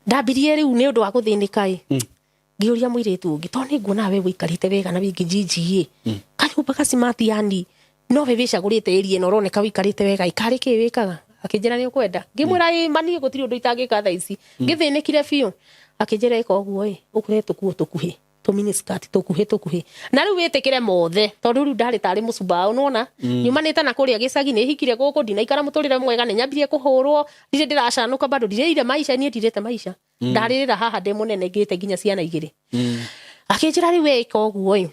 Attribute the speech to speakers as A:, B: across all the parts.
A: ndabirie riu ni undu wa guthinika ngiuria muiritu ungi to ni nguona we wikarite wega na wingi jiji kanyumba gasimati yani no we wicagurite area no roneka wikarite wega ikari ki wikaga akijira ni ukwenda ngimwira mani gutiri undu itangika tha ici ngithinikire biu akijira ika oguo ukure tukuhi tuminiskirt tukuhi na riu witikire mothe tondu riu ndari tari mucumba unaona nyumanite na kuria gicagi ni hikire guku ndina ikara muturire mwega ni nyambirie kuhurwo ndire ndiracanuka bado ndire maisha ni ndirite maisha ndaririra haha ndi munene ngite nginya ciana igiri akijira riu ika oguo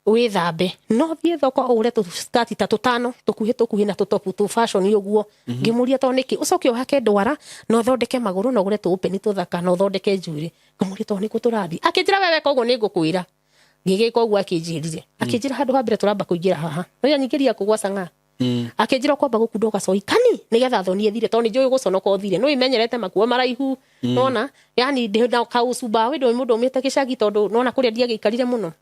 A: withambe no thie thoko ure tu skirt ta tutano tukuhi na tutopu tu fashion uguo ngimuria to niki ucoke uhake ndwara no thondeke maguru no gure tu open tuthaka no thondeke njuri ngimuria to niku turathi akijira wewe koguo ni ngukwira ngigika uguo akijirire akijira handu hambere turamba kuingira haha no yanyigiria kugwa sanga akijira kwamba gukundo gacoi kani nigetha thoni ethire to ni njui guconoka uthire no imenyerete makuo maraihu nona yani ndi na kausuba we ndo mundu umite gicagi tondu nona kuria ndiage ikarire muno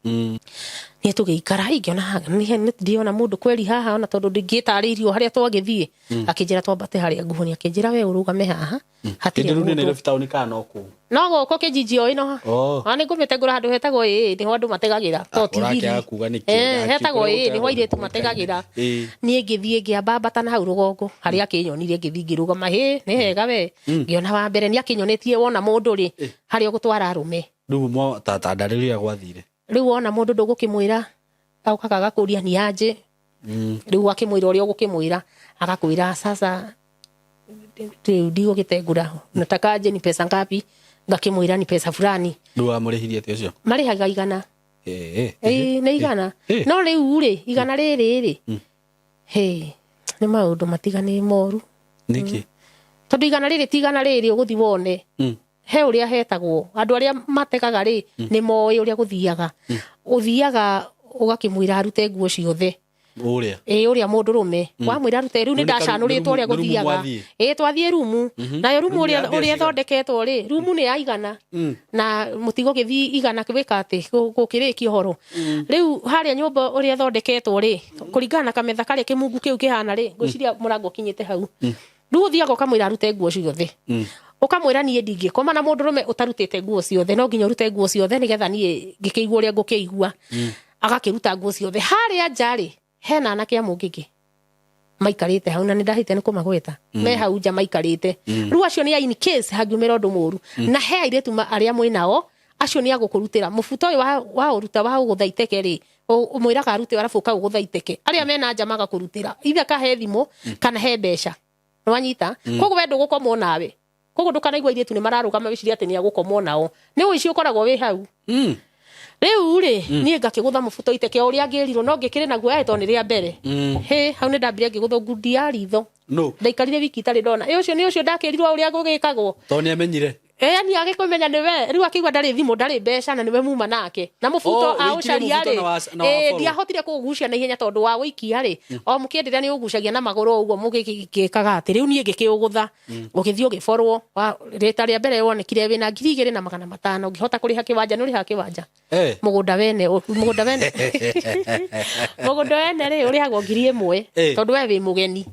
A: ni tugiikara ingiona ni ndiona mundu kweli haha ona tondu ndingitaririo haria twagithie akijira twambate haria nguhoni akijira we urugame haha hatire
B: ndu ni reftown kana oku
A: no goko kijiji o ino ani ngumite ngura handu hetagwo ni ho andu mategagira to tv hetagwo ni ho iretu mategagira ni ngithie ngiambata na hau rugongo haria kinyonirie ngithie ngirugama ni hega we ngiona wa mbere ni akinyonetie wona mundu ri haria gutwara arume
B: riu mo tata ndariria gwathire
A: riu wona mundu ndugukimwira aukaga gakuria ni aje riu akimwira uria ugukimwira agakwira sasa ndio gitengura nataka aje ni pesa ngapi ngakimwira ni pesa fulani
B: riu amurihirie te ucio
A: marihaga igana ni igana no riu ri igana riri ni maundu matigani moru
B: niki
A: tondu igana riri tigana riri uguthi wone he uria hetagwo andu aria mategaga ri ni moyo uria guthiaga uthiaga ugakimwira arute nguo ciothe
B: uria
A: uria mundu rume wamwira arute riu ni ndacanuritwo uria guthiaga twathie rumu nayo rumu uria thondeketwo ri rumu ni aigana na mutigo githi igana kwika ati gukiriki horo riu haria nyumba uria thondeketwo ri kuringana kametha kare kimungu kiu kihana ri ngwiciria murango kinyite hau riu uthiaga ukamwira arute nguo ciothe ukamwira nie ndingikoma na mundu rume utarutite nguo ciothe no nginya urute nguo ciothe nigetha nie ngikigua uria ngukigua agakiruta nguo ciothe haria njari hena anake amungingi maikarite hau na ndahite ni kumagweta me hau nja maikarite riu acio ni in case hangiumira undu muru na he airetu aria mwinao acio ni agukurutira mufuto uyu wa uruta wa guthaiteke ri umwira ka rute arafu ka guthaiteke aria mena nja magakurutira ithe ka he thimu kana he mbeca nwanyita koguo we ndugukomwo nawe koguo ndukanaigua airetu ni mararugama wiciria ati ni agukomwo nao ni uici ukoragwo wi hau riu ri nie ngakigutha mufuto iteke uria ngirirwo no ngikire naguo aito ni ria mbere hau ni ndambire ngigutha ngundi ya ritho ndaikarire wiki itari ndona ucio ni ucio ndakirirwo uria gugikagwo
B: to ni amenyire
A: ni agikumenya niwe riu akigwa ndari thimu ndari mbeca na niwe muma nake na mufuto aucaria ri ndiahotire kugucia na ihenya tondu wa wikia ri o mukienderea ni ugucagia na maguru uguo mugikikaga ati riu nie ngikiugutha ugithio giforwo rita ria mbere wonekire wina 2,500 ngihota kuriha kiwanja nuri ha kiwanja mugunda wene ri urihagwo 1,000 tondu we wi mugeni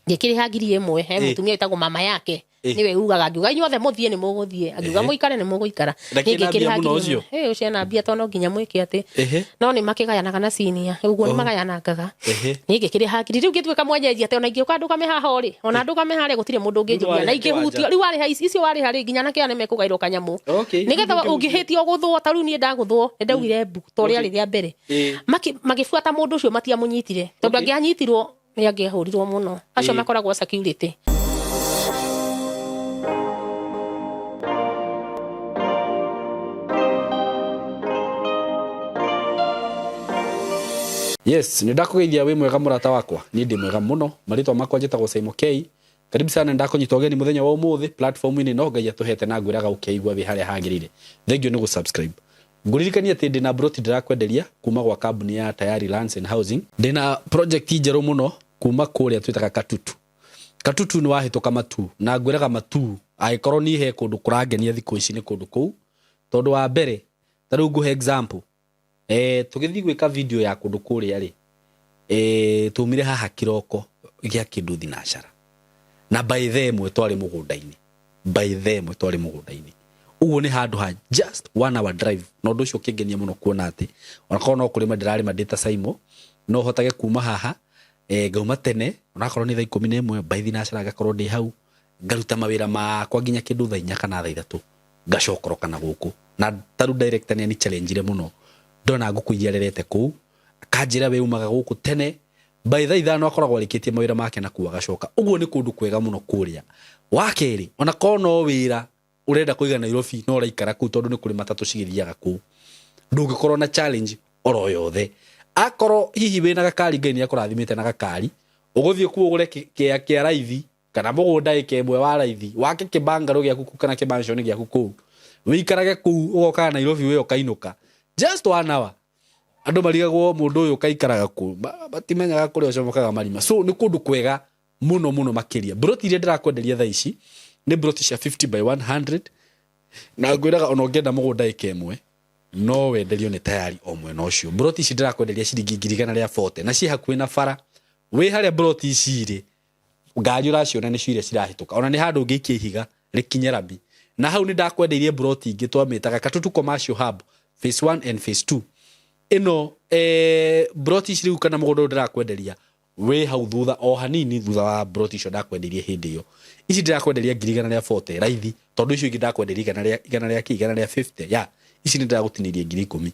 A: ngikiriha 1,000 he mutumia itagwo mama yake niwe ugaga ngiuga inyuothe muthie ni muguthie angiuga muikare ni muguikara ngikiriha ucio na mbia tono nginya mwike ati no ni makigayanaga na senior uguo ni magayanagaga ngikiriha riu ngitwika mwenyeji ati ona ingioka nduka mehaha ri ona nduka mehare gutire mundu unginjugia na ingihutio riu ari ha icio wari hari nginya na kiane mekugairwo kanyamu nigetha ungihitio guthwo ta riu ni ndaguthwo ndaugire mbu tori ari ria mbere magifuata mundu ucio matia munyitire tondu angianyitirwo ni angiahurirwo muno acio makoragwo security
B: Yes, nindakugeithia wi mwega murata wakwa. Ni ndi mwega muno. Maritwa makwa njitagwo Simon K. Karibu sana ndakunyita ugeni muthenya wa umuthi platform-ini no Ngai atuhete na ngwiraga ukeigua wi haria hagirire. Thank you ni subscribe. Nguririkania ati ndina broti ndirakwenderia kuma gwa kambuni ya Tayari Lands and Housing. Ndina project njeru muno kuma kuria twitaga Katutu. Katutu ni wahituka matu na ngwiraga matu aikorwo ni he kundu kurangenia thiku ici ni kundu kuu. Tondu wa mbere taru nguhe example tugithi gwika video ya kundu kuria ri tumire haha kiroko gya kindu thinashara na by them twari mugunda-ini by them twari mugunda-ini uguo ni handu ha just 1 hour drive no ndu cio kingenia muno kuona ati ona kono kurima ndirarima ndita Saimo no hotage kuma haha ngauma tene ona korwo ni thaa 11 by thinacara ngakorwo ndi hau ngaruta mawira makwa nginya kindu thaa 4 kana thaa 3 ngacokoroka na guku na taru director ni challenge muno ndona nguku iria ku akanjira we umaga guku tene by thaa 5 akoragwo arikitie mawira make na kuwa gacoka uguo ni kundu kwega muno kuria wakeri ona kono wira urenda kuiga Nairobi no raikara ku tondu ni kuri matatu cigithiaga ku ndungikorwo na challenge oro yothe akoro hihi wina gakari ngai ni akurathimite na gakari uguthie ku ugure kia raithi kana mugunda ikemwe wa raithi wake kibangaro giaku kana kimansion giaku ku wikarage ku ugoka Nairobi we ukainuka just 1 hour andu marigagwo mundu uyu kaikaraga ku batimenyaga kuri ucomokaga marima so ni kundu kwega muno makiria broti ile ndirakwenderia thaa ici ni broti cia 50 by 100 na ngwiraga ona ngenda mugunda ikemwe no wenderio ni tayari o mwena ucio broti ici ndirakwenderia ciringi 140 na ci hakuhi na bara we haria broti ici ri ngari uraciona ni cire cirahituka ona ni handu ngiikia ihiga rikinye rabi na hau ni ndakwendeirie broti ingi twamitaga Katutu Commercial Hub phase 1 and phase 2 ino broti ici riu kana mugunda ndirakwenderia we hau thutha o hanini thutha wa broti icio ndakwendeirie hindi iyo ici ndirakwenderia 140 raithi tondu icio ingi ndakwenderia igana ria 50 ya ici ni ndagutinirie 10,000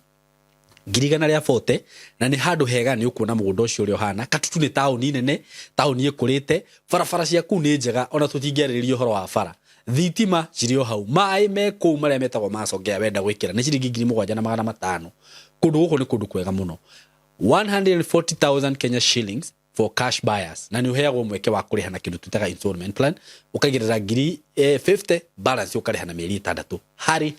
B: 140 na ni handu hega ni ukuona mugunda ucio uri ohana Katutu ni tauni nene tauni ikurite barabara ciaku ni njega ona tutingiariririo horo wa bara thitima cirio hau mai me ku maria metagwo macongea wenda gwikira ni ciringi 7,500 kundu guku ni kundu kwega muno 140,000 Kenya shillings for cash buyers na ni uheagwo mweke wa kuriha na kindu tutaga installment plan ukagirira 50 balance ukariha na mieri 6 hari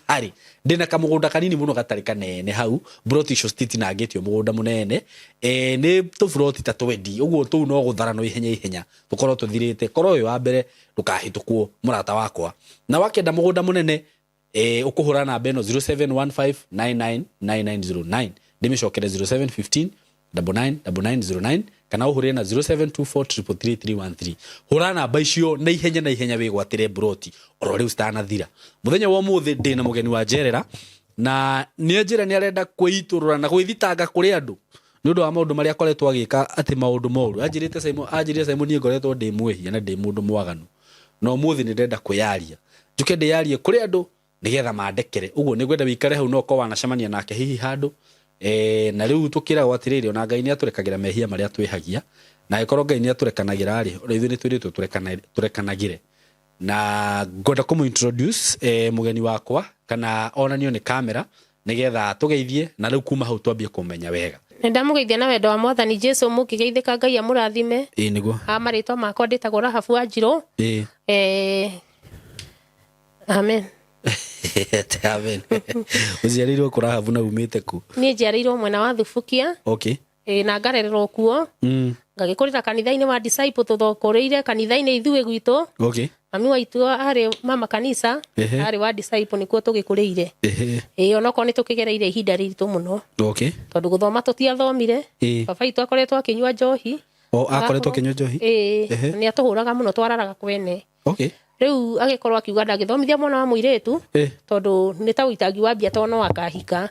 B: ndina kamugunda kanini muno gatari kanene hau broti icio stiti na getio mugunda munene ni tu broti ta 20 uguo tu no guthara no ihenya tukorwo tuthirite korwo uyu wa mbere ndukahitukwo murata wakwa na wakenda mugunda munene ukuhura na beno 0715999909 ndimicokere 0715 999909 kana uhure na 0724333313 hura namba icio na ihenya wigwatire broti oro riu stanathira muthenya wa muthi ndina mugeni wa Jerera na ni njira ni arenda kwiturura na gwithitanga kuri andu ni undu wa maundu maria akoretwo agika ati maundu moru ajirite Simon ni ngoretwo ndi mwehia na ndi mundu mwaganu no muthi ni ndenda kuyaria njuke ndiyarie kuri andu nigetha mandekere uguo ni gwenda wikare hau no ko wanacemania nake hihi handu na riu tukira gwatiriri ona Ngai ni aturekagira mehia maria twihagia na ikorwo Ngai ni aturekanagira ri ora ithu ni twiritu turekanagire na ngoda kumu introduce mugeni wakwa kana onanio ni kamera nigetha tugeithie na riu kuma hau twambie kumenya wega
A: ndamugeithia na wendo wa Mwathani Jesu mukigeithika Ngai amurathime
B: niguo
A: amaritwa makwa nditagwo Rahabu Wanjiru amen
B: Amen. Uziarirwo ku Rahabu na umite ku?
A: Ni njiarirwo mwena wa Thubukia.
B: Okay.
A: Na ngarererwo kuo. Ngagikurira kanitha-ini wa disciple tuthokoreire kanitha-ini ithuĩ gwitũ.
B: Okay.
A: Mami waitu ari mama kanisa ari wa disciple nikuo tugikuriire. Onako ni tukigereire ihinda riritu muno.
B: Okay.
A: Tondu guthoma tutiathomire. Baba itu akoretwo akinyua njohi.
B: Akoretwo akinyua njohi?
A: Ni atuhuraga muno twararaga kwene.
B: Okay.
A: Riu agikorwo akiuga ndagithomithia mwana wa muiretu tondu ni ta uitagi wa bia tono akahika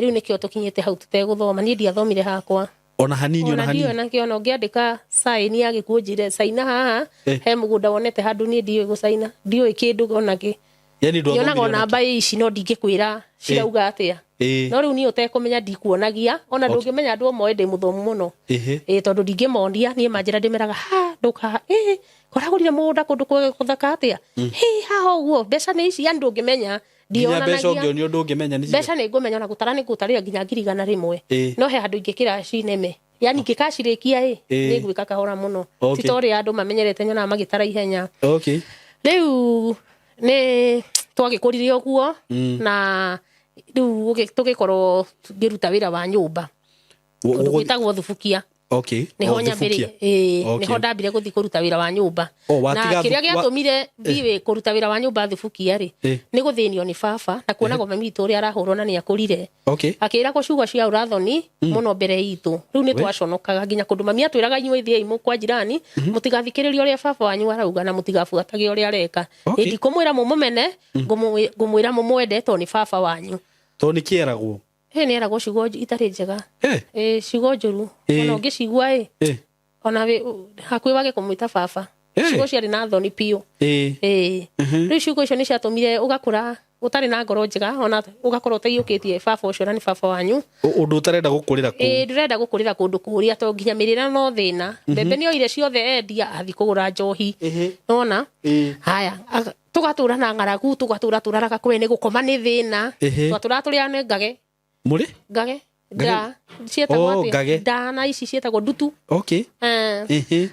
A: riu nikio tukinyite hau tuteguthoma ni ndiathomire hakwa
B: ona hanini
A: ona kiona ngiandika sign ya gikunjire saina haha he mugunda wonete handu ni ndiwe gusaina ndiwe kindu ona ki
B: yani ndo
A: yona ona mbai ici no ndingikwira cirauga atia no riu ni utekumenya ndikuonagia ona ndungimenya andu moe ndi muthomu muno tondu ndingimondia ni manjira ndimeraga ha nduka koragurire mugunda kundu kuthaka atia ha uguo mbeca ni ici yani ndungimenya ndionanagia
B: mbeca ngio ni undu ngimenya ni
A: mbeca ni ngumenya na gutara ni gutarira nginya 100 no he handu ingikira cineme yani ngikacirikia ni gwika kahora muno titori andu mamenyerete nyona magitara ihenya
B: okay
A: riu ni twagikuririe oguo na riu tugikorwo ngiruta wira wa nyumba gwitagwo Thubukia
B: Okay.
A: niho nyambire niho ndambire guthi kuruta wira wa nyumba na kiria giatumire thiwe kuruta wira wa nyumba thufukia ri ni guthinio ni baba na kuona gome mitu uri arahurwo na ni akurire akira ko cugwa cia urathoni muno mbere itu riu ni twaconokaga nginya kundu mami atwiraga inywe thiei mukwa jirani mutigathikiriria uria baba wanyu arauga na mutigabuatage uria areka ndi kumwira mumumene ngumwira mumwendetwo ni baba wanyu
B: to ni kieragwo
A: ni eragwo ciugo itari njega ciugo njuru ona ungicigua ona hakwi wage kumwita baba ciugo ciari na thoni piu riu ciugo icio ni ciatumire ugakura utari na ngoro njega ona ugakorwo utaiukitie baba ucio na ni baba wanyu
B: undu utarenda gukurira ku
A: ndirenda gukurira kundu kuria to nginya mirira no thina mbembe ni oire ciothe endia athi kugura njohi nona haya tugatura na ngaragu tugatura turaraga kwene gukoma ni thina twatura turia ne ngage
B: muri
A: ngage da cietagwo ati da na ici cietagwo ndutu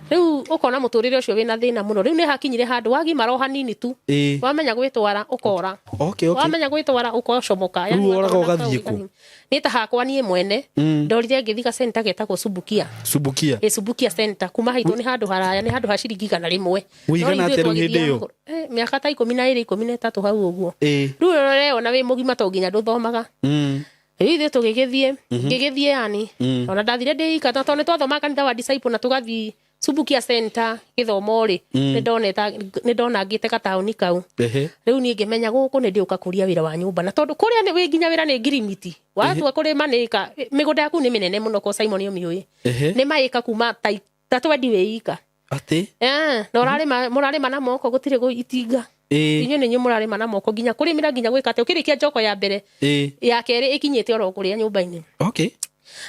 A: riu ukona muturire ucio wina thina muno riu ni hakinyire handu wagima ro hanini tu wamenya gwitwara ukora wamenya gwitwara ukocomoka
B: yani uraga ugathie ku
A: ni ta hakwa nie mwene ndorire ngithika center getagwo subukia subukia center kuma haitu ni handu haraya ni handu ha ciringi 100
B: wigana ateru hindi yo
A: miaka ta 12 13 hau uguo riu rero na wi mugima to nginya nduthomaga ithe tugigithie yani ona ndathire ndika to ne twathoma kanitha wa disciple na tugathi subukia center githomo ri ni ndona ngite ka tauni kau riu ni ngimenya guku ni ndiuka kuria wira wa nyumba na tondu kuria ni wi nginya wira ni ngirimiti watu akurima ni ka migunda yaku ni minene muno ko Simon Omiui ni maika kuma tatu wendi wika
B: ati
A: no murarima na moko gutire go itinga inyo ni nyumurarima na moko nginya kurimira nginya gwikate ukirikia njoko ya mbere ya keri ikinyite oro kuria nyumba-ini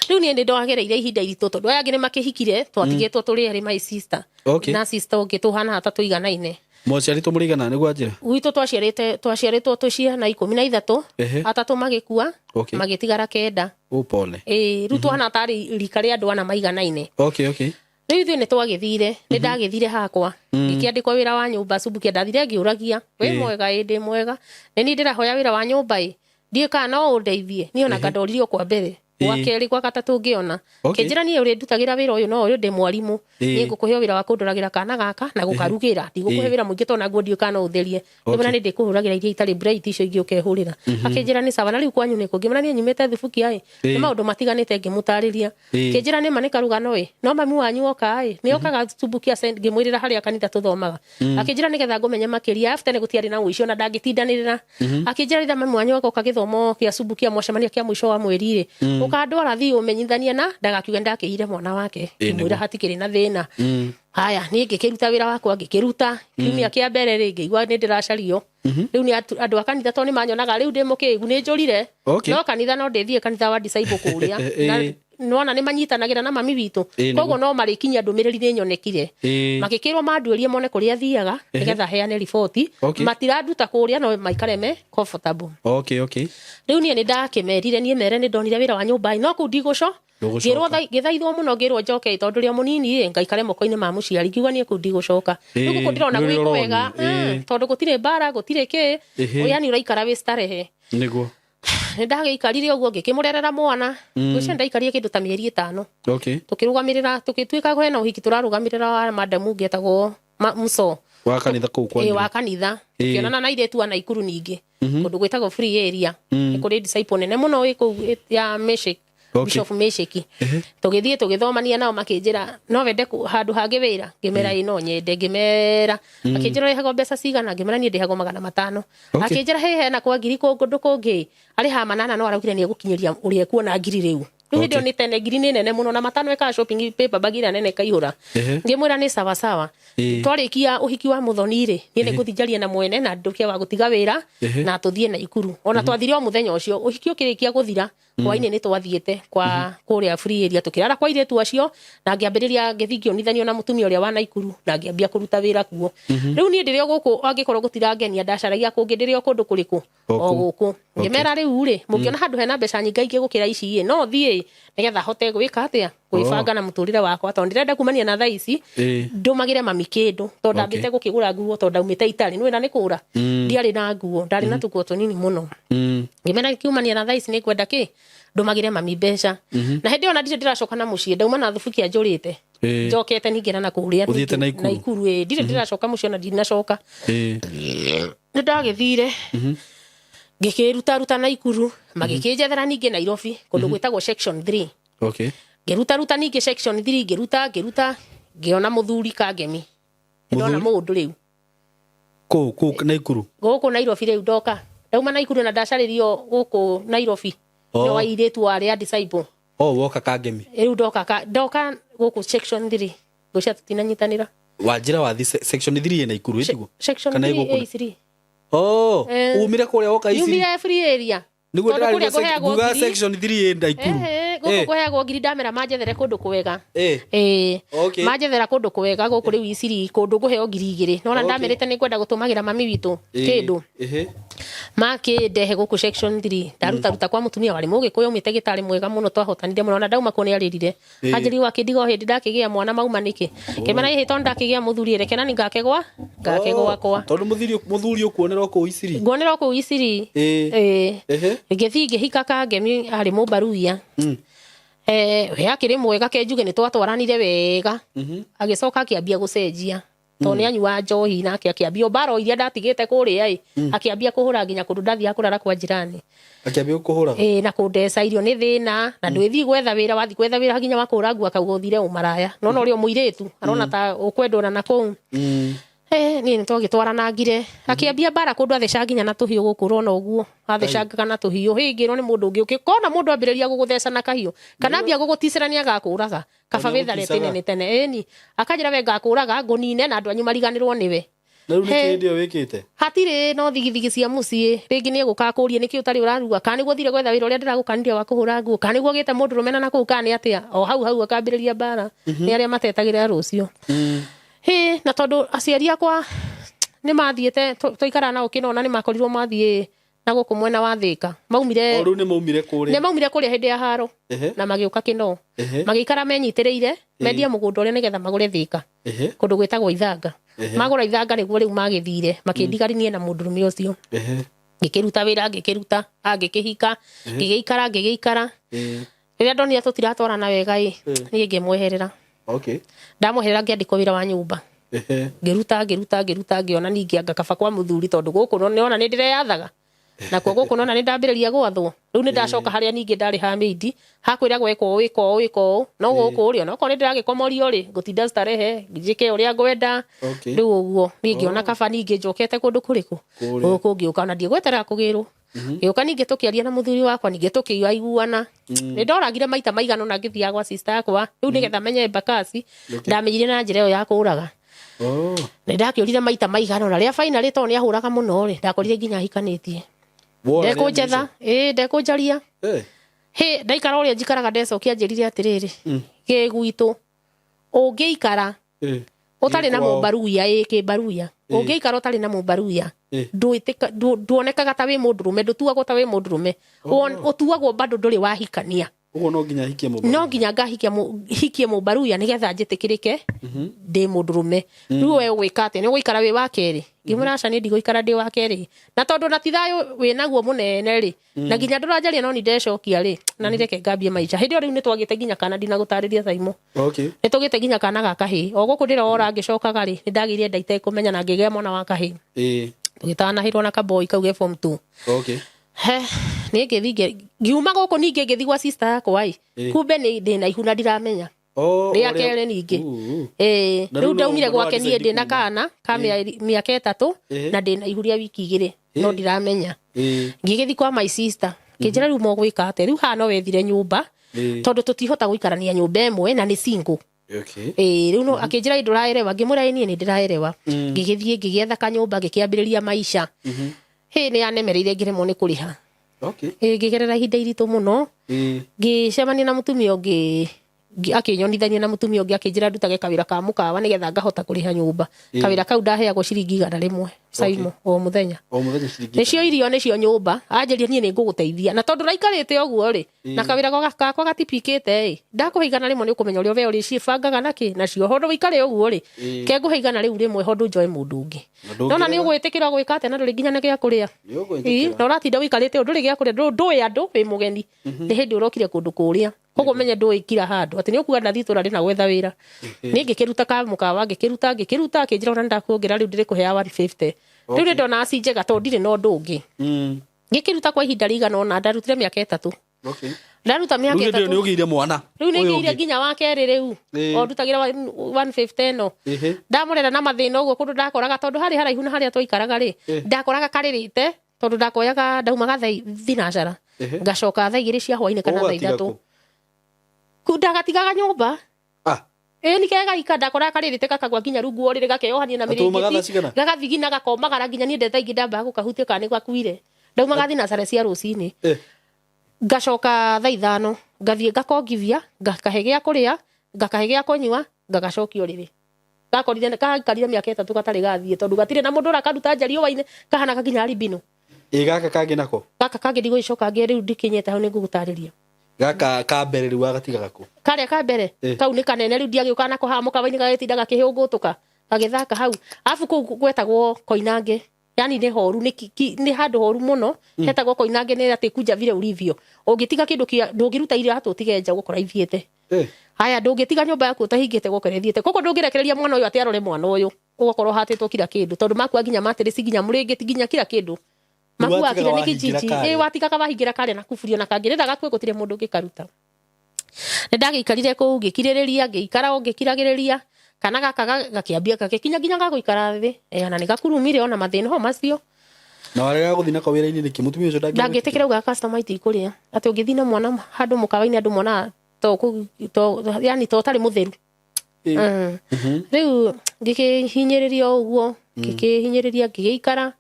A: riu ni ndoagereire ihinda iritu tondu aya ngine makihikire twatigitwo turi eri my sister na sister ungi tuhana hata tuiganaine
B: mociarito murigana ni gwajira
A: witu twaciaritwo tuciana 13 atatu magikua magitigara kenda
B: pole
A: riu tuhana tari rika ria andu ana maiganaine riu ithuĩ nĩ twagĩthire nĩ ndagĩthire hakwa ngĩkĩandĩkwo wĩra wa nyũmba Subukia ndathire ngĩũragia wĩ mwega ndĩ mwega nĩ niĩ ndĩrahoya wĩra wa nyũmba ndiĩ kana no ũndeithie niĩ ona ngandoririo kwa mbere wa kerĩ kwa gatatũ ngĩona kĩnjĩra niĩ ũrĩ ndutagĩra wĩra ũyũ no ũrĩ ndĩ mwarimu niĩ ngũkũhe wĩra wa kũndoragĩra kana gaka na gũkarugĩra ndigũkũhe wĩra mũingĩ tondũ naguo ndiĩ kana ũtherie ngĩmera nĩ ndĩkũhũragĩra iria itarĩ bright icio ingĩ ũkehũrĩra akĩnjĩra nĩ sawa na rĩu kwanyu nĩkũ ngĩmera niĩ nyumĩte Thubukia nĩ maũndũ matiganĩte ngĩmũtarĩria kĩnjĩra nĩ ma nĩ karugano nĩ mami wanyu oka nĩ okaga Subukia ngĩmwĩrĩra harĩa kanitha tũthomaga akĩnjĩra nĩgetha ngũmenye makĩria after nĩ gũtiarĩ na ũicio na ndangĩtindanĩrĩra akĩnjĩra rĩrĩa mami wanyu oka gĩthomo kĩa Subukia mwacemania kĩa mũico wa mweri ukandwara thi umenyithania na ndagakiuge ndakĩire mwana wake ngĩmwĩra hatikĩrĩ na thĩna haya niĩ ngĩkĩruta wĩra wakwa ngĩkĩruta kiumia kĩa mbere rĩ ngĩigua nĩ ndĩracario rĩu nĩ andũ a kanitha to nĩ manyonaga rĩu ndĩ mũkĩĩgu nĩ njũrire no kanitha no ndĩthiĩ kanitha wa disciple kũrĩa nona nĩ manyitanagĩra na mami witũ koguo no marĩkinyia ndũmĩrĩri nĩ nyonekire magĩkĩrwo manduĩrie mone kũrĩa thiaga nĩgetha heane riboti matiranduta kũrĩa no maikare me comfortable rĩu niĩ nĩ ndakĩmerire niĩ mere nĩ ndonire wĩra wa nyũmba no kũu ndigũco ngĩthaithwo mũno ngĩrwo njoke tondũ rĩa mũnini ngaikare moko-inĩ ma mũciari ngiuga niĩ kũu ndigũcoka rĩu gũkũ ndĩrona gwĩ kwega tondũ gũtirĩ mbara gũtirĩ kĩ yani ũraikara wĩ starehe
B: nĩguo
A: nĩ ndagĩikarire ũguo ngĩkĩmũrerera mwana ngwĩciria ndaikarire kĩndũ ta mĩeri 5 tũkĩrũgamĩrĩra tũgĩtuĩka hena ũhiki tũrarũgamĩrĩra wa madamu ngĩtagwo Muso
B: wa kanitha kũu kwanyu
A: wa kanitha kĩonana na airĩtu a Naikuru ningĩ kũndũ gwĩtagwo free area nĩ kũrĩ disciple nene mũno wĩ kũu ya Meshek Bishop Mesheki tũgĩthiĩ tũgĩthomania nao makĩnjĩra no wende handũ hangĩ wĩra ngĩmera no nyende ngĩmera akĩnjĩra rĩhagwo mbeca cigana ngĩmera niĩ ndĩhagwo 500 akĩnjĩra hena kwa ngiri kũndũ kũngĩ arĩ ha 8 no araugire nĩ egũkinyĩria ũrĩa ekuona ngiri rĩu rĩu hĩndĩ ĩyo nĩ tene ngiri nĩ nene mũno na 5 ekaga shopping paper bagira nene kaihũra ngĩmwĩra nĩ sawa sawa twarĩkia ũhiki wa mũthoni rĩ niĩ nĩ ngũthijaria na mwene na ndũkia wa gũtiga wĩra na tũthiĩ Naikuru ona twathire o mũthenya ũcio ũhiki ũkĩrĩkia gũthira hwainĩ nĩ twathiĩte kwa kũrĩa free area tũkĩrara kwa airĩtu acio na ngĩambĩrĩria ngĩthi ngĩonithanio na mũtumia ũrĩa wa Naikuru na ngĩambia kũruta wĩra kuo rĩu niĩ ndĩrĩ o gũkũ angĩkorwo gũtirangenia ndacaragia kũngĩ ndĩrĩ o kũndũ kũrĩkũ o gũkũ ngĩmera rĩu rĩ mũngĩona handũ hena mbeca nyingĩ ingĩ gũkĩra ici no thiĩ nĩgetha hote gwĩka atĩa gwibanga na muturire wakwa tondu ndirenda kumania na thaa ici ndumagire mami kindu tondu ndambite gukigura nguo tondu ndaumite itari nwi na nikura ndiari na nguo ndari na tukuo tunini muno ngimena kiumania na thaa ici ni kwenda ki ndumagire mami mbeca na hindi ona ndire ndiracoka na mucii ndauma na thubu kia njurite njokete ningera na kuria na ikuru ndire ndiracoka mucii ona ndinacoka ndagithire ngikiruta na ikuru magikinjethera ningi Nairobi kundu gwitagwo section 3
B: okay
A: ngiruta ningi section 3 ngiruta ngiona muthuri Kangemi ndona mundu riu
B: ku na ikuru
A: guku Nairobi riu ndoka ndauma na ikuru na ndacaririo guku Nairobi no wairetu wari disciple
B: woka Kangemi
A: riu ndoka guku section 3 gucia tutinanyitanira
B: wajira wathi section 3 na ikuru itigo
A: kana A3
B: umire kuria woka ici
A: umire free area
B: niguo ndiraguga section 3 enda ikuru
A: guku kuheagwo ngiri ndamera manjethere kundu kuwega manjethera kundu kuwega guku riu iciri kundu nguheo ngiri igiri nona ndamerete ni kwenda gutumagira mami witu kindu makindehe guku section 3 ndaruta kwa mutumia wari mugikuyu umite gitari mwega muno twahotanire muno na ndauma kuo ni aririre anjiri akindiga hindi ndakigia mwana mauma niki kimena ihi tondu ndakigia muthuri reke nani ngakegwa kwa
B: tondu muthuri ukuonera ku iciri
A: nguonera ku iciri ngithi ngihika Kangemi ari mubaruia we akiri mwega kenjuge ni twatwaranire wega agicoka akiambia gucenjia tondu ni anyua njohi nake akiambia mbaro iria ndatigite kuria akiambia kuhura nginya kundu ndathia kurara kwa jirani
B: akiambia kuhura
A: na kundeca irio ni thina na ndwithi gwetha wira wathi gwetha wira nginya wakura ngua kauga uthire umaraya nona uri muiretu arona ta ukwendona na kuu ni twagitwaranangire akiambia bara kundu atheca nginya na tuhiu gukura na uguo athecangaga na tuhiu hingirwo ni mundu ungi ukikona mundu ambiriria gugutheca na kahiu kana ambia guguticirania agakuraga kaba withare tene ni akanjira we ngakuraga ngunine na andu anyu mariganirwo niwe
B: na ru niki ndio wikite
A: hatire no thigithigi cia mucii ringi ni guka kuria niki utari uraruga kana niguo thire gwetha wira uria ndiragukanire wa kuhura nguo kana niguo gite mundu rumena na kuu kana atia o hau akambiriria bara ni aria matetagira rucio na tondu aciari akwa ni mathiete toikara nao kinona ni makorirwo mathie na guku mwena wa Thika maumire
B: ni maumire kuria hindi ya haro na magiuka kino magikara menyitireire mendia mugunda uria nigetha magure Thika kundu gwitagwo Ithanga magura Ithanga niguo riu magithire makindigarinie na mundurume ucio ngikiruta wira ngikiruta ngikihika ngigiikara riria ndonire tutiratwarana wega ni ngimweherera ndamweherera ngiandikwo wira wa nyumba ngiruta ngiona ningi angakaba kwa muthuri tondu guku nona ni ndireyathaga na kwa guku nona ni ndambiriria gwathwo riu ni ndacoka haria ningi ndari ha meidi hakwira gweko no guku uri no ko ni ndiragikomori uri gutinda starehe njike uria ngwenda riu uguo ningiona kaba ningi njokete kundu kuriku guku ngiuka na ndigweterera kugirwo ngiuka ningi tukiaria na muthuri wakwa ningi tukiiguana ni ndoragire maita maigano na ngithia gwa sister yakwa riu nigetha menye Bakasi ndamenyire na njira iyo ya kuraga ni ndakiurire maita maigano na ria finally to ni ahuraga muno ri ndakorire nginya hikanitie ndekunjetha ndekunjaria ndaikara uria njikaraga ndecokia njirire atiriri gigwitu ungiikara utari na mubaruya kimbaruya ungiikara utari na mubaruya nduonekaga ta wi mundurume ndutuagwo ta wi mundurume utuagwo bado nduri wahikania uguo no
A: nginya ngahikie mubaruya nigetha njitikirike ndi mundurume riu we gwika ati ni gwikara wi wa keri ngimuraca ni ndigwikara ndi wa keri na tondu na tithayo wi naguo munene ri na nginya nduranjaria no ni ndecokia ri na ni reke ngambie maica hindi riu ni twagite nginya kana ndina gutariria Saimo ni tugite nginya kana ga kahi o guku ndirora ngicokaga ri ni ndagirie ndaite kumenya na ngigea mwana wa kahi tugitanahirwo na kaboy kauge form 2 ni ngithi ngiuma guku ningi ngithi gwa sister yakwa kumbe ni ndina ihuna ndiramenya ria kere ningi riu ndaumire gwake nie ndina kana ka miaka 3 na ndina ihuria wiki 2 no ndiramenya ngigithi kwa my sister kinjira riu mogwika ate riu hano wethire nyumba tondu tutihota guikarania nyumba emwe na ni single riu no akinjira nduraerewa ngimura nie ni ndiraerewa ngigithie ngigietha kanyumba ngikiambiriria maisha ni anemereire ngiremwo ni kuriha ngigerera ihinda iritu muno ngicemania na mutumia ungi akinyonithania na mutumia ungi akijira ndutage kawira ka mukawa nigetha ngahota kuriha nyumba kawira kau ndaheagwo ciringi 100 Saimo o muthenya
B: ciringi
A: nicio irio nicio nyumba anjeria nie ninguguteithia na tondu raikarite oguo ri na kawira gakwa gatipikite ndakuhe 100 rimwe ni ukumenya uria we uri cibangaga naki nacio hondu wikare oguo ri ke nguhe 100 riu rimwe hondu njoe mundu ungi nona ni ugwitikira gwika ate na nduri nginya na gia kuria na uratinda wikarite nduri gia kuria ndui andu wi mugeni ni hindi urokire kundu kuria koguo menye ndui kira handu ati ni ukuga ndathi tura rina gwetha wira ni ngikiruta ka mukawa ngikiruta akinjira ona ndakuongerera riu ndiri kuhea 150 riu ndona aci njega tondu ndire no ndu ungi ngikiruta kwa ihinda rigana ona ndarutire miaka 3 ndaruta miaka 3
B: riu ni ugire mwana
A: riu ni ngire nginya wa keri riu o ndutagira 150 no ndamurera na mathina uguo kundu ndakoraga tondu hari haraihu na haria twaikaraga ri ndakoraga karirite tondu ndakoyaga ndaumaga thinacara ngacoka thaa 2 cia hwaini kana thaa 3 ndagatigaga nyumba ni kega ikanda kora karirite kakagwa nginya rungu orire gakeyohania na miringiti gagathigina gakomagara nginya ni ndeta ingi ndamba gukahutia kana gakuire ndaumaga thinacara cia rucini ngacoka thaa 5 ngathie ngakongithia ngakahe gya kuria ngakahe gya kunywa ngagacokio riri gakorire karire miaka 3 gatari gathie tondu gatire na mundu rakaruta njari waine kahana kaginya aribino
B: gaka kangi nako
A: gaka kangi ndigo icoka ngi riu ndikinyete hau ningugutariria
B: gaka ka mbere riu agatiga gako
A: karia ka mbere kau ni kanene riu ndiagiuka na kuhamuka waini gagitinda gakihiungutuka gagithaka hau afu ku gwetagwo Koinange yani ni horu ni handu horu muno hetagwo Koinange ni ati kunja vile ulivyo ungitiga kindu kia ndungiruta irio hatu tigenja gukora ithiete haya ndungitiga nyumba yaku utahingite gukora ithiete koko ndungirekereria mwana uyu ati arore mwana uyu ugakorwo hatitwo kila kindu tondu makua nginya matirisi nginya muringiti nginya kila kindu makua kile ni kijiji watika kabahingira kare na kufurio na kangirira gakwe gutire mundu ngikaruta ndagiikarire ku ngikiririria ngiikara ngikiragiriria kana gaka gakiambia gakinya nginya gaguikara thi na ni gakurumire ona mathina ho macio
B: na warega guthina kwa wira-ini niki mutumia ucio
A: ndangitikira uga customer iti kuria ati ungithina mwana handu mukawa-ini andu mwana to yani to tari mutheru riu ngikihinyiriria uguo ngikihinyiriria ngiikara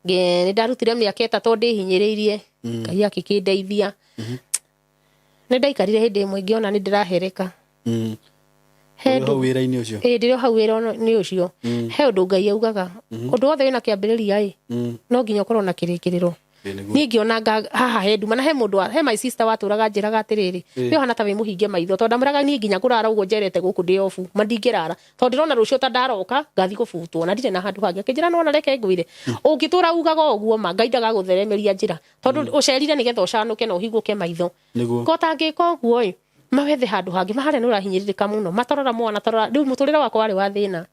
A: ni ndarutire miaka 3 ndihinyiriirie Ngai akikindeithia ni ndaikarire hindi imwe ngiona ni ndirahereka
B: hau wira-ini ucio
A: ndirio hau wira-ini ucio he undu Ngai augaga undu wothe wina kiambiriria no nginya ukorwo na kirikiriro ni ngiona haha he nduma na he mundu he my sister waturaga njiraga atiriri we hana ta we muhinge maitho tondu amuraga ni nginya kurara uguo njerete guku ndi ofu mandingirara tondu ndirona rucio ta ndaroka ngathi gubutwo na ndire na handu hangi akijira nona reke ngwire ungitura ugaga uguo ma Ngai ndagagutheremeria njira tondu ucerire nigetha ucanuke na uhiguke maitho ko tangika uguo mawethe handu hangi maharia ni urahinyiririka muno matorora mwana torora riu muturira wakwa wari wa thina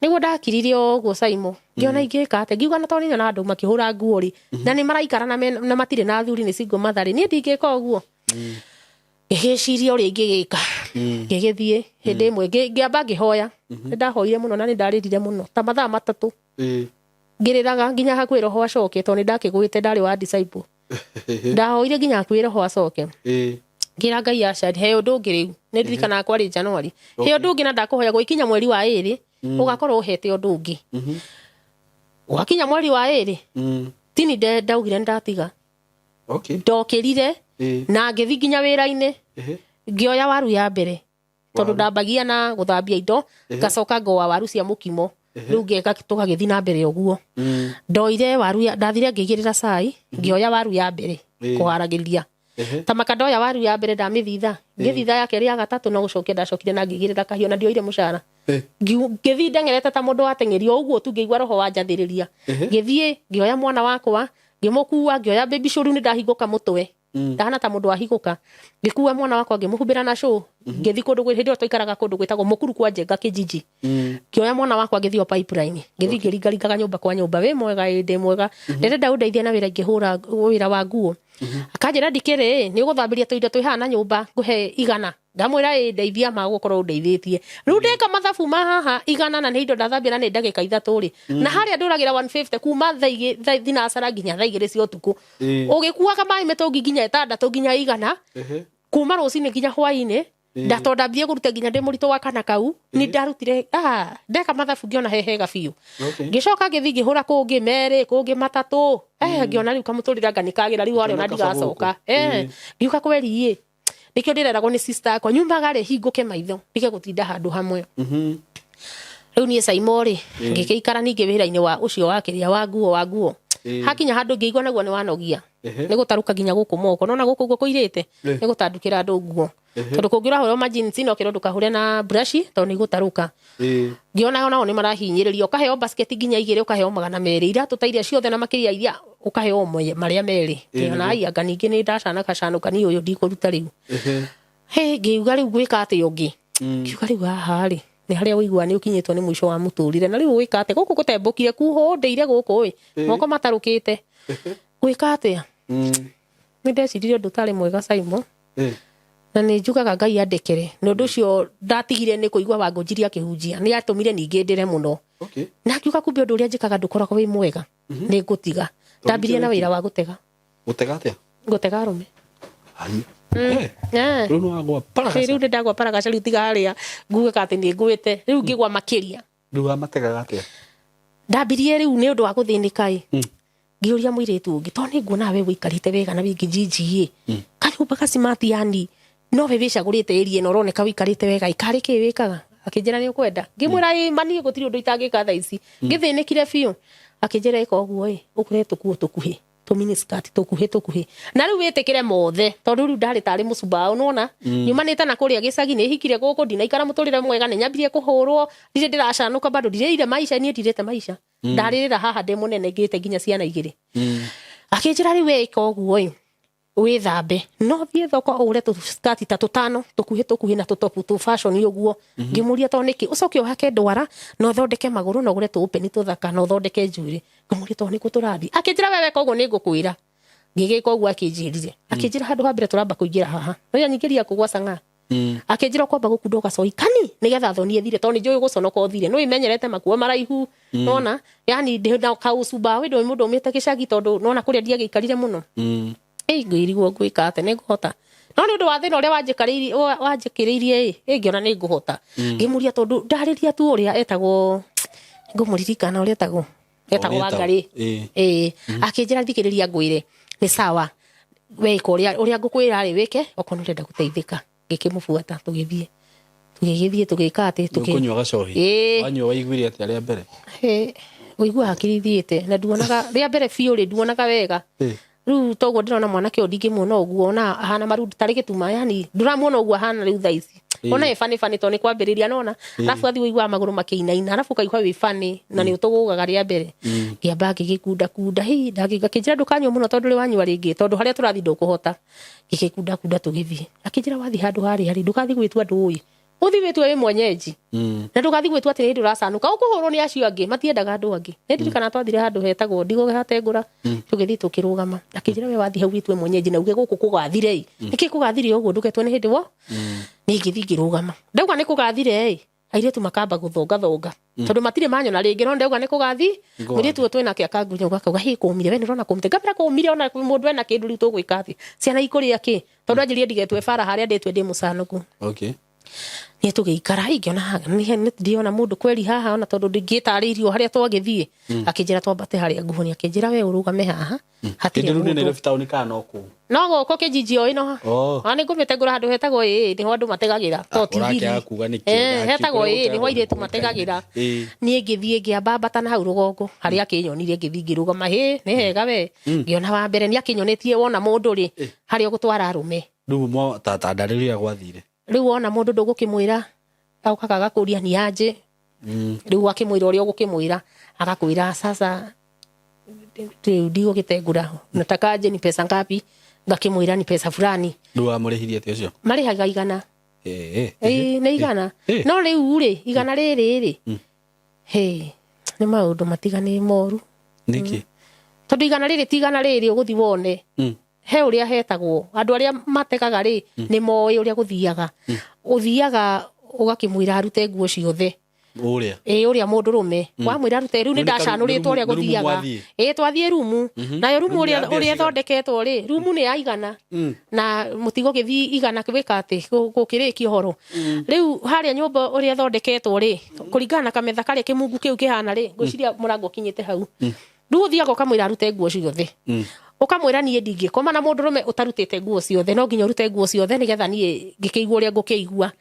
A: niguo ndakiririe uguo Saimo ngiona ingika ate ngiuga na tondu nyona andu makihura nguo ri na ni maraikara na matire na thuri ni single mathari ni ndingika uguo ngiciria uri ngigika ngigithie hindi imwe ngiamba ngihoya ndahoire muno na ni ndaririre muno ta mathaa 3 ngiriraga nginya hakwira ho acoke tondu ndakigwite ndari wa disciple ndahoire nginya hakwira ho acoke ngira Ngai acari he undu ungi riu ni ndirikana kwari January he undu ungi na ndakuhoya gwikinya mweri wa 2 ugakorwo uhete undu ungi wakinya mweri wa 2 tini ndaugire ndatiga ndokirire na ngithi nginya wira-ini ngioya waru ya mbere tondu ndambagia na guthambia indo ngacoka ngoa waru cia mukimo riu ngeka tugagithi na mbere uguo ndoire waru ndathire ngigirira cai ngioya waru ya mbere kuharagiria tamaka ndoya waru ya mbere ndamithitha ngithitha ya keri ya gatatu no gucokia ndacokire na ngigirira kahio na ndioire mucara ngithi ndengerete ta mundu watengerio uguo tu ngeigua roho wanjathiriria ngithie ngioya mwana wakwa ngimukua ngioya baby show ni ndahinguka mutwe ndahana ta mundu wahiguka ngikua mwana wakwa ngimuhumbira na show ngithi kundu gwe hindi twaikaraga kundu gwitagwo mukuru kwa njenga kijiji ngioya mwana wakwa ngithio pipeline ngithi ngiringaringaga nyumba kwa nyumba we mwega inde mwega ndirenda undeithia na wira ngihura wira wa nguo akanjira ndikire ni uguthambiria tuindo twihana nyumba nguhe 100 ndamwira ndeithia magukorwo ndeithĩtie riu ndeka mathabu mahaha 100 na ni indo ndathambia na ni ndagika 3 ri na haria nduragira 150 kuma thinacara nginya thaa 2 cia utuku ugikuaga mai metongi nginya 6 nginya 100 kuma rucini nginya hwaini ndatondambie kurute nginya ndi murito wa kana kau ni ndarutire ndeka mathabu ngiona hehega biu ngicoka ngithi ngihura kungi meri kungi matatu ngiona riu kamuturira nganikagira riu ario na ndigacoka ngiuka kweri nikio ndireragwo ni sister yakwa nyumbaga ri hinguke maitho ndike gutinda handu hamwe riu nie Saimo ri ngikikara ningi wira-ini wa ucio wa kiria wa nguo hakinya handu ngiigua naguo ni wanogia ni gutaruka nginya guku moko nona guku guku irite ni gutandukira andu nguo tondu kungira horo majinsi no kiro ndukahure na brush tondu ni gutaruka ngiona ona ni marahinyiririo ukaheo basket nginya igire ukaheo 200 ira tutairia ciothe na makiria iria ukaheo moye maria meri na aianga ningi ni ndacana kacanuka ni uyu ndikuruta riu ngiuga riu gwika ati ungi ngiuga riu haha ri ni haria wigua ni ukinyitwo ni mwisho wa muturire na riu gwika ati guku gutembukire kuho ndeire guku wi moko matarukite gwika atia ni ndecirie undu tari mwega Saimo na ni njugaga Ngai andekere no ndu cio ndatigire ni kuigua wangunjiria kihunjia ni atumire ningi ndire muno na ngiuga kumbe undu uria njikaga ndukoragwo wi mwega ni ngutiga ndambirie na wira wa gutega
B: atia
A: gutega rume
B: riu no agwa paraga
A: riu ndagwa paraga riu tiga haria nguga ati ni ngwite riu ngigwa makiria
B: riu amategaga atia
A: ndambirie riu ni undu wa guthinika ngiuria muiritu ungi to ni nguona we wikarite wega na wingi jiji kanyumba kasimati yani no we wicagurite area no roneka wikarite wega ikari ki wikaga akinjira ni ukwenda ngimwira mani gutiri undu itangika tha ici ngithinikire biu akinjira iko guo ukure tukuhi tuminiskirt tukuhi na riu witikire mothe tondu riu ndari tari mucumba unona nyumanite na kuria gicagi ni hikire guku ndinaikara muturire mwega ni nyambirie kuhurwo ndire ndiracanuka bado ndirire maisha ni ndirite maisha ndaririra haha ndi munene ngite nginya ciana igiri akinjira riu iko guo withambe no thie thoko ure tu skirt ta tutano tukuhi na tutopu tu fashion uguo ngimuria to niki ucoke uhake ndwara no thondeke maguru no gure tu open tuthaka no thondeke njuri ngimuria to niku turathi akinjira wewe koguo ni ngukwira ngigika uguo akinjirire akinjira handu hambere turamba kuingira haha no yanyigiria kugwa sanga akinjira kwamba gukundo gacoi kani nigetha thoni thire to ni njui guconoka thire no imenyerete makuo maraihu nona yani ndina kausuba we ndo mundu umite gicagi tondu nona kuria ndia gikarire muno ngiriguo gwika ate ni nguhota no ni undu wa thina uria wanjikiriirie ngiona ni nguhota ngimuria tondu ndariria tu uria etagwo ngumuririkana uria etagwo Wangari akinjira thikiriria ngwire ni sawa weka uria ngukwira ri wike okono ndenda guteithika ngikimubuata tugithie tugika ati
B: tukinywa gacohi wanywa waiguire ati aria mbere
A: uigua hakiri thiete na nduonaga ria mbere biu ri nduonaga wega riu toguo ndirona mwanake ndingimuona uguo na ahana marundi tari gituma yani nduramuona uguo ahana riu tha ici ona fani to ni kwambiriria nona alafu athi uigua maguru makiinaina alafu kaigua wi fani na ni utugugaga ria mbere ngiamba ngigikunda hi ndakinjira ndukanywa muno tondu ri wanywa ringi tondu haria turathi ndukuhota ngigikunda tugithie akinjira wathi handu hari ndukathi gwitua ndui uthi wetwe we mwenyeji na ndukathi gwitua ati ni nduracanuka ukuhurwo ni acio angi matiendaga andu angi ndirikana twathire handu hetagwo ndigo hatengura tugithi tukirugama akinjira we wathi hau witwe mwenyeji na uge guku kugathire niki kugathire uguo nduketwe ni hindi wo ningithi ngirugama ndauga ni kugathire airetu makamba guthonga tondu matire manyona ringi no ndauga ni kugathi muritu twina kia kangunya gakauga hi kumire we ndirona kumite ngabira kumire ona mundu ena kindu riu tugwika athi ciana ikuria ki tondu anjirie ndigetwe bara haria ndetwe ndi mucanuku ni tugiikara ingiona ni ndiona mundu kweli haha ona tondu ndingitariirio haria twagithie akinjira twambate haria nguhoni akinjira we urugame haha hatire
B: mundu ni town kana oku
A: no goko kijiji o ino ani ngumite ngura handu hetagwo ni ho andu mategagira to tigiri hetagwo ni ho iretu mategagira ni ngithie ngiambata na hau rugongo haria kinyonirie ngithie ngirugama ni hega we ngiona wa mbere ni akinyonetie wona mundu ri haria gutwara arume
B: riu mo tata ndariria gwathire
A: riu wona mundu ndugukimwira aukaga gakuria ni aje riu akimwira uria ugukimwira agakwira sasa ndio gitengura nataka aje ni pesa ngapi ngakimwira ni pesa fulani
B: riu amurihirie ati ucio
A: marihaga igana ni igana no riu ri igana riri ni maundu matigani moru
B: niki
A: tondu igana riri tigana riri uguthi wone he uria hetagwo andu aria mategaga ri ni moyo uria guthiaga uthiaga ugakimwira arute nguo ciothe uria mundu rume wamwira arute riu ni ndacanuritwo uria guthiaga twathie rumu nayo rumu uria thondeketwo ri rumu ni aigana na mutigo githi igana kwika ati gukiriki horo riu haria nyumba uria thondeketwo ri kuringana na kametha karia kimungu kiu kihana ri ngwiciria murango kinyite hau riu uthiaga ukamwira arute nguo ciothe ukamwira nie ndingikoma na mundu rume utarutite nguo ciothe no nginya urute nguo ciothe nigetha nie ngikigua uria ngukigua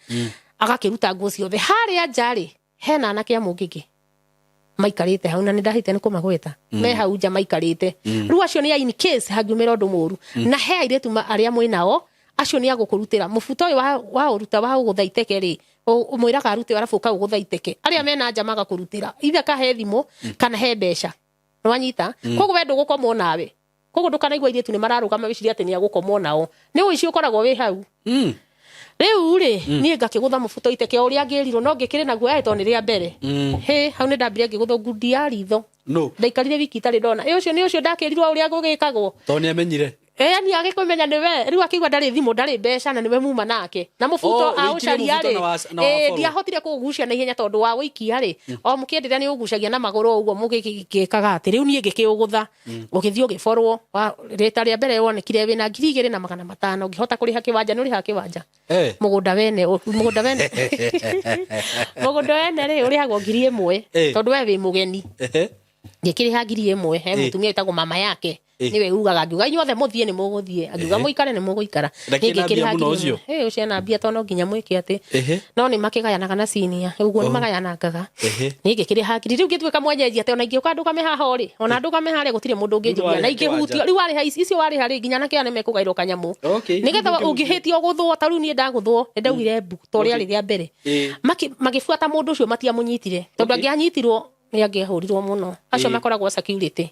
A: agakiruta nguo ciothe haria njari hena anake amungiki maikarite hau na ndahite ni kumagweta me hau nja maikarite riu acio ni in case hangiumira undu muru na he airetu aria mwinao acio ni agukurutira mufuto uyu wa uruta wa guthaiteke ri umwira karute arafu ka guthaiteke aria mena nja magakurutira ithe kahe thimu kana he mbeca nwanyita koguo wendo gukomwo nawe koguo ndukanaigua airetu ni mararugama wiciria ati ni agukomwo nao ni uici ukoragwo wi hau riu ri nie ngakigutha mufuto iteke uria ngirirwo no ngikire naguo aito ni ria mbere he hau ni ndambire ngigutha ngundi ya ritho ndaikarire wiki itari ndona ucio ni ucio ndakirirwo uria gugikagwo
B: to ni amenyire
A: ni agikumenya niwe riu akigwa ndari thimu ndari mbeca na niwe muma nake na mufuto aucaria ri ndiahotire kugucia na ihenya tondu wa wikia ri o mukienderea ni ugucagia na maguru uguo mugikikaga ati riu nie ngikiugutha ugithio giforwo rita ria mbere wonekire wina 2,500 ngihota kuriha kiwanja nuri ha kiwanja mugunda wene ri urihagwo 1,000 tondu we wi mugeni ngikiriha 1,000 he mutumia itagwo mama yake niwe ugaga ngiuga inyuothe muthie ni muguthie angiuga muikare ni muguikara ngikiriha ucio na mbia tono nginya mwike ati no ni makigayanaga na senior uguo ni magayanagaga ngikiriha riu ngitwika mwenyeji ati ona ingioka nduka me haha ri ona nduka me haha gutire mundu unginjugia na ingihutio riu wari ha icio wari hari nginya nake ane mekugairwo kanyamu nigetha ungihitio guthwo ta riu ni ndaguthwo ndaugire mbu tori ari ria mbere magifuata mundu ucio matia munyitire tondu angianyitirwo ni angihurirwo muno acio makoragwo security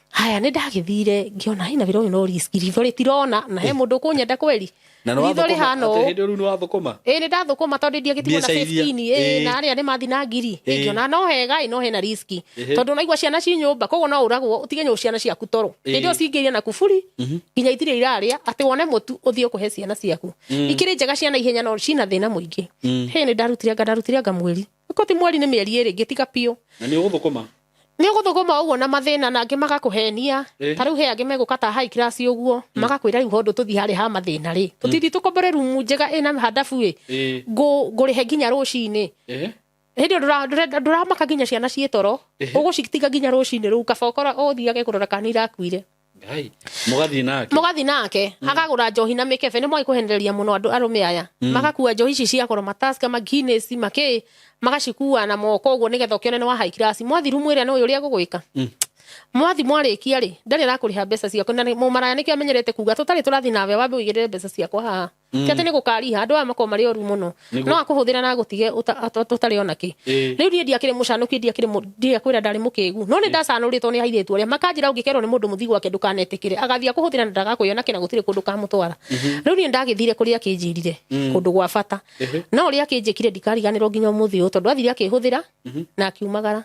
A: haya ni ndagithire ngiona ina viro no risk ritho ritirona na he mundu kunyenda kweli ritho rihano
B: ati hindi ru ni wathukuma
A: ni ndathukuma tondu ndia gitimo na 15 na aria ni mathi na ngiri ngiona no hega no hena risk tondu naigua ciana ci nyumba koguo no uragwo utige ciana ciaku toro hindi ucingiria na kuburi nginya itire iraria ati wone mutu uthie kuhe ciana ciaku ikiri njega ciana ihenya no cina thina muingi he ni ndarutire mweri koti mweri ni mieri iri ngitiga pio
B: na ni uguthukuma
A: ni uguthuguma uguo na mathina na angi magakuhenia tariu he angi megukata high class uguo magakwira riu hondu tuthi hari ha mathina ri tutiti tukombore rumu njega ina hadafu ngurihe nginya rucini hindi nduramaka nginya ciana cietoro ugucitiga nginya rucini riu kabokora uthiage kurora kana irakuire mugathi nake akagura njohi na mikebe ni mwai kuhendereria muno andu arume aya magakua njohi ici cia koro mataska maginesi magacikua na moko uguo nigetha ukione ni wa high class mwathiru mwire no uria gugwika mwathi mwarikia ri ndari rakuriha mbeca ciako na mumaraya niki amenyerete kuga tutari turathi nawe wambe uigirire mbeca ciako haha kete ni gukariha andu amako mari oru muno no akuhuthira na gutige tutari onaki riu ri ndia kire mucanuki ndia kire ndia kwira ndari mukigu no ni ndacanuritwo ni hairetu aria makanjira ungikerwo ni mundu muthigu ake ndukanetikire agathia kuhuthira na ndagakwiyona kina gutire kundu kamutwara riu ni ndagithire kuri akinjirire kundu gwa bata no ri akinjikire ndikariganirwo nginya muthi u tondu athire akihuthira na akiumagara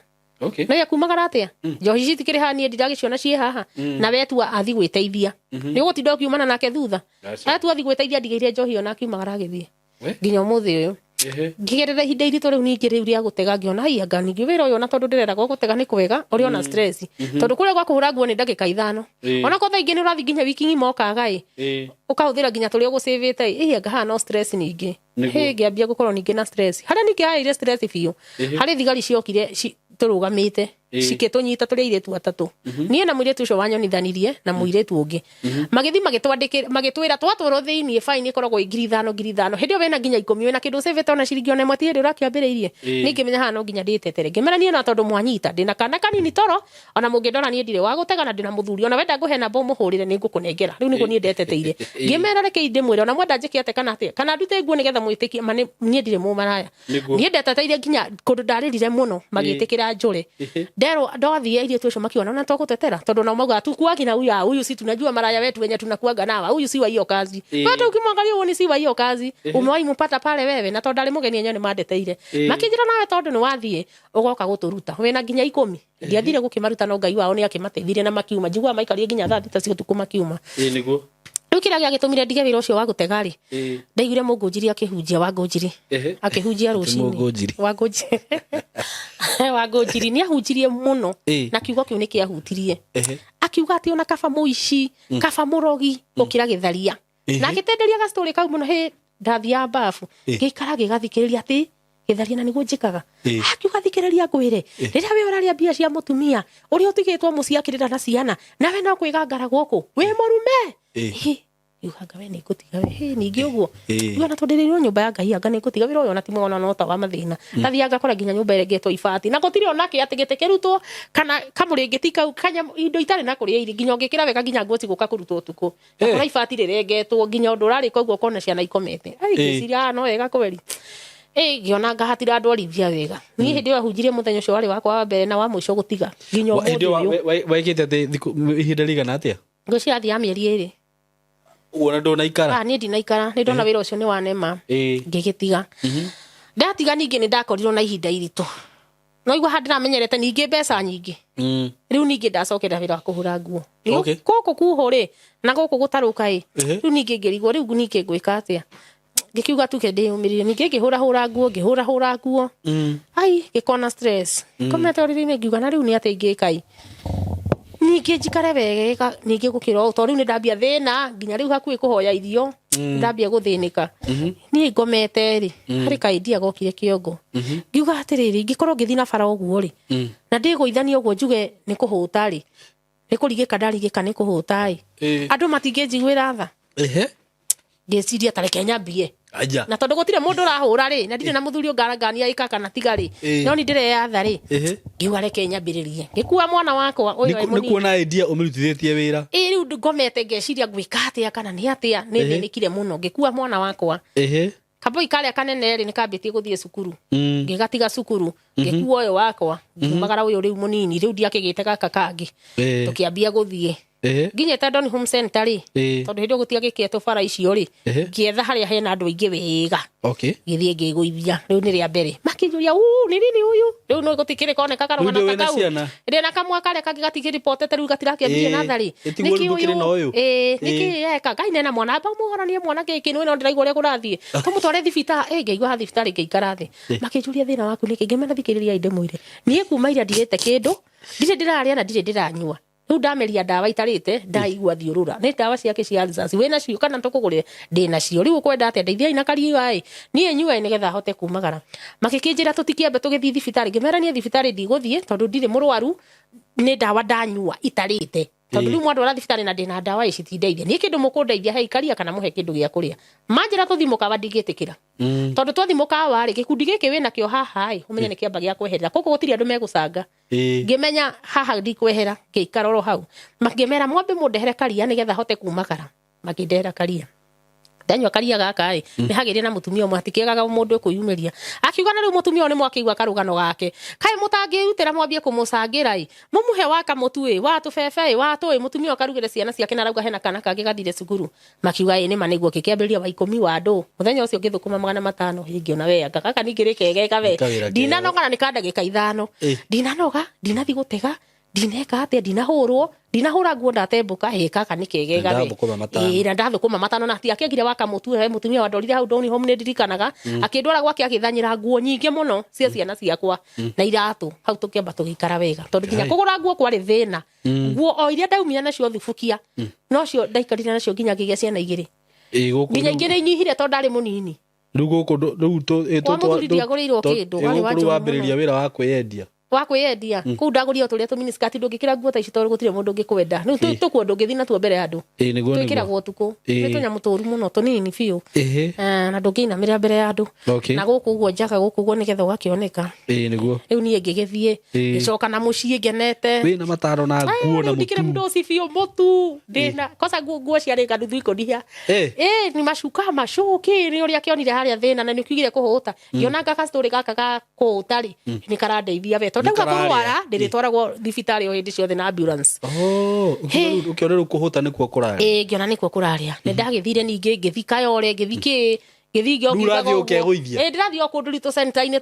A: no yakumagara atia njohi citikire hani ndiragikiona cie haha na wetu athi gwiteithia ni gutinda ukiumana nake thutha atu athi gwiteithia ndigeire njohi ona akiumagara agithie nginya muthi uyu ngigerera ihinda iritu riu ningi riu ria gutega ngiona ai anga ningi wira uyu ona tondu ndirera gutega ni kwega uri ona stress tondu kuria gwa kuhura nguo ni ndagika 5 ona ko thaingi ni urathi nginya wiki ngima okaga ukahuthira nginya turi ugusavete anga ha no stress ningi ngiambia gukorwo ningi na stress haria ningi haire stress biu hari thigari ciokire turugamite cikitunyita turi iretu atatu nie na muiretu ucio wanyonithanirie na muiretu ungi magithi magitwira twatwaro thiini fine ikoragwo 5,000 hindi wena nginya 10 wena kindu savete ona ciringi ona imwe tiri urakiambiriirie ningimenya hano nginya nditetere ngimera nie na tondu mwanyita ndina kana kanini toro ona mungindora nie ndire wa gutega na ndina muthuri ona wenda nguhe namba umuhurire ni ngukunengera riu niguo nie ndeteteire ngimera reke ndimwire ona mwenda njike ate kana atia kana ndute nguo nigetha mwitikie nie ndire mumaraya nie ndeteteire nginya kundu ndaririre muno magitikira njure ndero ndothie irie tu makiona na tokutetera tondu na mauga tukuagi na huyu si tunajua maraya wetu wenye tunakuaga nawa huyu si wa hiyo kazi hata ukimwangalia uone si wa hiyo kazi umewahi mpata pale wewe na tondu ali mugeni yenyewe ni mandeteire makijira nawe tondu ni wathie ugoka guturuta wena nginya 10 ndiathire gukimaruta no ngai wao ni akimateithirie na makiuma njigua maikarie nginya 30 cio tukuma kiuma niguo ukira giagitumire ndige wira ucio wa gutega ri ndaigire mungunjiri akihunjia wa ngunjiri akihunjia rucini wa ngunjiri ni ahunjirie muno na kiugo kiu ni kiahutirie akiuga ati ona kaba muici kaba murogi ukira githaria na gitenderia ga story kau muno he ndathia bafu gikara gigathikiriria ati githaria na niguo njikaga
B: Ĩĩ.
A: akiuga thikiriria ngwire riria we uraria mbia cia mutumia uria utigitwo muci akirira na ciana nawe no kwigangara guku wi murume
B: Ĩĩ.
A: yuhanga we nikutiga we ningi uguo
B: Ĩĩ.
A: yona tondirirwo nyumba ya Ngai anga nikutiga wira uyu na timo ona no ta wa mathina tathianga kora nginya nyumba iregetwo ibati na gutire onake atigite kirutwo kana kamuringiti kau kanya indo itari na kuria iri nginya ngikira wega nginya ngoti guka kurutwo tuko kora ibati riregetwo nginya undu urari koguo kona ciana ikomete ai giciria no wega kweri giona ngahatira andu arithia wega ni hindi wahunjirie muthenya ucio wari wakwa wa mbere na wa mwisho gutiga nginya
B: Hindi waikite ati ihinda rigana atia
A: ngociathi ya mieri iri
B: uona ndunaikara
A: ni ndinaikara ni ndona wira ucio ni wanema ngigitiga ndatiga ningi ni ndakorirwo na ihinda iritu no igwa handira menyerete ningi mbeca nyingi riu ningi ndacokera wira wa kuhura nguo guku kuhuri na guku gutaruka riu ningi ngirigwo riu ningi ngwika atia ngikiuga tuke ndiyumirire ningi ngihura nguo ai ngikona stress komete uriri-ini ngiuga na riu ni ati ngikai ningi njikare wega ningi gukira to riu ni ndambia thina nginya riu hakui kuhoya irio ndambia guthinika ni ngomete ri hari kaidia gokire kiongo ngiuga atiriri ngikorwo ngithi na bara uguo ri na ndiguithania uguo njuge ni kuhuta ri ni kurigika ndarigika ni kuhuta andu matingijiguira tha ngeciria tareke nyambie
B: aja
A: na tondu gutire mundu urahura ri na ndire na muthuri ungarangania ikaka na tigari no ni ndire yatha ri ngiuga reke nyambiririe ngikua mwana wakwa uyu ai munini
B: nikuona idea umirutithitie wira
A: riu ngomete ngeciria gwika atia kana ni atia ni thinikire muno ngikua mwana wakwa kaboi karia kanene ri nikambitie guthie cukuru ngigatiga cukuru ngikua uyu wakwa ngimagara uyu riu munini riu ndiakigite gaka kangi tukiambia guthie nginyete Don Home Center ri tondu hindi gutiagiketwo bara icio ri ngietha haria hena andu aingi wega githie ngiguithia riu ni ria mbere makinjuria ni nini uyu riu no gutikire koneka karugana ta kau ndi na kamwa karia kangi gatikiri potete riu gatirakiambie nathari niki uyu niki eka Ngai nena mwana ba muhoranie mwana giki no ndiraigua uria kurathie tumutware thibita ngeigua ha thibitari ngeikara thi makinjuria thina waku niki ngimena thikiriria inde mwire nie kuma ira ndirite kindu ndire ndiraria na ndire ndiranyua riu ndameria ndawa itarite ndaigua thiurura ni ndawa ciake cia risasi wena cio kana tukugurire ndina cio riu kwenda atia ndeithia ina kariwa nie nyue nigetha hote kumagara makikinjira tutikiambe tugithii thibitari ngimerania thibitari ndiguthie tondu ndire murwaru ni ndawa ndanyua itarite tondu riu mwandu ara thibitari na ndina ndawa ici tindeithia ni kindu mukundeithia he ikaria kana muhe kindu gia kuria manjira tuthimuka bandigitikira tondu twathimuka wari gikundi giki wina kio haha umenye ni kiamba gia kweherera koko gutiri andu megucanga ngimenya haha ndikwehera ngeikara ro hau makimera mwambe mundehere karia nigetha hote kumagara makindehera karia ndanywa karia gaka ni hagirie na mutumia mwatikigaga mundu kuyumiria akiuga na riu mutumia ni mwakigwa karugano gake kai mutangiutira mwambie kumucangira mumuhe waka mutu watu bebe watu mutumia akarugire ciana ciake na rauga hena kana kangi gathire cukuru makiuga ni maniguo kikiambiria wa 10 wa andu muthenya ucio ngithukuma 500 hingiona we anga kaka ningirikegeka we ndinanoga na nikandagika 5 ndinanoga ndinathi gutega ndineka atia ndinahura nguo ndatembuka kaka nikegega we ira ndathukuma matano na atia akiagire waka mutu he mutumia wa ndorire hau Don Home ndirikanaga akindwara gwake agithanyira nguo nyingi muno cia ciana ciakwa na iratu hau tukiamba tugikara wega tondu nginya kugura nguo kwari thina nguo o iria ndaumia nacio thufukia no cio ndaikarira nacio nginya ngigia ciana igiri nginya igiri inyihire tondu ndari munini
B: riu guku riu
A: ndiaguriirwo kindu wari
B: wambiriria wira wa kwiyendia
A: kuu ndaguria turia tuminiskati ndungikira nguo ta ici tondu gutire mundu ngikuwenda riu tukuo ndungithi na tuo mbere andu twikiragwo tuku ni tunyamu turu muno tunini biu na ndungiinamira mbere ya andu na guku uguo njaga guku uguo nigetha ugakioneka
B: niguo
A: riu nie ngigithie gicoka na mucii ngenete
B: wina mataro na nguo na
A: ndikire mundu uci biu mutu ndina kosa nguo ciari ngathu ikondihia ni mashuka mashuki ni uria kionire haria thina na nikiugire kuhuta ngionanga ka story gaka ga kuhutari ni karandeithia we ndauga kurwara ndiritwaragwo thibitari o hindi ciothe na ambulance
B: ukionera kuhuta nikuo kuraria
A: ngiona nikuo kuraria ni ndagithire ningi ngithika yore ngithiki ngithingi ndirathi o kundu ritu center-ini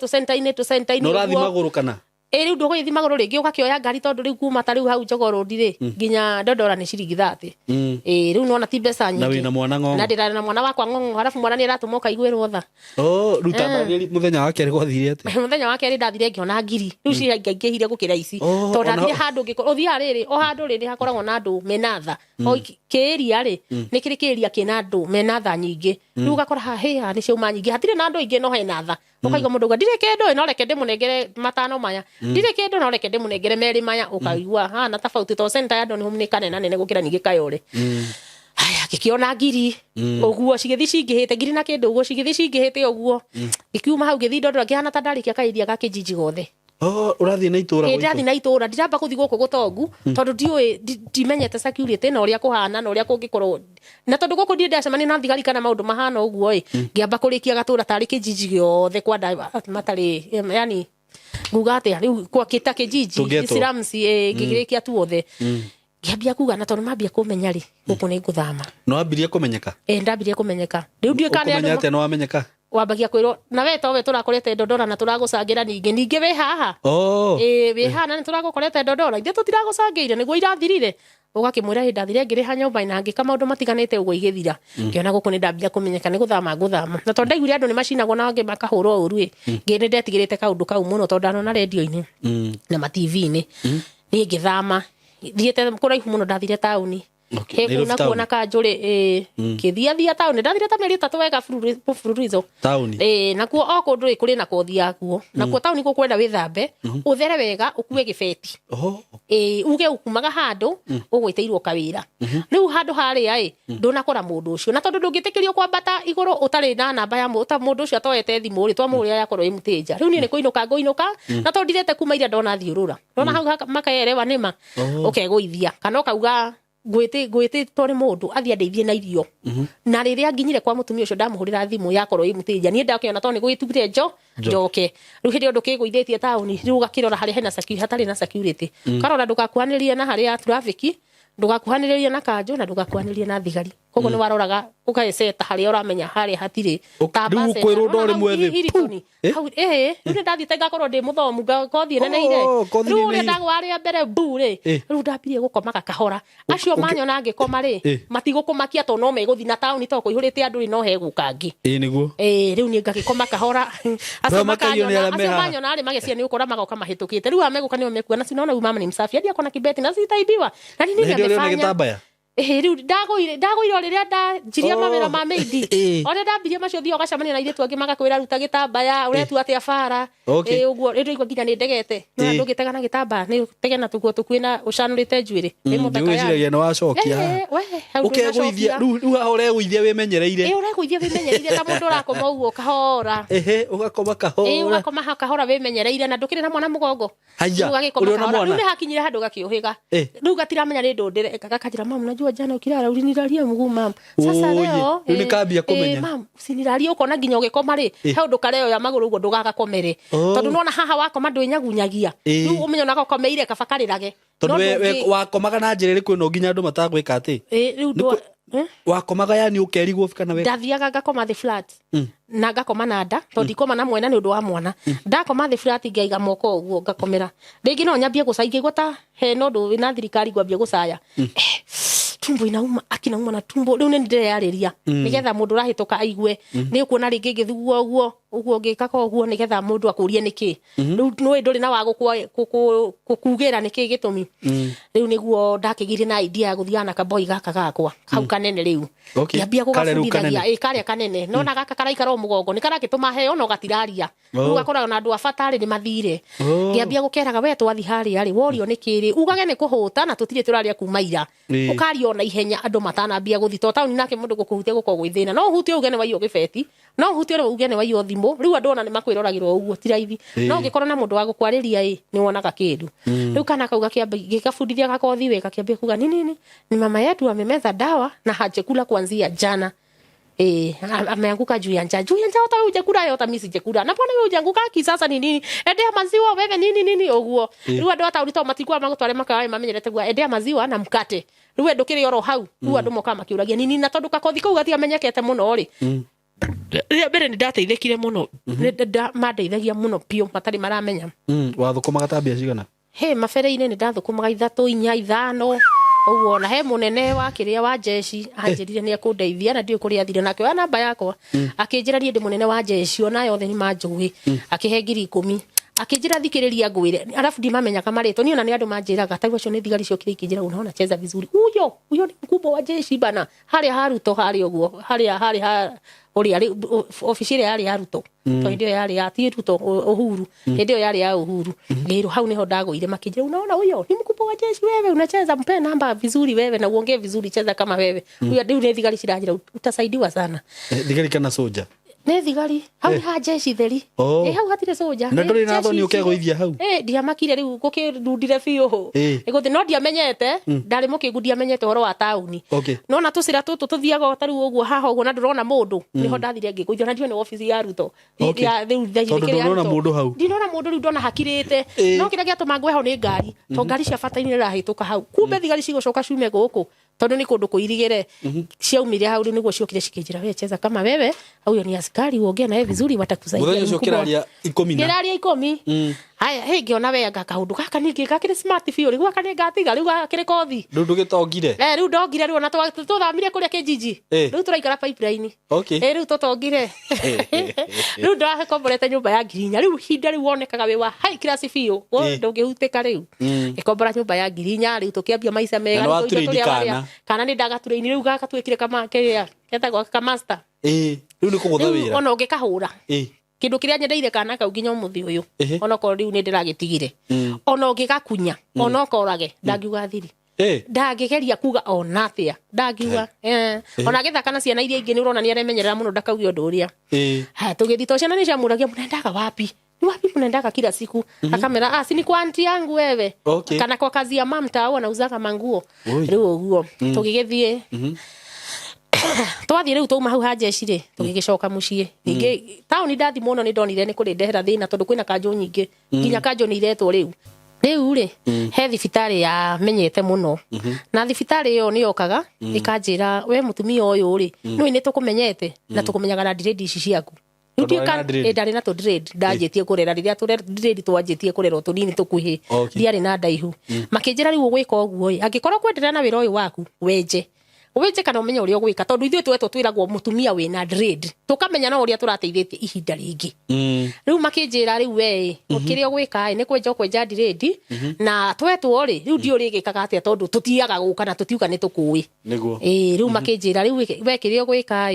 B: no rathi maguru kana
A: riu nduguithi maguru ringi ugakioya ngari tondu riu kuma ta riu hau Jogoo ri nginya Dodora ni ciringi 30 riu nona ti mbeca nyingi
B: na wina mwana ng'ong'o
A: na ndira na mwana wakwa ng'ong'o halafu mwana ni aratuma ukaiguirwo tha
B: ruta muthenya wa keri gwathire ate
A: muthenya wa keri ndathire ngiona ngiri riu ciaingihire gukira ici tondu ndathire handu uthia riri o handu riri hakoragwo na andu menatha o kiria ri nikiri kiria kina andu menatha nyingi riu ugakora ha ni ciauma nyingi hatire na andu aingi no henatha ukaiga mundu uga ndire kendo no reke ndimunengere matano maya ndire kendo no reke ndimunengere meri maya ukaigua na tofauti to center ya ndoni humni kanena nene gukira ningi kayore aya gikiona ngiri uguo cigithi cingihite ngiri na kindu uguo cigithi cingihite uguo gikiuma hau githi ndondora kihana ta ndari kairia gakijiji gothe
B: urathi na itura
A: gwiko irathi na itura ndiramba kuthi guku gutongu tondu ndiui ndimenyete security na uria kuhana na uria kungikorwo na tondu guku ndi ndacemania na thigari kana maundu mahana uguo ngiamba kurikia gatura tari kijiji giothe kwa matari yani nguga atia riu kwa kita kijiji Islams gigirikia tu othe ngiambia kuga na tondu mambia kumenya ri guku ni nguthama
B: no ambirie kumenyeka
A: ndambirie kumenyeka riu ndi kana
B: kumenya ate no amenyeka
A: wambagia kwirwo na we towe turakorete ndondora na turagucangira ningi we haha we hana ni turagukorete ndondora inde tutiragucangiire niguo irathirire ugakimwira hinda thire ngiri ha nyumba na ngika maundu matiganite uguo igithira ngiona guku ni ndambia kumenyeka ni guthama na tondu ndaiguire andu ni macinagwo na wangi makahurwo uru ngiri ndetigirite kaundu kau muno tondu anona radio-ini na ma TV-ini ni ngithama thiete kuraihu muno ndathire tauni kuna kuona kanjuri kithia tauni ndathire ta meri 3 wega bururizo tauni nakuo okundu kuri na kothi yakuo nakuo tauni gukwenda withambe uthere wega ukue gibeti uge ukumaga handu ugwiteirwo kawira riu handu haria ndunakora mundu ucio na tondu ndungitikirio kwambata iguru utari na namba ya mundu ucio atoete thimu ri twamuria yakorwo imutija riu ni kuinuka ngoinuka na tondu ndirete kuma ira ndona thiurura ndona hau makaerewa nima ukegũithia kana ukauga gwite tore mundu athia ndeithie na irio na riria nginyire kwa mutumia ucio ndamuhurira thimu yakorwo imutija nie ndakiona toni gwitubire njoke riu hindi undu kiguithitie tauni riu gakirora hari hena security hatari na security karora ndugakuanirie na hari ya traffic ndugakuhaniririe na kanjo na ndugakuanirie na thigari koguo ni waroraga ukaeseta hari uramenya hari hatiri
B: riu kwirwo ndori mwethi
A: hau riu ndathite ngakorwo ndi muthomu ngothi neneire riu ria ndagwaria mbere bure riu ndambirie gukomaga kahora acio manyona ngikoma ri matigukumakia to no meguthi na tauni to kuihurite andu ri no he gukangi
B: niguo
A: riu ni ngagikoma kahora acio manyona ri magecia ni ukora magoka mahitukite riu ameguka ni mekua na sinaona huyu mama ni msafi hadi akona kibeti na sitaibiwa na nini amefanya riu ndaguire riria ndanjiria mawira ma meidi ore ndambirie macio thio gacamania na iretu angi magakwira ruta gitambaya uretu atia bara uguo riu igwa nginya ni ndegete no ndugitega na gitambaya ni tege na tuguo tukwina ucanurite njuiri ni mutaka ya
B: ni wacokia ukegũithia riu ahore guithia wimenyereire
A: ureguithia wimenyereire ta mundu urakoma uguo kahora
B: ugakoma kahora
A: ugakoma kahora wimenyereire na ndukire na mwana mugongo
B: uri na mwana
A: ni hakinyire handu gakiuhiga riu gatiramenya ni ndundire gakajira mamu najua jana ukirara uliniraria mguu mama sasa leo
B: unikambia kumenya
A: mama usiniraria ukona nginya ugikoma ri he undu kareo ya maguru uguo ndugagakomere tondu nona haha wakoma ndwinyagunyagia riu umenya nako komeire kabakarirage
B: tondu we wakomaga na njira ri kwino nginya andu matagwika ati
A: riu
B: wakomaga yani ukerigwo kana we
A: ndathiaga ngakoma the flat na ngakoma na nda tondu ikoma na mwena ni undu wa mwana ndakoma the flat ngaiga moko uguo ngakomera ringi no nyambie gucaingĩ gota he no ndu wina thirikari ngwambia gucaya tumbo inauma akinauma na tumbo riu ni ndireyariria nigetha mundu rahituka aigue ni ukuona ringi ngithugua uguo ngikaka uguo nigetha mundu akurie niki riu no nduri na wa gukugira niki gitumi riu niguo ndakigire na idea ya guthiana kaboi gaka gakwa kau kanene riu ngiambia gugabundithagia karia kanene no na gaka karaikara mugongo ni karakituma heo no gatiraria riu gakora na andu afatari ni mathire ngiambia gukeraga we twathi hari ari worio nikiri ugage ni kuhuta na tutire turaria kuma ira ukario na ihenya andu matanambia guthi to tauni nake mundu gukuhutia gukogwo ithina no hutie ugene wa iyo gibeti no hutie ugene wa iyo thimu riu andu ona ni makwiroragirwo uguo tiraithi no ngikora na mundu wa gukwariria ni wonaga kindu riu kana kauga gikabundithia gakothi we kakiambia kuga nini ni mama yetu amemeza dawa na hajakula kuanzia jana ameanguka juu ya njaa hata wewe hujakula yote mimi sijakula na mbona wewe hujanguka kisasa ni nini endea maziwa wewe nini uguo riu andu hata ulitoa matikwa magutware makawa mamenyerete gwa endea maziwa na mkate riu andu kiri oro hau riu andu moka makiuragia nini na tondu kakothi kau gatia menyekete muno ri ria mbere ni ndateithekire muno mandeithagia muno pio matari maramenya
B: wathukumaga tabia cigana
A: mabere-ini ni ndathukumaga 3 4 5 uguo na he munene wa kiria wa jeshi anjirire ni akundeithia na ndio kuria thire nake wa namba yakwa akinjira ni ndi munene wa jeshi ona yothe ni manjui akihe ngiri 10 akijira thikiriria ngwire alafu ndimamenya kama reto niona ni andu manjiraga taguo cio ni thigari cio kire ikijira unaona cheza vizuri huyo ni mkubwa wa jeshi bana haria haruto haria uguo haria uri ari official yari haruto to ndio yari ati ruto uhuru ndio yari ya uhuru ngiro hau niho ndagoire makijira unaona huyo ni mkubwa wa jeshi wewe unacheza mpe namba vizuri wewe na uongee vizuri cheza kama wewe huyo ndio ni thigari cirajira utasaidiwa sana
B: thigari kana soja
A: ne thigari hau ha jeshi theri hau hatire soja
B: na ndori na thoni ukegoithia hau
A: ndiamakire riu gukirundire biu iguthi no ndiamenyete ndari mukigundia menyete horo wa tauni no na tucira tutu tuthiaga taru uguo haha uguo na ndurona mundu niho ndathire ngikuithio na ndio ni office ya ruto ya riu
B: ndurona mundu hau
A: ndinona mundu riu ndona hakirite no kira giatuma ngweho ni ngari to ngari cia bataini rahituka hau kumbe thigari cigucoka ciume guku tondu ni kundu kuirigire ciaumire hau riu niguo ciokire cikijira we cheza kama wewe au ni askari uongea naye vizuri watakusaidia
B: muthenyo cio kiraria
A: 10 haya ngiona wega kaundu gaka ningi gakire smart fiori gwaka ni ngatiga riu gakire kothi
B: ndu gitongire
A: riu ndongire riu na tuthamire kuria kijiji riu turaikara pipeline riu tutongire riu ndahe komborete nyumba ya ngirinya riu hinda riu wonekaga we wa high class fio ndungihuteka riu ikombora nyumba ya ngirinya riu tukiambia maisha mega kana ni ndagatureini riu gaka twikire kama ketagwo kamaster
B: riu ni kugutha wira
A: ona ungikahura kindu kiria nyendeire kana kau nginya umuthi uyu ona ko riu ni ndiragitigire ona ungigakunya ona ukorage ndangiuga thiri ndagigeria kuga ona atia ndangiuga ona githaka ciana iria ingi ni urona ni aremenyerera muno ndakaugia undu uria tugithito ciana ni ciamuragia munendaga wapi ni wapi munendaga kila siku akamera si ni kwa aunti yangu wewe kana kwa kazi ya mamta au anauzaga manguo riu uguo tugigithie twathire riu tuma hau ha jeshi ri tugigicoka mucii ningi tauni ndathi muno ni ndonire ni kuri ndehera thina tondu kwina kanjo nyingi nginya kanjo ni iretwo riu ri he thibitari ya menyete muno na thibitari yo ni yokaga ikanjira we mutumia uyu ri ni tukumenyete na tukumenyaga na dread ici ciaku ndari na to dread ndajitie kurera riria dread twanjitie kurera tunini tukuhi ndiari na ndaihu makinjira riu gwika uguo angikorwo kwendelea na wira uyu waku wenje uwije kana umenye uria gwika tondu ithuĩ twetwo twiragwo mutumia wina dread tukamenya no uria turateithĩtie ihinda ringi riu makinjira riu we ukiria gwika ni kwenja dread na twetwo ri riu ndio rigikaga atia tondu tutiaga guka na tutiuga ni tukui
B: niguo
A: riu makinjira riu wekiria gwika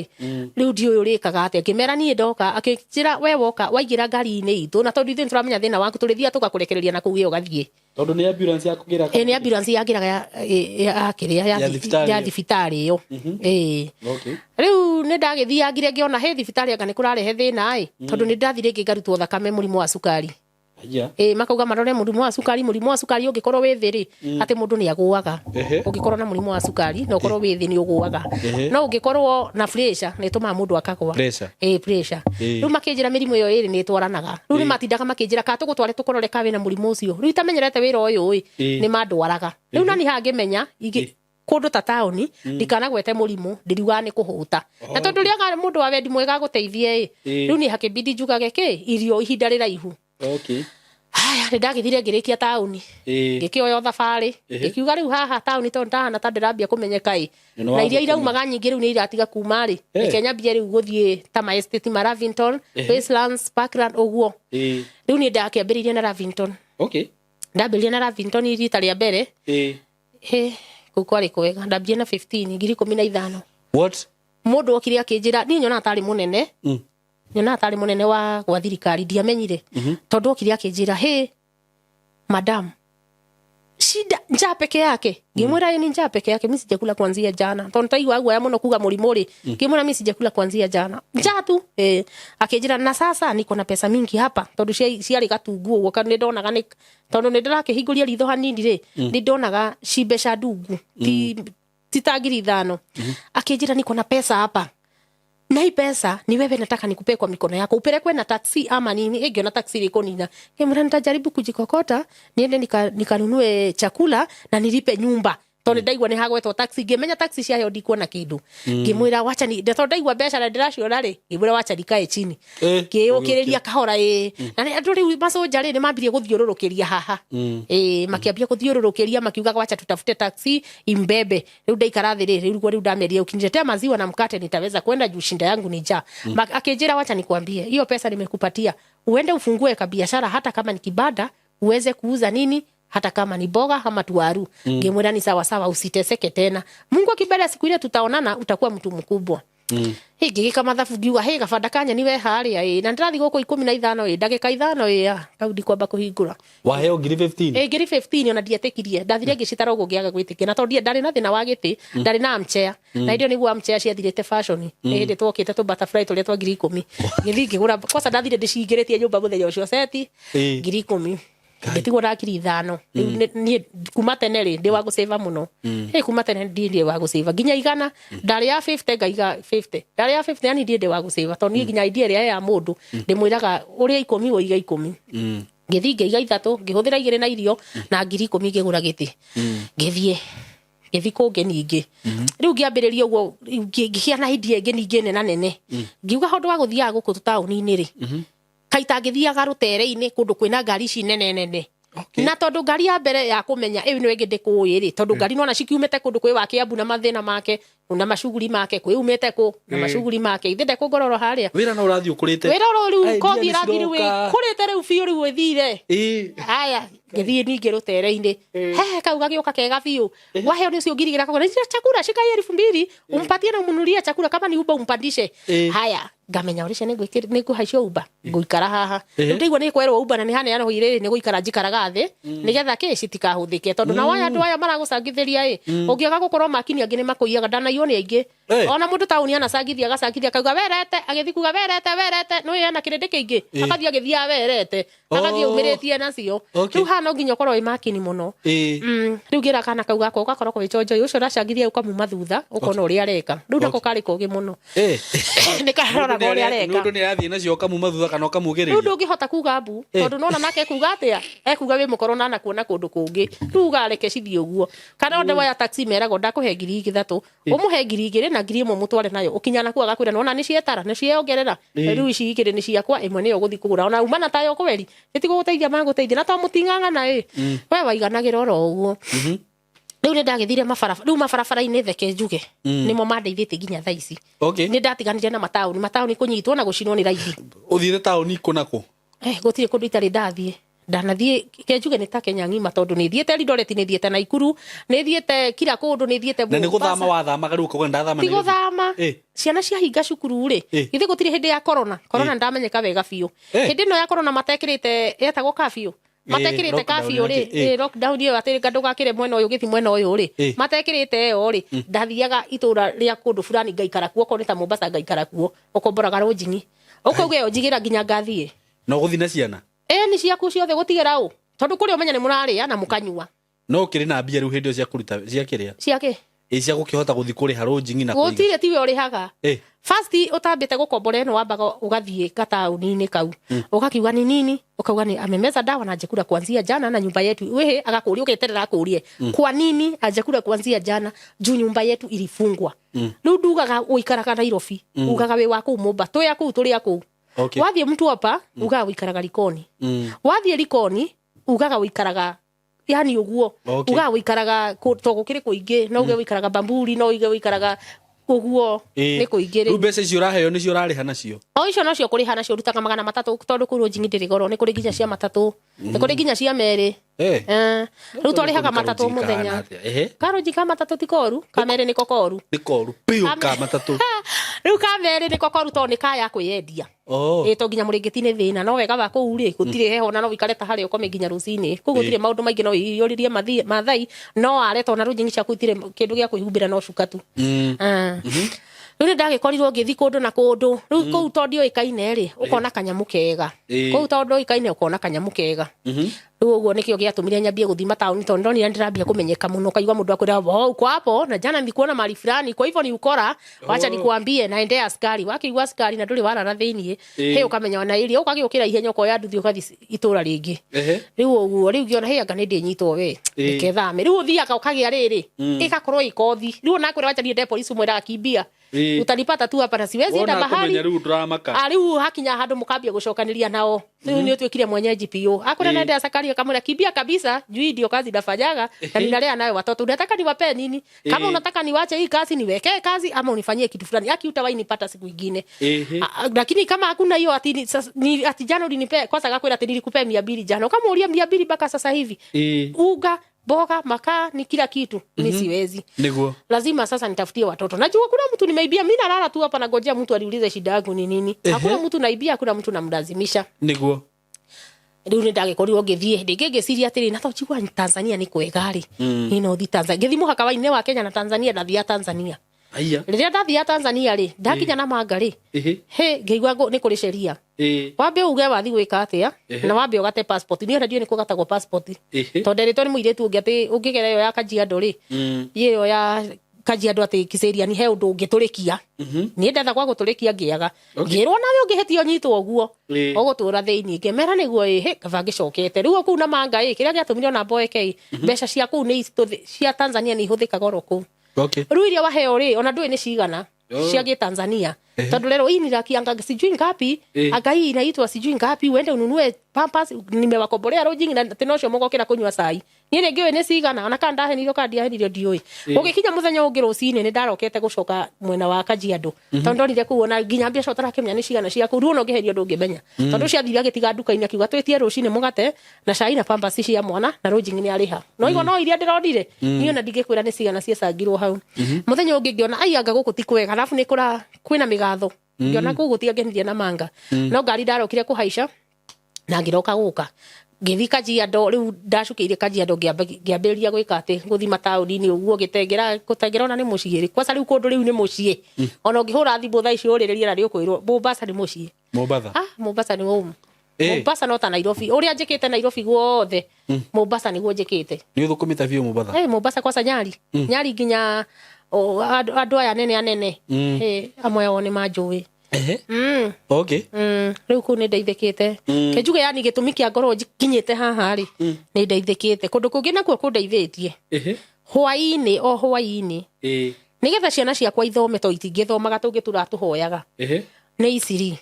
A: riu ndio urikaga atia ngimera nie ndoka akinjira we woka waingira ngari-inĩ itu na tondu ithuĩ turamenya thina waku turithia tugakurekereria na kugia ugathie
B: tondu ni ambulance yakugiraga
A: ni ambulance yagiraga ya thibitari yo riu ni ndagithia ngire ngiona he thibitari anga ni kurarehe thina tondu ni ndathire ngigarutwo thakame murimu wa sukari makauga marore murimu wa sukari ungikorwo wi thiri ati mundu ni aguaga ungikorwo na murimu wa sukari no ukorwo wi thi ni uguaga no ungikorwo na pressure ni tuma mundu akagwa pressure riu makinjira mirimu iyo iri ni twaranaga riu ni matindaga makinjira ka tugutware tukorore ka wina murimu ucio riu itamenyerete wira uyu ni mandwaraga riu nani hangimenya kundu ta tauni ndikanagwete murimu ndiriuga ni kuhuta na tondu ria mundu wa wendi mwega guteithie riu ni hakibidi njugage irio ihinda riraihu haya ni ndagithire ngirikia tauni ngikioya thabari ngikiuga riu haha tauni tondu ndahana ta ndirambia kumenyeka na iria iraumaga nyingi riu ni iratiga kuma Kenya bia riu guthie ta ma estate ma Lavington Westlands Parkland uguo riu ni ndakiambiririe na Lavington ndambiririe na Lavington rita ria mbere kukwari kwega ndambie na 15,015
B: what
A: mundu okire akinjira ni nyona atari munene nyona atari munene wa gwa thirikari ndiamenyire tondu okire akinjira madam shida njaa peke yake ngimwira ni njaa peke yake mimi sijakula kuanzia jana tondu taigwa agwa ya muno kuga murimuri ngimwira mimi sijakula kuanzia jana njaa tu akinjira na sasa niko na pesa mingi hapa tondu ciari gatungu uguo kana ndonaga ni tondu ni ndirakihinguria ritho hanini ri ni ndonaga cibeca ndungu ti tagiri 5 akinjira niko na pesa hapa na hii pesa ni wewe nataka nikupe kwa mikono yako upelekwe na taxi ama nini na taxi liko nina mimi nitajaribu kujikokota niende nikanunue chakula na nilipe nyumba tondu ndaigua ni hagwetwo taxi ngimenya taxi cia yo ndikuona kindu ngimwira wacha ni tondu ndaigua mbeca na ndiraciona ri ngimwira wacha ndikae chini ngiyukiriria kahora na andu riu masoja ri ni mambirie guthiururukiria haha makiambia guthiururukiria makiuga wacha tutafute taxi imbebe riu ndaikara thiri riu ndameria ukinjetea maziwa na mkate nitaweza kwenda juu shinda yangu ni njaa akijira wacha nikwambie hiyo pesa nimekupatia uende ufungue kabiashara hata kama ni kibanda uweze kuuza nini hata kama ni boga ama tuwaru ngimwira ni sawa sawa usiteseke tena Mungu akibada siku ile tutaonana utakuwa mtu mkubwa higi kama mathabu ngiuga he gabanda kanya niwe haria na ndirathi guku 15 ndagika 5 kaudi kwamba kuhingura
B: waheo ngiri 15
A: ngiri 15 ona ndietikirie ndathire ngicitara ugu ngiaga gwitikia na tondu ndari na thina wa giti ndari na amchea na idio niguo amchea ciathirite fashion ndi twokite tu butterfly turia twa ngiri 10 ngithi ngigura kosa ndathire ndicingiritie nyumba muthenya ucio seti ngiri 10 nditigwo rakiri 5 ni kuma tene ri ndi wa guseva muno kuma tene ndi wa guseva ginya igana ndari ya 50 ngaiga 50 ndari ya 50 yani ndi wa guseva tondu ginya idea ria ya mundu ndimwiraga uria 10 wo iga 10 ngithi ngaiga 3 ngihuthira 2 na irio na ngiri 10 ngigura giti ngithi kungi ningi riu ngiambiriria uguo ngigia na idea ingi ningi nene ngiuga hondu wa guthiaga guku tauni-ini ri kaita ngithiaga rutere-ini kundu kwina ngari ici nene na tondu ngari ya mbere ya kumenya iu ni wengi ndikuyi ri tondu ngari nona cikiumete kundu kwi wa Kiambu na mathina make na mashuguri make kwi umete ku na mashuguri make ithinde kugororo haria
B: wira na urathi ukurite
A: wira riu kothi rathi riu kurite riu biu riu ithire haya ngithi ningi rutere-ini kauga gioka kega biu waheo ni ucio ngirigira kagora chakula shikai 2000 umpatie na umunulia chakula kama ni uba umpandishe haya ngamenya urisha ni kuhaicio uba nguikara haha ndigwa ni kwerwo uba na ni hane yana hoire ni guikara njikaraga thi nigetha kesi tikahuthike tondu na waya andu aya maragucangithiria ungiaga gukorwo makini angi ni makuiyaga ndanayo ni aingi ona mundu tauni anacangithia agacangithia kauga werete agithi kuga werete no yana kirindi kingi akathia agithia werete akathia umiritie nacio riu hana nginya korwo makini muno riu gira kana kauga ko gakorwo ko ichojo ucio racangithia ukamuma thutha ukona uria areka riu ndako kari kogi muno ni kahora uria areka
B: nundu ni arathie nacio ukamuma thutha kana ukamugiriria
A: riu ndungihota kuga mbu tondu nona nake kuga atia ekuga wi mukorwo na kuona kundu kungi riu gareke cithie uguo kana onde waya taxi merago ndakuhe ngiri 3 umuhe ngiri 2 na ngiri 1 mutware nayo ukinyana ku agakwira nona ni cietara ni cieongerera riu ici igiri ni ciakwa imwe ni uguthi kugura ona umana tayo kweri itiguteithia maguteithia na to mutingangana we waiganagira oro uguo riu ni ndagithire mabarabara-ini theke njuge nimo mandeithite nginya thaa ici ni ndatiganire na matauni kunyitwo na gucinwo ni raithi
B: uthire tauni kunako
A: gutire kundu itari ndathie ndanathie kenjuge ni ta Kenya ngima tondu ni thiete Eldoret ni thiete Naikuru ni thiete kila kundu ni thiete
B: na ni guthama wathama garu uko ndathama
A: ni guthama ciana cia hinga cukuru ri ithe gutire hindi ya corona ndamenyeka wega biu hindi no ya corona matekirite yetagwo kafio matekirite kafio ri lockdown iyo atiri gandu gakire mwena uyu githi mwena uyu ri matekirite yo ri ndathiaga itura ria kundu fulani ngaikara kuo koneta Mombasa ngaikara kuo ukomboraga rujingi ukauge yo jigira ginya ngathie
B: no guthi na ciana
A: ni ciaku ciothe gutigira u tondu kuri umenya ni muraria na mukanyua
B: no kiri na mbia riu hindi cia kuruta cia kiria
A: ciake
B: cia gukihota guthi kuri harujingi na
A: kuiga gutire tiwe urihaga first utambite gukombora eno wambaga ugathie gatauni-ini kau ugakiuga ni nini ukauga ni amemeza dawa na ajakula kuanzia jana na nyumba yetu wehe agakuria ugeterera akurie kwa nini ajakula kuanzia jana juu nyumba yetu ilifungwa riu ndugaga uikaraga Nairobi ugaga we wako Mumba to yako turi yako wathie mtu hapa ugaga uikaraga Likoni wathie Likoni ugaga uikaraga yani uguo ugaga uikaraga togo kiri kuingi no uge uikaraga Bamburi no uge uikaraga uguo ni kuingire
B: ru mbeca icio uraheo nicio urariha nacio
A: o icio nacio kuriha nacio rutaga 300 tondu kuru njingi ndiri goro ni kuri ginya cia 3 ni kuri ginya cia meri riu twarihaga 3 muthenya karo njika 3 ti koru kamere ni kokoru
B: piu ka 3
A: riu kamere ni kokoru to ni kaya kwiendia to ginya muringiti-ini thina no wega wa kuu ri gutire heho na no wikare ta haria ukome ginya rucini ku gutire maundu maingi no iyuririe mathai no areta ona rujingi cia kutire kindu gia kuihumbira no cukatu riu ndagikorirwo ngithi kundu na kundu riu kuu tondu ikaine ri ukona kanyamu kega kuu tondu ikaine ukona kanyamu kega riu uguo nikio giatumire nyambie guthima tauni tondu ndonire ndirambia kumenyeka muno kaigwa mundu akwira uko hapo na jana nilikuona mali fulani kwa hivyo ni ukora wacha nikuambie na ende askari wakiigwa askari na nduri warara thiini he ukamenya na iria ukagiukira ihenya ukoya nduthi ukathi itura ringi riu uguo riu giona he anga ni ndinyitwo we nikethame riu uthiaga ukagia riri igakorwo ikothi riu nakwira wacha ni police mwera akimbia utanipata tu hapa na siwezi enda bahari riu hakinya handu mukambia gucokaniria nao riu ni utwikire mwenyeji pio akora na ndia sakari akamwira kimbia kabisa juu ndio kazi nafanyaga na ninalea nayo watoto unataka niwape nini kama unataka niwache hii kazi niwekee kazi ama unifanyie kitu fulani akiutawahi nipata siku nyingine lakini kama hakuna hiyo ati jana ulinipe kwanza gakwira ati nilikupe 200 jana kama ulia 200 mpaka sasa hivi uga boga makaa ni kila kitu ni siwezi niguo lazima sasa nitafutie watoto najua kuna mtu nimeibia mimi nalala tu hapa nagojea mtu aliulize shida yangu ni nini hakuna mtu naibia hakuna mtu namlazimisha niguo riu ni ndagikorirwo ngithie ndingigiciria atiri na tochigwa Tanzania ni kwegari ino thi Tanzania ngithi muhaka waine wa Kenya na Tanzania ndathia Tanzania aya riria ndathia Tanzania ri ndakinya na manga ri he ngeigwa ni kuri sheria wambe uge wathi gwika atia na wambe ugate passport ni ndio ni kugatagwo passport tondu rito ni muiretu ungete ungigera yo ya Kajiado ri iyo ya Kajiado ati Kiseria ni he undu ungiturikia ni ndatha kwa guturikia ngiaga ngirwo nawe ungihetio nyitwo guo ugutura thiini ngemera niguo he kabangi cokete riu ku na manga kiria giatumire na boeke mbeca cia ku ni cia Tanzania ni ihuthikaga oro okay riu iria waheo ri ona ndui ni cigana cia Tanzania tondu lero hii ni rakianga sijui ngapi agai inaitwa sijui ngapi uende ununue pampers nimewakombolea lodging na tenocio mogokera kunywa sai ni rengewe ni cigana ona kanda he niro kandi he niro ndioi ugikinya muthenya ungi rucini ni ndarokete gucoka mwena wa Kajiado tondu ndire kuona ginya mbia cotara kemya ni cigana cia ku ruo ngiherio ndungimenya tondu cia thira gitiga nduka-ini akiuga twetie rucini mugate na cai na pampers cia mwana na lodging ni ariha no igo no iria ndironire ni ona ndigikwira ni cigana cia cangirwo hau muthenya ungi ngiona ai anga guku tikwega alafu ni kura kwina migatho ngiona kugu tiagenirie na manga no ngari ndarokire kuhaica na ngiroka guka ngithi Kajiado riu ndacukiire Kajiado ngiambiriria gwika ati guthima tauni-ini uguo gitengera ona ni muciiri kwasa riu kundu riu ni mucii ona ngihura thimu thaa ici uriririe na riukwirwo Mombasa ni mucii Mombasa ni home Mombasa no ta Nairobi uria njikite Nairobi guothe Mombasa niguo njikite
B: ni uthukumita vio Mombasa
A: Mombasa kwasa Nyari nginya andu aya anene amwe ao ni manjui
B: okay
A: riu ku ni ndeithikite kejuge yani gitumi kia ngoro kinyite haha ri ni ndeithikite kundu kungi nakuo kundeithitie hwaini nigetha ciana ciakwa ithome to itingithomaga tungitura tuhoyaga ni Isiri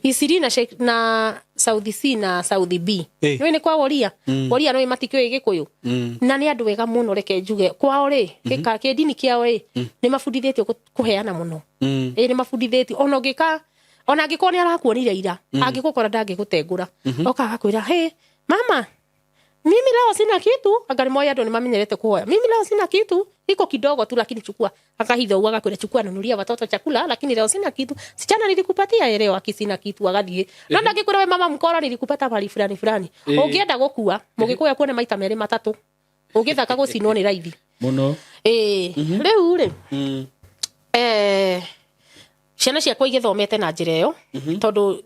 A: Isiri na South C na South B ni kwa woria no matikio Gikuyu na ni andu wega muno reke njuge kwao ri ke dini kiao ri ni mafundithitio kuheana muno ni mafundithitio ona ngikoni arakuonire ira angikukora ndangigutengura okaga kwira he mama mimi leo sina kitu agari moya ndo ni mamenyerete kuhoya mimi leo sina kitu iko kidogo tu lakini chukua akahitha uaga kwenda chukua nunulia watoto chakula lakini leo sina kitu sichana nilikupatia leo akisina kitu agathie na ndagikura we mama mkora nilikupata mali fulani ungienda gukua mugikuya kuone maita meri matatu ungithaka gucinwo ni raithi
B: muno
A: riu ri ciana ciakwa igithomete na njira iyo tondu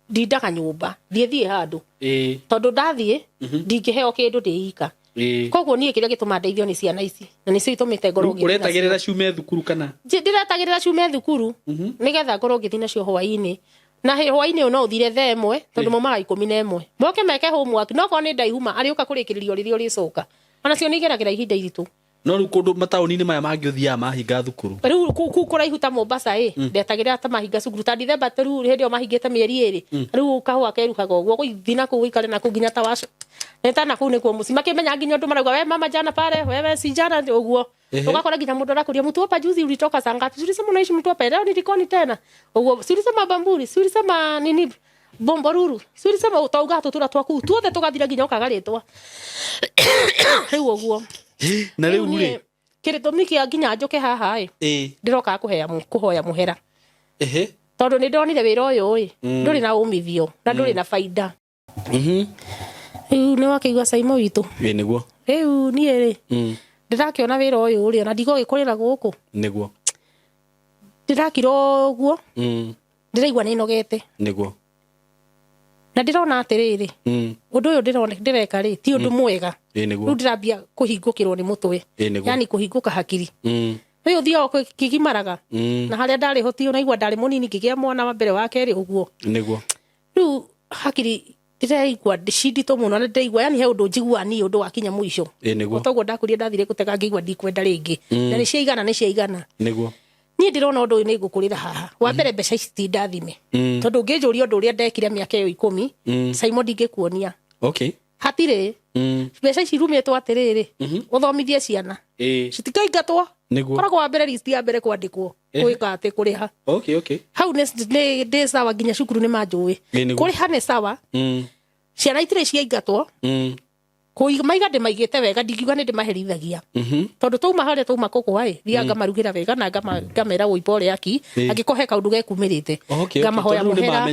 A: ndindaga nyumba thie handu tondu ndathie ndingiheo kindu ndiika koguo nie kiria gituma ndeithio ni ciana ici na nicio itumite ngoro ngi
B: uretagirira ciume thukuru kana
A: ndiretagirira ciume thukuru nigetha ngoro ngithi nacio hwaini na hwaini no uthire thaa imwe tondu maumaga 11 moke meke homework no ko ni ndaihuma ariuka kurikiririo ririo ricoka ona cio ni igeragira ihinda iritu
B: no rukundu matauni-ini maya mangiothia mahinga thukuru
A: riu kuraihu ta Mombasa ndetagirira ta mahinga cukuru ta December riu hindio mahingite mieri iri riu kahua keruhaga uguo guithina ku wikare na kuginya ta waco neta na ku ni ku muci makimenya nginya ndu marauga we mama jana pale wewe si jana uguo ukakora nginya mundu arakuria mtu hapa juzi ulitoka saa ngapi tulisema unaishi mtu hapa leo nilikoni tena uguo tulisema Bamburi tulisema nini Bomboruru tulisema utauga tutura twaku tuothe tugathira nginya ukagaritwa riu uguo
B: na riu ri
A: kiritumi kia nginya njoke haha ndiroka kuhoya muhera tondu ni ndonire wira uyu nduri na umithio na nduri na faida riu ni wakiigua Saimo witu
B: niguo
A: riu nie ri ndirakiona wira uyu ri ona ndigogikurira guku
B: niguo
A: ndirakira uguo ndiraigua ni nogete
B: niguo
A: na ndirona atiriri undu uyu ndireka ri ti undu mwega riu ndirambia kuhingukirwo ni mutwe yani kuhinguka hakiri uyu thia kigimaraga na haria ndari hoti ona igwa ndari munini ngigia mwana wa mbere wa keri uguo niguo riu hakiri ndiraigua ndicindito muno na ndaigua yani he undu njigua ni undu wakinya muico toguo ndakuria ndathire gutega ngigua ndikwenda ringi na ni ciaigana niguo ni ndirona undu uyu ni ngukurira haha wa mbere mbeca ici ti ndathime tondu ngijuria undu uria ndekire miaka iyo 10 Simon ndingikuonia hatire mbeca ici rumetwo atiriri uthomithie ciana citikaingatwo koragwo wa mbere list ya mbere kwandikwo gwika ati kuriha hau ni sawa nginya cukuru ni manjui kuriha ni sawa ciana itire ciaingatwo maiga ndimaigite wega ndingiuga ni ndimaherithagia tondu tauma haria tauma koko ai thianga marugira wega na ngamera uipore yaki agikohe kaundu gekumirite ngamahoya muhera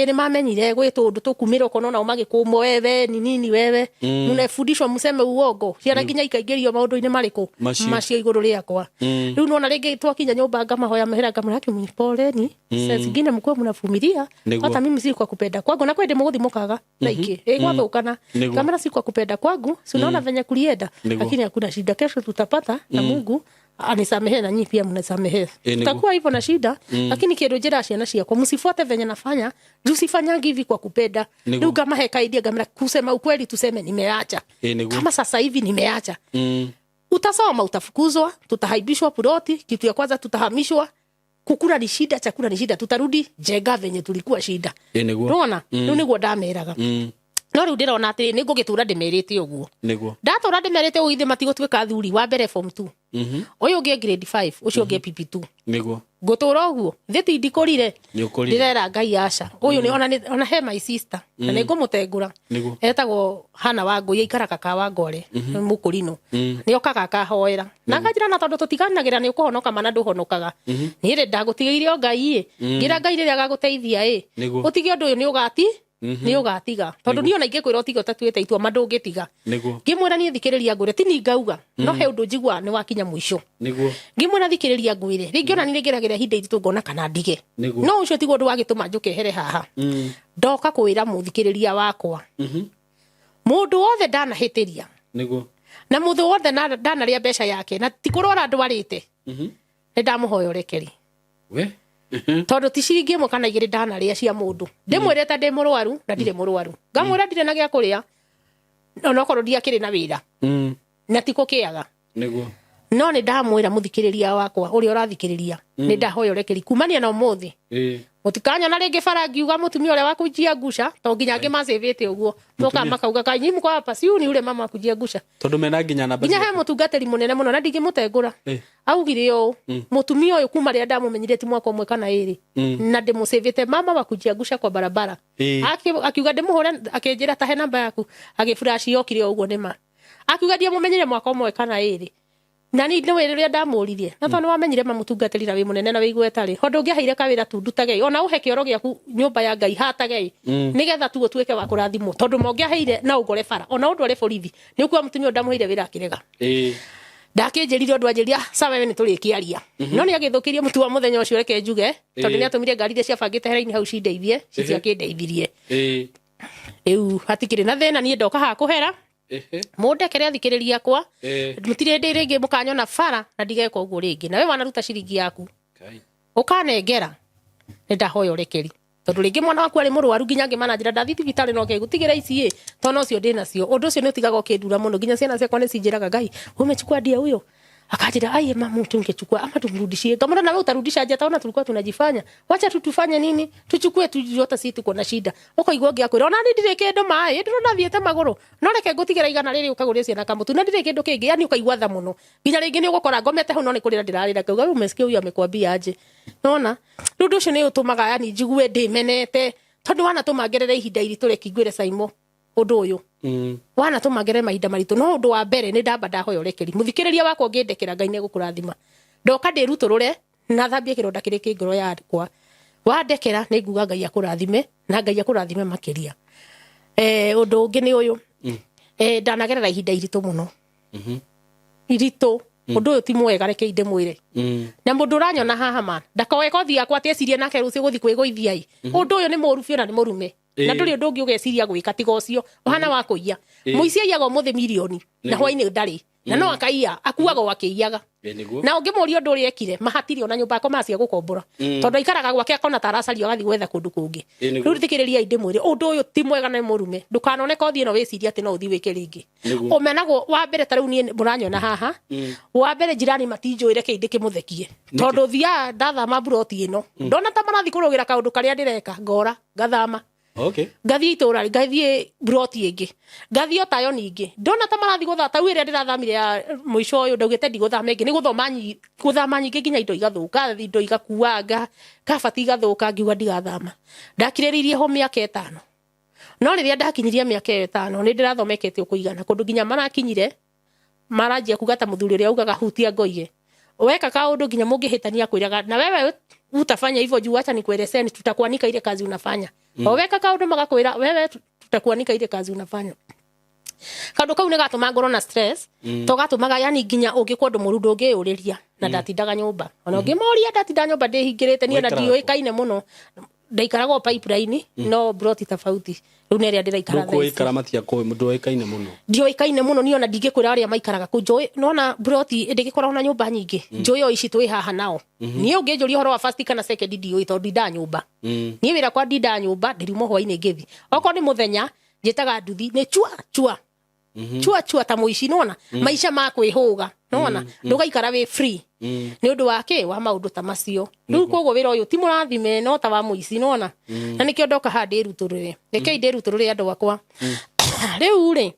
A: ni mamenyire gwitwo undu tukumira ukono na magikumwo wewe ni nini wewe munefundishwa museme uongo ciana nginya ikaingirio maundu-ini mariku macio iguru riakwa riu nona ringi twakinya nyumba ngamahoya muhera ngamuraki mporeni sasa zingine mkuu mnavumilia hata mimi si kwa kupenda kwangu na kwende muguthi mukaga like gwathukana kamera si kwa kupenda kwangu si unaona venye kulienda lakini hakuna shida kesho tutapata na Mungu anisamehe na nyinyi pia mnasamehe tutakuwa hivyo na shida lakini kiero jera ciana ciakwa msifuate venye nafanya usifanya hivi kwa kupenda ndio kama heka idea kama kusema ukweli tuseme nimeacha kama sasa hivi nimeacha utasoma utafukuzwa tutahaibishwa puroti kitu ya kwanza tutahamishwa kukura ni shida chakula ni shida tutarudi jega venye tulikuwa shida unaona ndio niguo ndameraga no riu ndirona atiri ni ngugitura ndimerite uguo ndatura ndimerite uithe matigotwika thuri wa mbere form 2 uyu ngi grade 5 ucio ngi PP2 niguo ngutura uguo thiti ndikurire ndirera ngai aca uyu ni ona he my sister na ni ngumutengura etagwo Hana wangu ikaraga ka wangore mukurino ni okaga kahoera na ngajira na tondu tutiganagira ni ukuhonoka mana nduhonokaga ni ri ndagutigiire o ngai ngira ngai ri agaguteithia utige undu uyu ni ugati ni ugatiga tondu niona ingikwira utiga utatuite itua mandungitiga ngimwira ni thikiriria ngure tini ngauga no he undu njigua ni wakinya mwisho ngimwira thikiriria ngwire ringiona ni ngiragira hinda itu ngona kana ndige no ucio tigo undu wagituma njuke here haha ndoka kwira muthikiriria wakwa mundu wothe ndanahitiria na mundu wothe ndanaria mbeca yake na tikurora ndwarite ni ndamuhoya urekeri tondu ti ciringi imwe kana igiri ndanaria cia mundu ndimwirete ndi murwaru na ndire murwaru ngamwira ndire na gia kuria no korwo ndiakiri na wira na tiko kiaga no ni ndamwira muthikiriria wakwa uri urathikiriria ni ndahoya urekeri kumania na umuthi mutikanya na ringi farangi uga mutumia ule wakujia ngusha to nginya ngi masevete uguo toka makauga kanyi mko hapa siu ni ule mama akujia ngusha tondu mena nginya namba nginya he mutungateri munene muno na ndingi mutengura augire o mutumia uyu kuma ria ndamumenyire ti mwako mwe kana iri na ndimusevete mama wakujia ngusha kwa barabara akiuga ndimuhore akinjira tahe namba yaku agifurashi yokire uguo nima akiuga ndiamumenyire mwako mwe kana iri na ni ndio ria ndamuririe na tondu wamenyire mamutungateri na wi munene na wiigwe tari hondu ngiaheire kawira tu ndutage ona uhe kioro giaku nyumba ya ngai hatage nigetha tu tuweke wa kurathimo tondu mongiaheire na ugore bara ona undu ari borithi ni ukuwa mutumia ndamuheire wira kirega ndakinjirire undu anjiria sawa wewe ni turikiaria no ni agithukirie mutu wa muthenya ucio reke njuge tondu ni atumire ngari iria ciabangite heraini hau cindeithie ciakindeithirie riu hatikire na thina ni ndoka ha kuhera mundekere athikiriria kwa mutire ndi ringi mukanyona bara na ndigeka uguo ringi na we wanaruta ciringi yaku ukanengera ni ndahoya urekeri tondu ringi mwana waku ari murwaru nginya ngimanajira ndathi thibitari no kegutigira ici tono cio ndina cio undu cio ni utigaga ukindura muno nginya ciana ciakwa ni cinjiraga ngai umechukua ndia huyo akajira ai mama tungechukua ama tumrudishie kama na wewe utarudisha aje taona tulikuwa tunajifanya wacha tutufanye nini tuchukue tujota sisi tuko na shida uko igwogi akwira ona ni ndire kendo mai ndiro thiete maguru no reke ngutigira igana riri ukaguria ciana kamutu na ndire kendo kingi yani ukaigwa tha muno nginya ringi ni ugukora ngomete hu no ni kurira ndirarira kauga umesikia huyu amekwambia aje nona rundu ucio ni utumaga yani njigue ndimenete tondu wana tumagerere ihinda iri turekigwire Simon undu uyu wana tumagere mahinda maritu no undu wa mbere ni ndamba ndahoya urekeri muthikiriria wakwa ngindekera ngai ne gukurathima ndoka ndiruturure na thambie kironda kiri kingoro yakwa wandekera ni nguga ngai akurathime na ngai akurathime makiria undu ungi ni uyu ndanagerera ihinda iritu muno iritu undu uyu ti mwega reke inde mwire na mundu uranyona haha man ndakoe kothi yakwa tecirie nake rucio guthi kwiguithia undu uyu ni muru biu na ni murume na nduri undu ungi ugeciria gwika tiga ucio uhana wa kuiya muici aiyaga muthi milioni na hwaini ndari na no akaiya akuaga wakiiyaga na ungimuria undu uri ekire mahatiri ona nyumba yako macia gukombora tondu ikaraga gwake akona taracari agathi gwetha kundu kungi riu thikiriria inde mwiri undu uyu ti mwega na murume ndukanoneka uthie no wiciria ati no uthi wike ringi umenago wa mbere ta riu nie muranyona haha wa mbere jirani matinjuire ke inde kimuthekie tondu thia ndathama buroti ino ndona ta marathi kurugira kaundu karia ndireka ngora ngathama ngathie itura ngathie buroti ingi ngathie tayo ningi ndona ta marathi gutha ta wire ndirathamire ya muico uyu ndugite ndiguthama ingi ni guthama nyingi nginya indo igathuka indo igakuanga kabati igathuka ngiuga ndigathama ndakiriririe ho miaka 5 no riria ndakinyirie miaka 5 ni ndirathomekete ukuigana kundu nginya marakinyire maranjia kugata muthuri uria ugaga hutia ngoige weka kaundu nginya mungihitania kwiraga na wewe utafanya hivyo juu acha nikuelezeni tutakuanika ile kazi unafanya weka kaundu magakwira wewe tutakuanika ile kazi unafanya kaundu kau ni gatuma ngoro na stress to gatumaga yani nginya ungikwa ndu murundu ungiuriria na ndatindaga nyumba ona ungimuria ndatinda nyumba ndihingirite ni ona ndioikaine muno ndaikaraga pipeline no broti tofauti riu neria ndiraikara
B: thaici ikara matia ko mundu oikaine muno
A: ndioikaine muno ni ona ndingikwira aria maikaraga ku njoi nona broti ndingikora ona nyumba nyingi njoi o ici twi haha nao ni unginjuria horo wa first kana second ndioi to ndinda nyumba ni wira kwa ndinda nyumba ndiriumo hwaini ngithi oko ni muthenya njitaga nduthi ni chua ta muici nona maisha ma kwihuga nona ndugaikara wi free ni undu wake wa maundu ta macio riu koguo wira uyu ti murathime no ta wa muici nona na nikio ndoka handi ruturire rekei ndiruturire andu akwa riu ri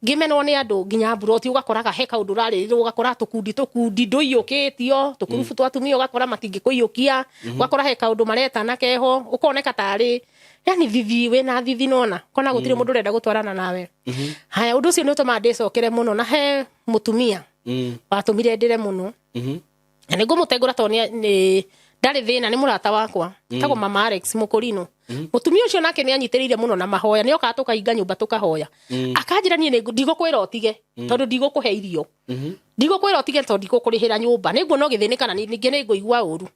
A: ngimenwo ni andu nginya buroti ugakoraga he kaundu rari ugakora tukundi nduiyukitio tukurubu twatumia ugakora matingikuiyukia ugakora he kaundu mareta na keho ukoneka tari yani vivi we na vivi nona kona gutire mundu renda gutwarana nawe haya undu ucio ni utuma ndicokere muno na he mutumia watumire ndire muno ni ngumutegura to ni ndari thina ni murata wakwa tago mama Alex Mukurino mutumia ucio nake ni anyitiriire muno na mahoya ni oka tukainga nyumba tukahoya akanjira nie ndigukwira otige tondu ndigukuhe irio ndigukwira otige tondu ndigukurihira nyumba niguo no githinika na ningi ni nguigua uru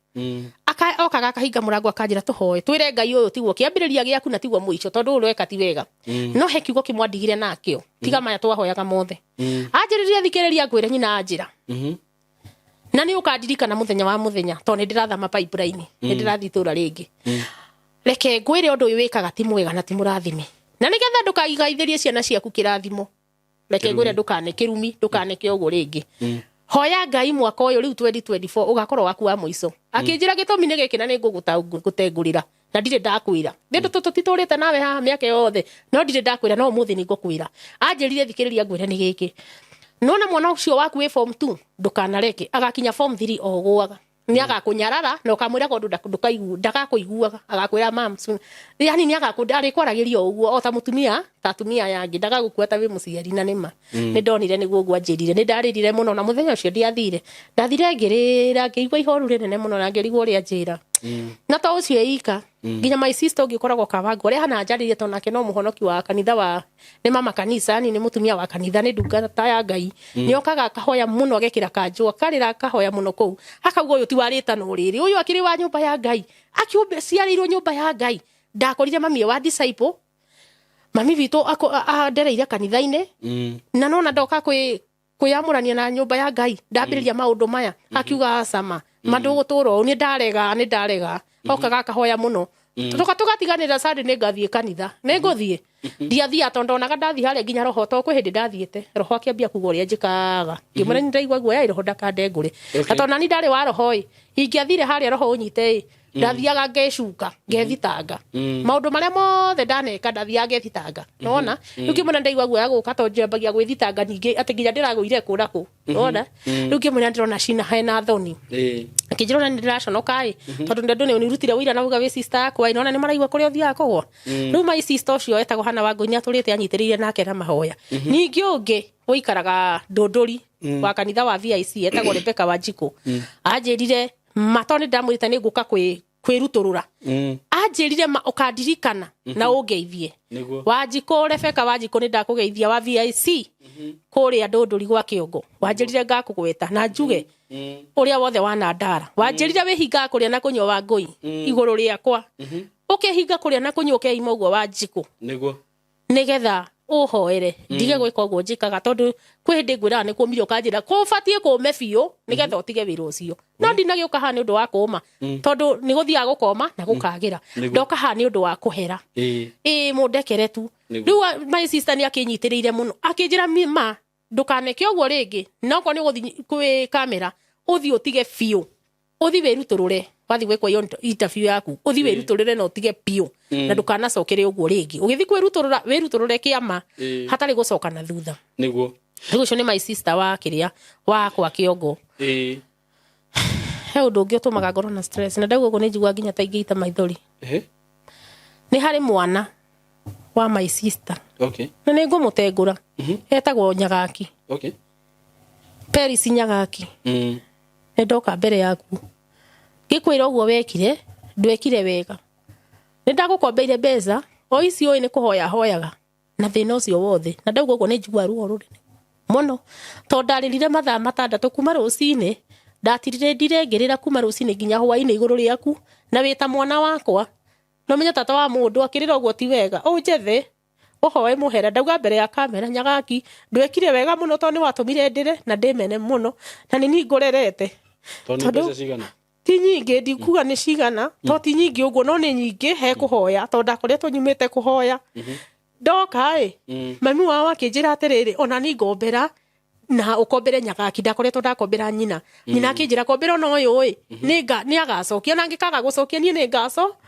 A: okaga akahinga murango akanjira tuhoe twire Ngai uyu tiguo kiambiriria giaku na tiguo muico tondu uru eka ti wega no he kiugo kimwandigire nakio tiga maya twahoyaga mothe anjiriria thikiriria ngwire nyina anjira na ni ukandirikana muthenya wa muthenya to ni ndirathama pipeline ni ndirathi tura ringi reke ngwire undu uyu wikaga ti mwega na ti murathime na nigetha ndukagigaithirie ciana ciaku kirathimo reke ngwire ndukane kirumi ndukane kiogo ringi hoya Ngai mwaka uyu riu 2024 ugakorwo waku wa muico akinjira gitumi ni giki na ni ngugutengurira na ndire ndakwira ndu tutiturite nawe haha miaka yothe no ndire ndakwira no muthi ni ngukwira anjirire thikiriria ngwire ni giki nona mwana ucio waku we form 2 ndukanareke agakinya form 3 ogwaga ni agakunyarara no kamwira kondu ndukaigu ndagakuiguaga agakwira mam yani ni agakundari kwaragirio uguo o ta mutumia tatumia yangi ndagagukwata we muciari na nima ni ndonire niguo gwanjirire ni ndaririre muno na muthenya ucio ndiathire ndathire ngirira ngiigua ihoru rinene muno na ngirigwo ria njira na to ucio eika nginya my sister ugikoragwo kabangu ria hana njaririe to nake no muhonoki wa kanitha wa ni mama kanisa ni mutumia wa kanitha ni ndungata ya Ngai ni okaga kahoya muno agekira kanjwa karira kahoya muno kou akauga uyu ti warita no riri uyu akiri wa nyumba ya Ngai akiumbe ciarirwo nyumba ya Ngai ndakorire mami wa disciple mami vitu ndereire kanitha-ini na nona ndoka kwiyamurania na nyumba ya Ngai ndambiriria maundu maya akiuga sama mandu guturo ni ndarega okaga kahoya muno tugatiganira sadi ni ngathie kanitha ni nguthie ndiathia tondu onaga ndathie haria nginya roho to kwi hindi ndathiete roho akiambia kuga uria njikaga ngimura ni ndaigua guoya roho ndakandengure atona ni ndari wa roho ingiathire haria roho unyite ndathiaga ngecuka ngethitanga maundu maria mothe ndaneka ndathiaga ngethitanga nona ngimura ndaigua guoya guka to njambagia gwithitanga ningi ati nginya ndiraguire kura ku nona ngimura ndirona cina hena thoni akijirona ni ndiraconoka tondu ndendu ni unirutire wira na uga we sister yakwa inona ni maraigua kuria uthiaga kugwa riu my sister ucio etagwo hana wangu ni aturite anyitiriire nake na mahoya ningi ungi uikaraga ndunduri wa kanitha wa VIC etagwo Rebecca Wanjiku anjirire matoni ndamwirite ni nguka kwiruturura anjirire ukandirikana na ungeithie Wanjiku Rebecca Wanjiku ni ndakugeithia wa VIC kuria ndunduri gwa kiongo wanjirire ngakugweta na njuge uria wothe wana ndara wanjirire wihinga kuria na kunyowa ngui iguru riakwa ukehinga kuria na kunyua ukeima uguo wa njiko
B: niguo
A: nigetha uhoere ndige gwika uguo njikaga tondu kwi hindi ngwira ni kumire ukanjira ko ubatie kume biu nigetha utige wira ucio no ndinagiuka ha ni undu wa kuma tondu ni guthia gukoma na gukagira ndoka ha ni undu wa kuhera mundekere tu riu my sister ni akinyitiriire muno akinjira ma ndukaneke uguo ringi noko ni guthi kwi kamera uthi utige biu uthi wiruturure wathi gwikwa iyo interview yaku uthi wiruturure no utige biu na ndukanacokere uguo ringi ugithi kwiruturura wiruturure kiama hatari gucoka na thutha
B: niguo
A: riu cio ni my sister wa kiria wa kwa kiongo he undu ungi utumaga ngoro na stress na ndauga uguo ni njigua nginya ta ingiita maithori ni hari mwana wa my sister na ni ngumutengura etagwo Nyagaki Peris Nyagaki ndoka mbere yaku gikwira uguo wekire ndwekire wega nindagukombeire mbeca o ici oi ni kuhoya hoyaga na thina ucio wothe na ndauga uguo ni njigua ruo rurene muno to ndaririre mathaa matandatu kuma rucini ndatirire ndirengirira kuma rucini nginya hwaini iguru riaku na wita mwana wakwa no menya tata wa mundu akirira uguo ti wega unjethe uhoe muhera ndauga mbere ya kamera Nyagaki ndwekire wega muno to ni watumire ndire na ndimene muno na ni ngurerete
B: tondu cigana
A: ti nyingi ndikuga ni cigana to ti nyingi uguo no ni nyingi he kuhoya to ndakoretwo nyumite kuhoya ndoka mami wao akinjira atiriri ona ni ngombera na ukombere Nyagaki ndakoretwo ndakombera nyina akinjira kombera no uyu ni agacokia na ngikaga gucokia ni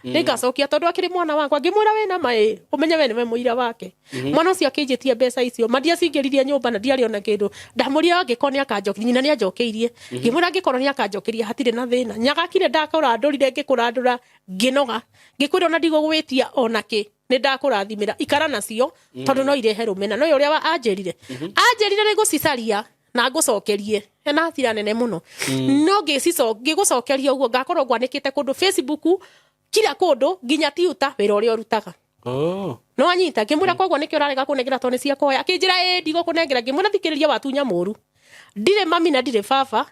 A: ngacokia tondu akiri mwana wakwa ngimwira wena mai umenye we ni muira wake mwana ucio akinjitie mbeca icio mandia cingiririe nyumba na ndiari ona kindu ndamuria angikoni akanjokirie nyina ni anjokeirie ngimwira angikoro ni akanjokirie hatire na thina Nyagaki ne ndakora ndurire ngikurandura nginoga ngikwira ona ndigugwitia onaki ni ndakurathimira ikara nacio tondu no irehe rumena no uria anjerire ni gucicaria na ngucokerie na thira nene muno no ngigucokeria uguo ngakorwo ngwanikite kundu Facebook kila kundu nginya Twitter wira uria urutaga no anyita ngimwira koguo nikio urarega kunengera toni cia koya akinjira ndigo kunengera ngimwira thikiriria watunya muru ndire mami na ndire baba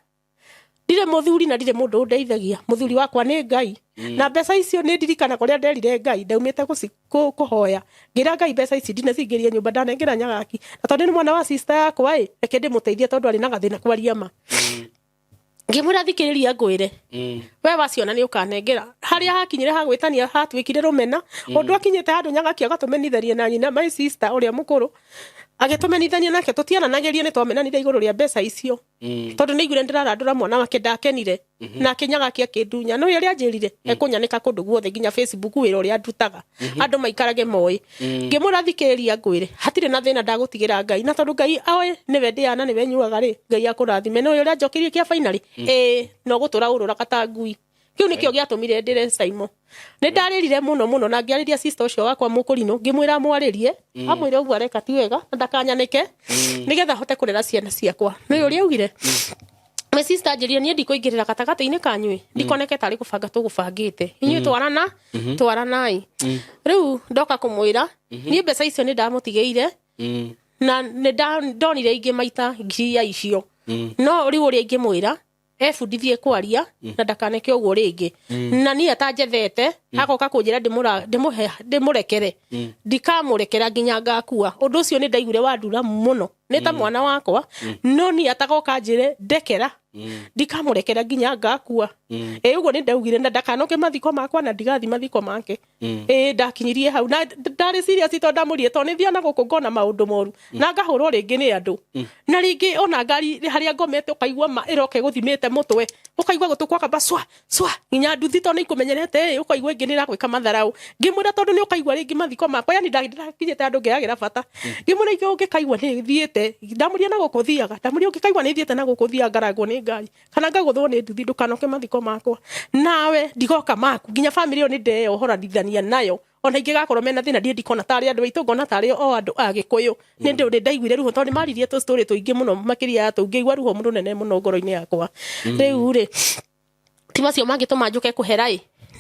A: ndire muthuri na ndire mundu ndeithagia muthuri wakwa ni Ngai na mbeca icio ni ndirikana kuria nderire Ngai ndaumite kuhoya ngira Ngai mbeca ici ndine cingirie nyumba ndanengera Nyagaki na tondu ni mwana wa sister yakwa reke ndimuteithie tondu ari na gathina kwaria ma ngimwira thikiriria ngwire we waciona ni ukanengera haria hakinyire hagwitania hatwikire rumena undu akinyite handu Nyagaki agatumenitharia na nyina my sister uria mukuru agitumenithania nake tutiananagerie ni twamenanire iguru ria mbeca icio tondu ni igure ndirarandura mwana wake ndakenire na Nyagaki akindunya no uria anjirire ekunyanika kundu guothe nginya Facebook wira uria ndutaga andu maikarage moi ngimura thikiriria ngwire hatire na thina ndagutigira Ngai na tondu Ngai awe niwe ndiana niwe nyuaga ri Ngai akurathime no uria njokirie kia finally no gutura urura katangui kiu nikio giatumire ndire Saimo ni ndaririre muno na ngiariria sister ucio wakwa mukurino ngimwira mwaririe amwire uguo areka ti wega ndakanyanike nigetha hote kurera ciana ciakwa no uria augire my sister njirie ni ndikuingirira katagata-ini kanyui ndikoneke tari kubanga tugubangite inyui twaranai riu ndoka kumwira ni mbeca icio ni ndamutigeire na ni ndonire ingi maita ngiri ya icio no riu uria ingimwira ebundithie kwaria na ndakaneke uguo ringi na ni atanjethete agoka kunjira ndimurekere ndikamurekera nginya ngakua undu ucio ni ndaigure wandura muno ni ta mwana wakwa no ni atagoka njire ndekera ndikamurekera nginya ngakua uguo ni ndaugire na ndakanoke mathiko makwa na ndigathi mathiko make ndakinyirie hau na ndari serious to ndamurie to ni thiana guku ngona maundu moru na ngahurwo ringi ni andu na ringi ona ngari haria ngomete ukaigwa ma iroke guthimite mutwe ukaigwa gutukwa kamba swa nginya nduthi to ni kumenyerete ukaigwa ingi ni rakwika matharau ngimwira tondu ni ukaigwa ringi mathiko makwa yani ndakinyite andu ngiagira bata ngimwira ingi ungikaigwa ni thiete ndamuria na gukuthiaga ndamuria ungikaigwa ni thiete na gukuthiaga ngaragwo ni Ngai kana ngaguthwo ni nduthi ndukanoke mathiko makwa nawe ndigoka maku nginya family yo ni ndeo horanithania nayo ona ingigakorwo mena thina ndikona tari andu aitu ngona tari o andu agikuyu ni ndi ndaiguire ruho tondu maririe tu story tuingi muno makiria atu ngigwa ruho mundu nene muno ngoro-ini yakwa riu ri ti macio mangituma njuke kuhera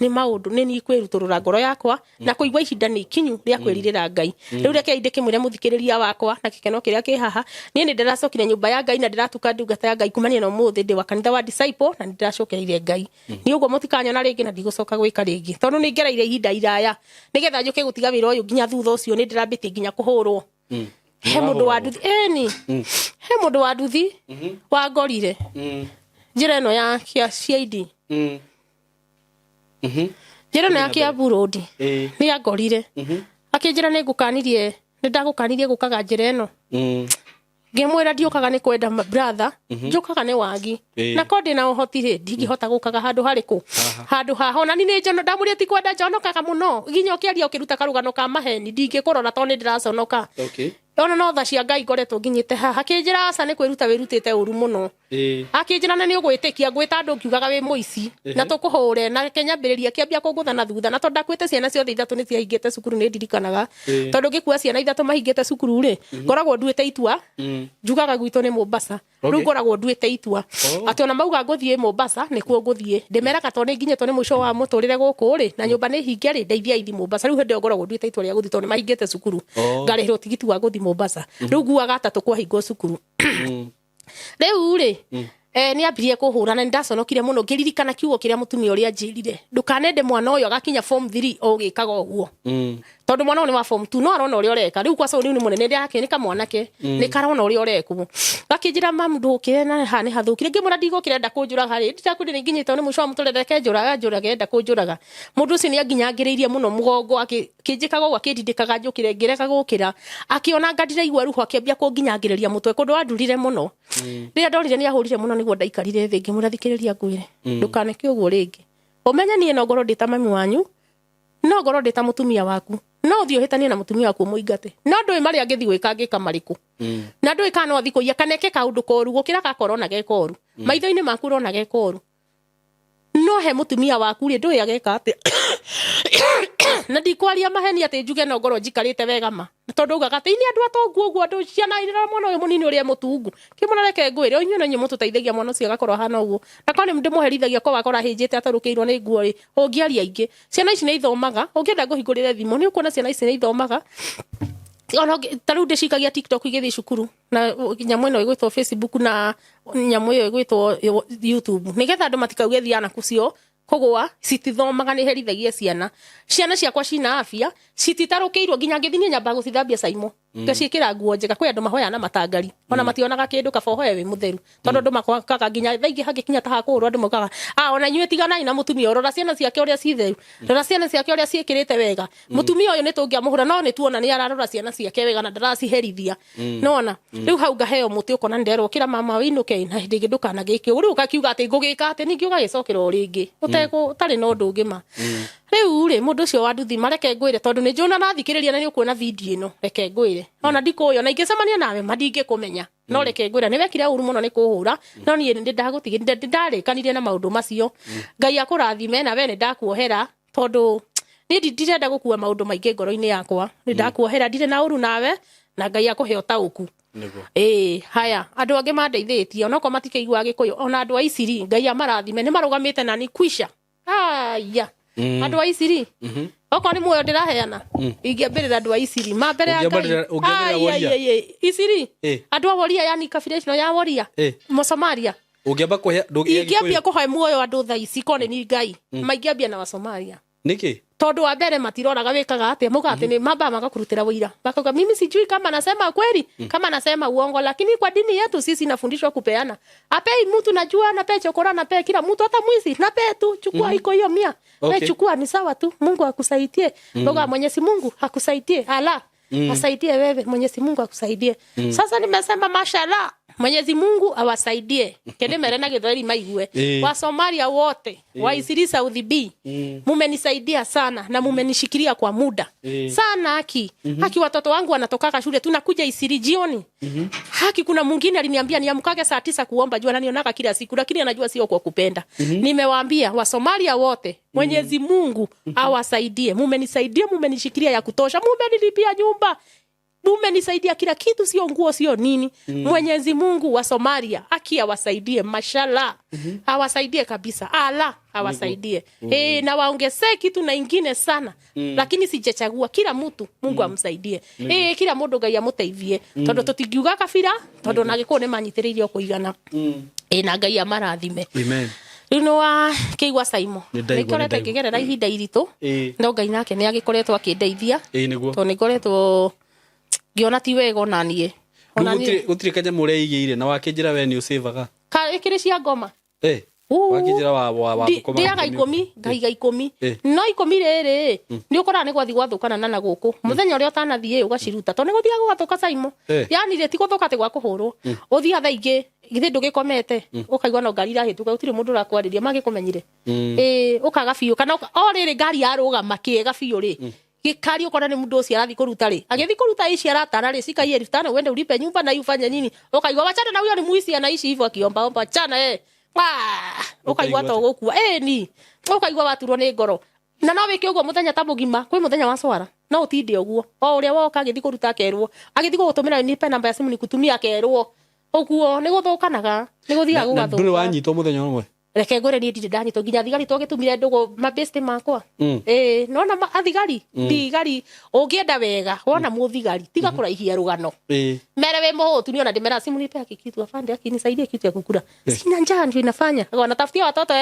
A: ni maundu ni ni kwiruturura ngoro yakwa na kuigwa ihinda ni kinyu ria kwiririra Ngai riu reke inde kimwire muthikiriria wakwa na kikeno kiria ki haha ni ndiracokire nyumba ya Ngai na ndiratuka ndungata ya Ngai kumania na umuthi ndi wa kanitha wa disciple na ndiracokereire Ngai ni uguo mutikanyona ringi na ndigucoka gwika ringi tondu ni ngereire ihinda iraya nigetha njuke gutiga wira uyu nginya thutha ucio ni ndirambitie nginya kuhurwo he mundu wa nduthi he mundu wa nduthi wa ngorire njira ino ya kia CID njira ino ya kia burodi ni angorire akinjira ni ngukanirie ni ndagukanirie gukaga njira ino ngimwira ndiukaga ni kwenda brother njukaga ni wagi na kondi na uhotire ndingihota gukaga handu hariku handu haho na ni njono ndamuria ti kwenda njonokaga muno nginya ukiaria ukiruta karugano ka maheni ndingikurora to ni ndiraconoka ona no tha cia Ngai ngoretwo nginyite haha kinjira aca ni kwiruta wirutite uru muno akinjira na ni ugwitikia ngwita andu ngiugaga wi muici na tukuhure na kenyambiriria kiambia kunguthana thutha na tonda kwite ciana ciothe ithatu ni ciahingite cukuru ni ndirikanaga tondu ngikua ciana ithatu mahingite cukuru ri ngoragwo nduite itua njugaga gwitu ni Mombasa riu ngoragwo nduite itua ati ona mauga nguthie Mombasa nikuo nguthie ndimeraga to ni nginyetwo ni mwisho wa muturire guku ri na nyumba ni hinge ri ndeithia ithi Mombasa riu hindi ngoragwo nduite itua ria guthie to ni mahingite cukuru ngarihirwo tigiti wa guthie Mombasa riu nguaga atatu kwa hingo cukuru riu ri ni ambirie kuhura na ndaconokire muno ngiririkana kiugo kiria mutumia uria njirire ndukanende mwana uyu agakinya form 3 ogikaga uguo tondu mwana ni wa form 2 no arona uria ureka riu kwa sababu ni munene ndi yake ni kamwanake ni karona uria ureku gakinjira mamu ndukire na hani hathukire ngimura ndigukire nda kunjuraga ri nditakwire nginyita ni mwisho wa muturire ke njuraga enda kunjuraga mundu ucio ni aginyangiriirie muno mugongo akinjikaga uguo akindindikaga njukire ngireka gukira akiona ngadire igwa ruho akiambia kunginyangiriria mutwe kundu andurire muno ria ndorire ni ahurire muno niguo ndaikarire thi ngimurathikiriria ngwire ndukaneke uguo ringi umenye nie no ngoro ndita mami wanyu no ngoro ndita mutumia waku no thio hitania na mutumia waku muingate no ndui mari angithi gwika ngika mariku na ndui kana othi kuia kaneke kaundu koru gukira ka korona ge koru maitho-ini maku rona ge koru no he mutumia waku ri ndui ageka ati na ndikwaria maheni ati njuge no ngoro njikarite wega ma tondu ugaga ati ni andu atongu uguo andu ciana irira mwana uyu munini uria mutungu kimona reke ngwire onyu no nyimu tuteithagia mwana ucio agakorwo hana uguo na kone ndimuherithagia kwa wakora hinjite atarukirwo ni nguo ri ungiaria ingi ciana ici ni ithomaga ungienda guhingurire thimo ni ukuona ciana ici ni ithomaga ona taru ndicikagia TikTok igithi cukuru na nyamu ino igwitwo Facebook na nyamu iyo igwitwo YouTube nigetha andu matikauge thiana kucio kugwa citithomaga ni herithagia ciana ciakwa cina afia cititarukirwo nginya ngithinie nyamba gucithambia caimo ngacikira nguo njega kwi andu mahoya na matangari ona mationaga kindu kabohoe wi mutheru tondu andu makakaga nginya thaingi hangikinya ta hakurwo andu mokaga ona nyue tiganai na mutumia urora ciana ciake uria citheru rora ciana ciake uria ciikirite wega mutumia uyu ni tungiamuhura no ni tuona ni ararora ciana ciake wega na ndaraciherithia nona riu hau ngaheo muti ukona nderwo kira mama winuke na hindi ngindukana giki riu kakiuga ati ngugika ati ningi ugagicokera ringi utari no ndungima riu ri mundu ucio wa nduthi mareke ngwire tondu ni njona nathikiriria na ni ukuona video ino reke ngwire ona ndikuyo na ingicemania nawe madinge kumenya no reke ngwira ni wekire uru muno ni kuhura no ni ndi ndagutigire ndarikanirie na maundu macio Ngai akurathime na we ni ndakuohera tondu ni ndirenda gukua maundu maingi ngoro-ini yakwa ni ndakuohera ndire na uru nawe na Ngai akuhe utauku haya andu angi mandeithitie ona ko matikeigua gikuyu ona andu a Isiri Ngai amarathime ni marugamite na ni kwisha aya andu a Isiri oko ni muoyo ndiraheana ingiambirira andu a Isiri mambere ya Ngai Isiri andu a Woria yani kabila ya Woria Mosomalia
B: ungiamba kuhe
A: ingiambia kuhe muoyo andu tha ici kone ni Ngai maingiambia na Wasomalia
B: niki
A: tondu wa mbere matiroraga wikaga ati muga ati ni mamba magakurutira wira bakauga mimi sijui kama nasema kweli kama nasema uongo lakini kwa dini yetu sisi nafundishwa kupeana apei mtu najua nape chokora nape kila mtu hata mwizi nape tu chukua iko hiyo 100 wewe chukua ni sawa tu Mungu akusaidie boga Mwenyezi Mungu akusaidie ala asaidie wewe Mwenyezi Mungu akusaidie sasa nimesema mashallah Mwenyezi Mungu awasaidie kende merena githweri maigue wa Somalia wote wa Isiri South B mumenisaidia sana na mumenishikilia kwa muda sana haki watoto wangu wanatoka shule tunakuja Isiri jioni haki kuna mwingine aliniambia niamkage saa 9 kuomba jua nanionaka kila siku lakini anajua sio kwa kupenda nimewaambia wa Somalia wote Mwenyezi Mungu awasaidie mumenisaidia mumenishikilia ya kutosha mumenilipia nyumba mumenisaidia kila kitu, sio nguo sio nini. Mwenyezi Mungu wa Somalia awasaidie, mashallah. Awasaidie kabisa, ala awasaidie. Na waongezee kitu na ingine sana. Lakini sijachagua, kila mtu Mungu amsaidie. Kila mundu Ngai amuteithie. Tondu tutingiuga kabira, tondu nagikuo ni manyitiriire kuigana. Na Ngai amarathime. Amen. Rino wa Keigwa Saimo nikorete kigerera ihinda iritu, no Ngai nake ni agikoretwo akindeithia. To nikoretwo ngiona ti wega onanie.
B: Gutire kanya mureigire na wakinjira we ni usivaga
A: ka ikiri cia ngoma
B: wakinjira wa
A: ndiaga 10 ngaiga 10 no 10 riri ni ukora ni gwathi gwathukana na guku muthenya uria utanathie ugaciruta to ni guthia gwathuka Saimo. Yani ri ti guthuka te gwa kuhurwo uthia tha ingi githi ndugikomete ukaigwa no ngari rahituka utire mundu rakwariria magikumenyire ukaga biu kana o riri ngari yarugama kiega biu ri gikari ukona ni mundu ucio arathi kuruta ri agithi kuruta ici aratara ri sikai 1500 uende ulipe nyumba na ufanye nini ukaigwa wachana na huyo ni muisi ana ici hivyo akiomba omba chana ukaigwa to gukua ni ukaigwa waturwo ni ngoro na no wike uguo muthenya ta mugima kwi muthenya wa swara no utinde uguo o uria woka agithi kuruta kerwo agithi gutumira ni pe namba ya simu ni kutumia kerwo uguo ni guthukanaga ni guthia gugathuka nduri wanyitwo muthenya umwe reke ngore ni ndinde ndanyitwo nginya thigari twagitumire ndugo mabeste makwa no na athigari thigari ungienda wega wona muthigari tiga kuraihia rugano mere we muhutu ni ona ndimera simu nipe akikitu afande akinisaidie kitu ya kukura sina njaa ndio inafanya ngona tafutia watoto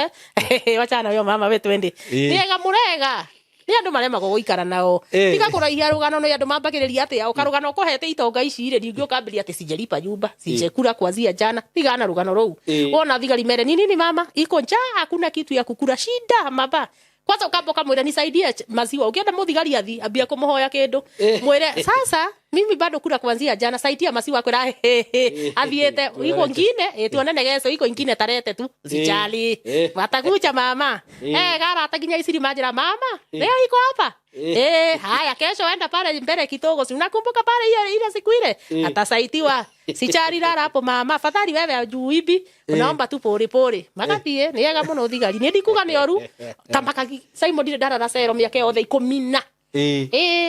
A: wachana huyo mama wetu twende niega murega ni andu marema guikara nao tiga kuraihia rugano no andu mambagiriria atia ukarugano kohete itonga ici ire ndio kambiria ati sijalipa nyumba sijakula kuanzia jana tiga na rugano rou wona thigari mere nini mama iko njaa hakuna kitu ya kukura shida maba kwanza ukambo kamwira nisaidie maziwa ukienda muthigari athi ambia kumuhoya kindu mwire sasa mimi bado kula kuanzia jana saidia maziwa kwira athiete iko ngine tuonane geso iko ngine tarete tu sijali watakuja mama gara ataginya isiri majira mama leo iko hapa haya kesho enda pale mbele kidogo si unakumbuka pale ile siku ile atasaidiwa sichari rara hapo mama fadhali wewe juibi unaomba tu pole pole magathie ni yega muno thigari ni ndikuga ni oru tambaka Saimo ndire dara rasero miaka yothe 10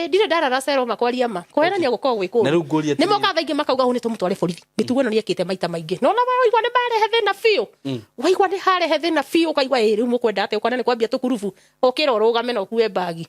A: ndire dara rasero makwaria ma kwerania gukorwo gwikwo ni moka thaingi makauga hu ni tumutware borithi mitugo ino ni ekite maita maingi no na waigwa ni bare hethina fiu waigwa ni hare hethina fiu kaigwa riu mukwenda ate ukona ni kwambia tukurubu ukira urugame no kuwe bagi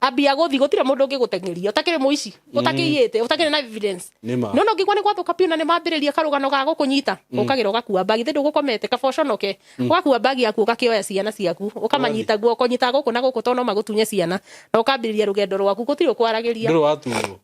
A: abia gothi gutire mundu ngigutengeria utakire muici utakiyite utakire na evidence no ngikwa ni gwathuka piu na ni mambiriria karugano ga gukunyita ukagira ugakua bagi thindu gukomete kaboconoke ugakua bagi yaku ukakioya ciana ciaku ukamanyita guoko nyita guku na guku tono magutunye ciana na ukambiriria rugendo rwaku gutire ukwaragiria ndiro watunyo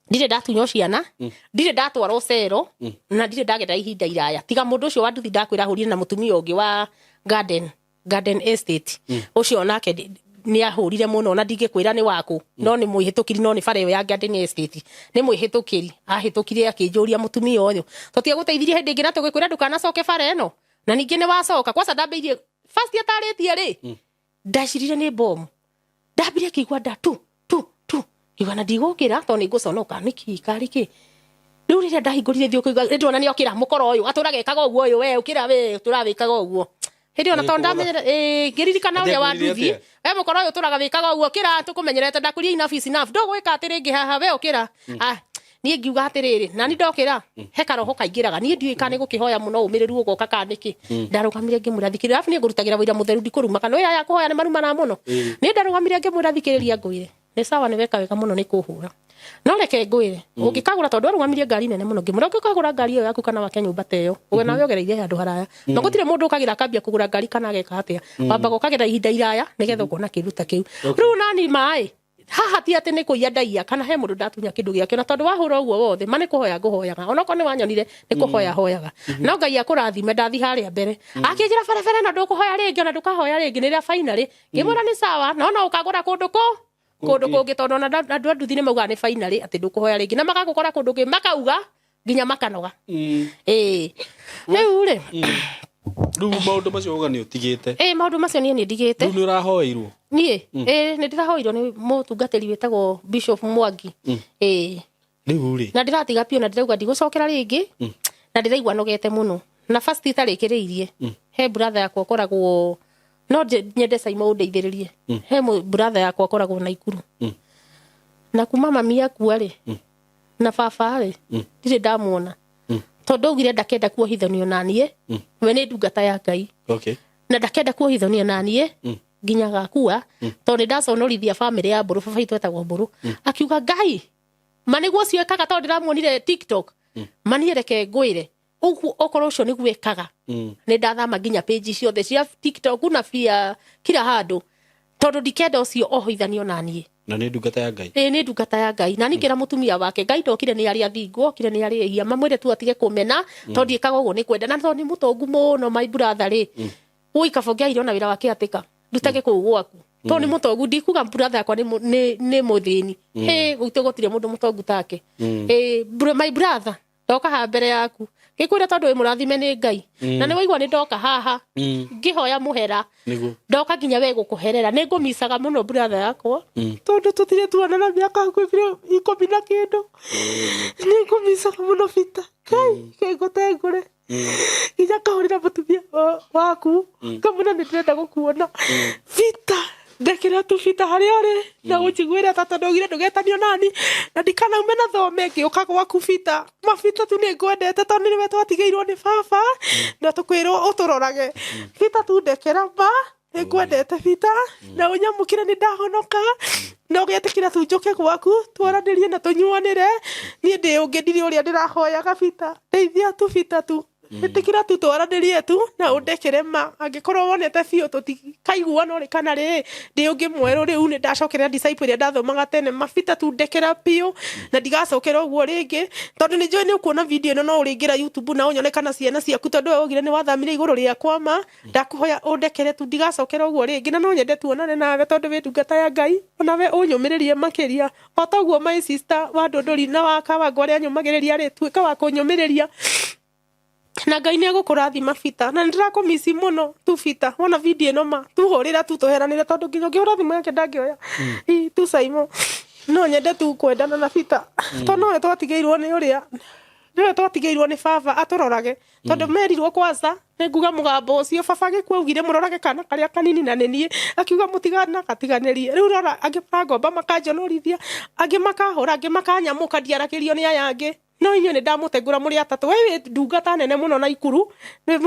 A: ndire ndatunyo ciana ndire ndatwara cero na ndire ndageta ihinda iraya tiga mundu ucio wa nduthi ndakwira hurire na mutumia ungi wa garden estate ucio nake ni ahurire muno na ndingikwira ni waku no ni muhitukiri no ni bare ya garden estate ni muhitukiri ahitukire akinjuria mutumia uyu tutia guteithirie hindi ngira tugikwira ndukana coke bare eno na ningi ni wacoka kwa sadambeirie first ataritie ri ndacirire ni bomb ndambire kigwa nda tu igana ndigukira to ni nguconoka niki kariki riu riria ndahingurire thio kuigwa ndona ni okira mukoro uyu aturagekaga uguo uyu we ukira we turawikaga uguo hindi ona tonda ngiririkana uria wa nduthi mukoro uyu turaga wikaga uguo kira tukumenyerete ndakuria ina office enough ndogwika atiringi haha we ukira ni ngiuga atiriri na ni ndokira he karoho kaingiraga ni ndiika ni gukihoya muno umiriru ugoka kaniki ndarugamire ngimurathikirira afu ni ngurutagira wira mutheru ndikuruma kana ya kuhoya ni maruma na muno ni ndarugamire ngimurathikiriria ngwire ni sawa ni weka wega muno ni kuhura no reke ngwire ungikagura tondu arugamirie ngari nene muno ngimura ukagura ngari iyo yaku kana wake nyumba teyo uwe nawe ogereire andu haraya no gutire mundu ukagira akambia kugura ngari kana ageka atia wamba gukagira ihinda iraya nigetha ukona kiruta kiu riu nani mai haha ti ati ni kuia ndaia kana he mundu ndatunya kindu giake na tondu wahura uguo wothe mane kuhoya nguhoyaga ona ko ni wanyonire ni kuhoya hoyaga no ngai akurathime ndathi haria mbere akinjira bare na ndukuhoya ringi ona ndukahoya ringi niria finally ngimura ni sawa no ukagura kundu kungi tondu na andu nduthi ni mauga ni finally ati ndukuhoya ringi na magagukora kundu ngi makauga nginya makanoga riu ri
B: riu maundu macio uga ni utigite
A: maundu macio ni ndigite
B: riu ni urahoirwo
A: ni ni ndirahoirwo ni mutungatiri witagwo Bishop Mwangi
B: riu ri
A: na ndiratiga pio na ndirauga ndigocokera ringi na ndiraigwa nogete muno na first itarikiriirie he brother yakwa koragwo no nyende Saimo undeithiririe he brother yakwa koragwo na ikuru na kuma mami yaku ari na baba rĩ ndirĩ ndamuona tondu augire ndakenda kuohithonio nanie we nĩ ndungata ya Ngai
B: okay
A: na ndakenda kuohithonio nanie nginya gakua tondu ndaconorithia family ya Mburu baba itu etagwo Mburu akiuga Ngai maniguo cio ekaga tondu ndiramuonire TikTok mani reke ngwire uguo okorwo ucio niguo ekaga ni ndathama nginya page ciothe cia TikTok na pia kila handu tondu ndikenda ucio ohithanio nanie
B: na nĩ ndungata ya Ngai
A: nĩ ndungata ya Ngai na ningira mutumia wake Ngai ndokire ni ari athingo kire ni ari ehia mamwire tu atige kumena tondu ekaga uguo ni kwenda na tondu ni mutongu muno my brother ri ui kabongia iro na wira wake atika ndutage kuu gwaku tondu ni mutongu ndikuga brother yakwa ni muthini guite gutire mundu mutongu take my brother ndoka ha mbere yaku gikwira tondu wi murathime ni Ngai na ni waigua ni ndoka haha ngihoya muhera ndoka nginya we gukuherera ni ngumicaga muno brother yakwa tondu tutire tuonana miaka ngwibire 10 na kindu ni ngumicaga muno bita Ngai kengutengure nginya kahurira mutumia waku kamuna ni ndenda gukuona bita ndekera tu bita haria uri na gujigwira tata ndogire ndugetanio nani na ndikana umena thome ngiuka gwaku bita mabita tu ni ngwendete tondu niwe twatigeirwo ni baba na tukwirwo uturorage bita tu ndekera ba ni ngwendete bita na unyamukire ni ndahonoka no getikira tu njoke gwaku twaranĩrie na tunyuanire ni ndi ungindiri uria ndirahoyaga bita ndeithia tu bita tu etikira tu twaranĩrie tu na undekere ma angikorwo wonete biũ tutikaiguana ri kana ri ndi ungi mweru riu ni ndacokerera disciple iria ndathomaga tene mabita tu ndekera biũ na ndigacokera uguo ringi tondu ni njoi ni ukuona video ino no uringira YouTube na unyone kana ciana ciaku tondu we ugire ni wathamire iguru riakwa ma ndakuhoya undekere tu ndigacokera uguo ringi na no nyende tuonane nawe tondu wi ndungata ya Ngai ona we unyumiririe makiria otaguo my sister wa ndondori na wa Kawango aria nyumagiriria ri tuika wa kunyumiriria na Ngai ni agukurathima bita na ndirakumisi muno tu bita wona video ino ma tuhurira tu tuheranire tondu nginya ngihura thimu yake ndangioya tu Saimo no nyende tu kwendana na bita tondu we twatigeirwo ni uria niwe twatigeirwo ni baba aturorage tondu merirwo kwanza ni nguga mugambo ucio baba gikwaugire murorage kana karia kanini na nenie akiuga mutigana katiganirie riu rora angi magomba makanjonorithia angi makahura angi makanyamuka ndiaragirio ni aya angi no inyo ni ndamutegura muri atatu we ndungata nene muno na ikuru ni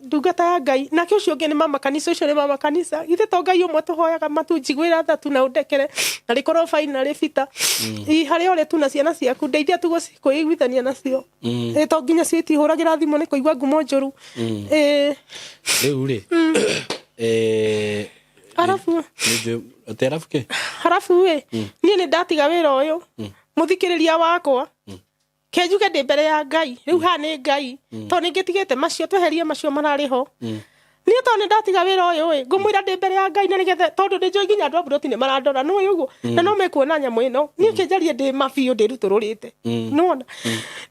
A: ndungata ya Ngai na kä ucio ngi ni mama kanisa ucio ni mama kanisa ithe to Ngai umwe tuhoyaga matunjigwira thatu na undekere na rikorwo finally bita hari ore tu na ciana ciaku ndeithia tu kuiguithania nacio to nginya ciitihuragira thimu ni kuigua ngumo njuru
B: riu ri
A: arafu
B: terafu ke
A: arafu we ni ndatiga wira uyu muthikiriria wakwa kejuge ndi mbere ya Ngai riu ha ni Ngai to ningitigite macio tweherie macio marari ho ni to ni ndatiga wira uyu we ngumwira ndi mbere ya Ngai na nigethe tondu ndi njoi nginya andu a Buroti ni marandora no uguo na no mekuona nyamu ino ni kinjarie ndi mabiu ndi rutururite nona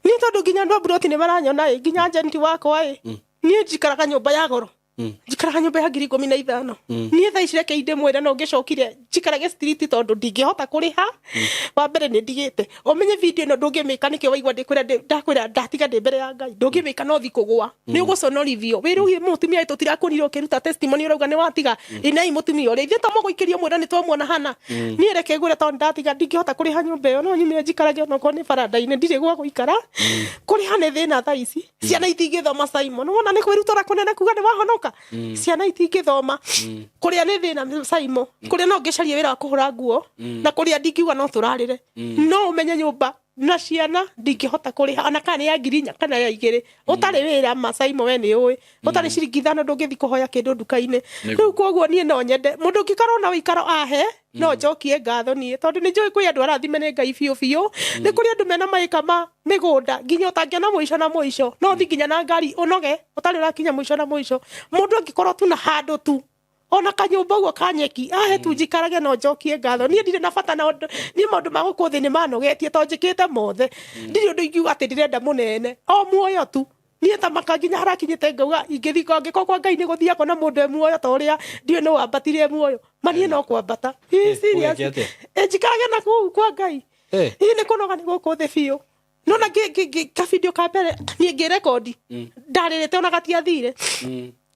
A: ni tondu nginya andu a Buroti ni maranyona nginya agenti wakwa ni njikaraga nyumba ya goro njikaraga nyumba ya 15,000 ni tha icireke inde mwere no ngicokire njikarage street tondu ndingihota kuriha wa mbere ni ndigite umenye video ino ndungimika niki waigua ndakwira ndatiga ndi mbere ya Ngai ndungimika no thikugwa ni uguconorithio wirugi mutumia itu tirakunire ukiruta testimony urauga ni watiga inai mutumia uri ithe to muguikirio mwira ni twamuona hana ni reke ngure tondu ndatiga ndingihota kuriha nyumba iyo no nyumire njikarage no ko ni baranda-ini ndire gwa guikara kuriha ni thina tha ici ciana itingithoma Simon wona ni kwirutora kunene kuga ni wahonoka ciana itingithoma kuria ni thina Saimo kuria no ngicarie wira wa kuhura nguo na kuria ndingiuga no turarire no umenye nyumba na ciana ndingihota kuriha ana kana ya ngirinya kana ya igiri utari wira Saimo we ni uwi utari ciringi 5 ndungithi kuhoya kindu nduka-ini riu koguo nie no nyende mundu ngikaro na wikaro ahe no njokie ngatho nie tondu ni njoi kwi andu arathime ni Ngai biu ni kuri andu mena maika ma migunda nginya utangiona muico na muico no thi nginya na ngari unoge utari urakinya muico na muico mundu angikorwo tu na handu tu ona kanyumba guo kanyeki ahe tu njikarage no njokie ngatho nie ndire na bata na ni maundu ma gukuthi ni manogetie to njikite mothe ndire undu ingiuga ati ndirenda munene o muoyo tu nie ta makanginya harakinyite ngauga ingithiko ngiko kwa Ngai ni guthia kona mundu muoyo ta uria ndiwe no wambatire muoyo manie no kwambata serious njikarage na kwa Ngai ni kunoga ni gukuthi biu nona ka video ka mbere ni ngirekodi ndaririte ona gatiathire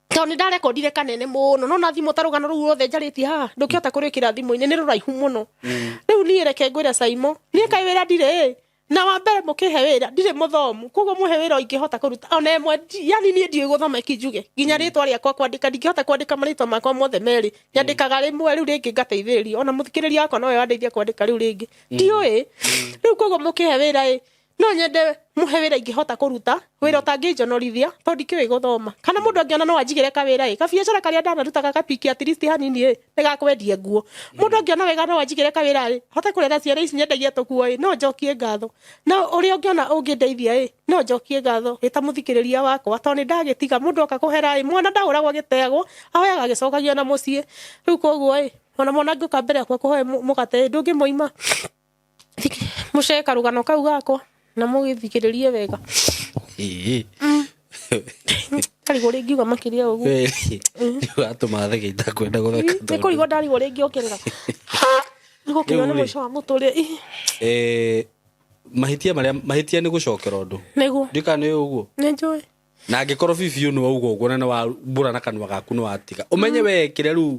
A: to ni ndarekodire kanene muno no na thimu tarugano ru rothe njaritie ha ndukihota kurikira thimu-ini ni ruraihu muno riu ni reke ngwira Saimo ni kai wira ndire na wa mbere mukihe wira ndire muthomu koguo muhe wira ingihota kuruta ona emwe yani nie ndiwe guthoma kinjuge nginya ritwa riakwa kwandika ndingihota kwandika maritwa makwa mothe meri nyandikaga rimwe riu ringi ngateithĩrĩrio ona muthikiriria wakwa no we wandeithia kwandika riu ringi ndiũĩ riu koguo mukihe wira no nyende muhe wira ingihota kuruta wira utanginjonorithia tondu ndikiũĩ guthoma kana mundu angiona no anjigire kawira kabiacara karia ndanarutaga kapiki at least hanini nigakwendie nguo mundu angiona wega no anjigire kawira hote kurera ciana ici nyendagia tukuo no njokie ngatho na uria ungiona ungindeithia no njokie ngatho ita muthikiriria wakwa tondu ndagitiga mundu oka kuhera mwana ndauragwo gitegwo ahoyaga agicokagio na mucii riu koguo ona mwana ngĩũka mbere yakwa kũhoe mũgate ndũngĩmoima mũceka rũgano kau gakwa na mũgĩthikĩrĩrie wega karigwo rĩngĩ uga makĩria ũguo
B: nĩwatũma thege itakwenda gũtheka
A: nĩ kũrigwo ndarigwo rĩngĩ ũkĩrĩra nĩgũkinywo nĩ mũico wa mũtũrĩre
B: mahĩtia nĩ gũcokera ũndũ
A: nĩguo
B: ndikana nĩ ũguo
A: nĩnjũĩ
B: na angĩkorwo bibiũ nĩ wauga ũguo na nĩ wambũra na kanua gaku nĩ watiga ũmenye wekĩre rĩu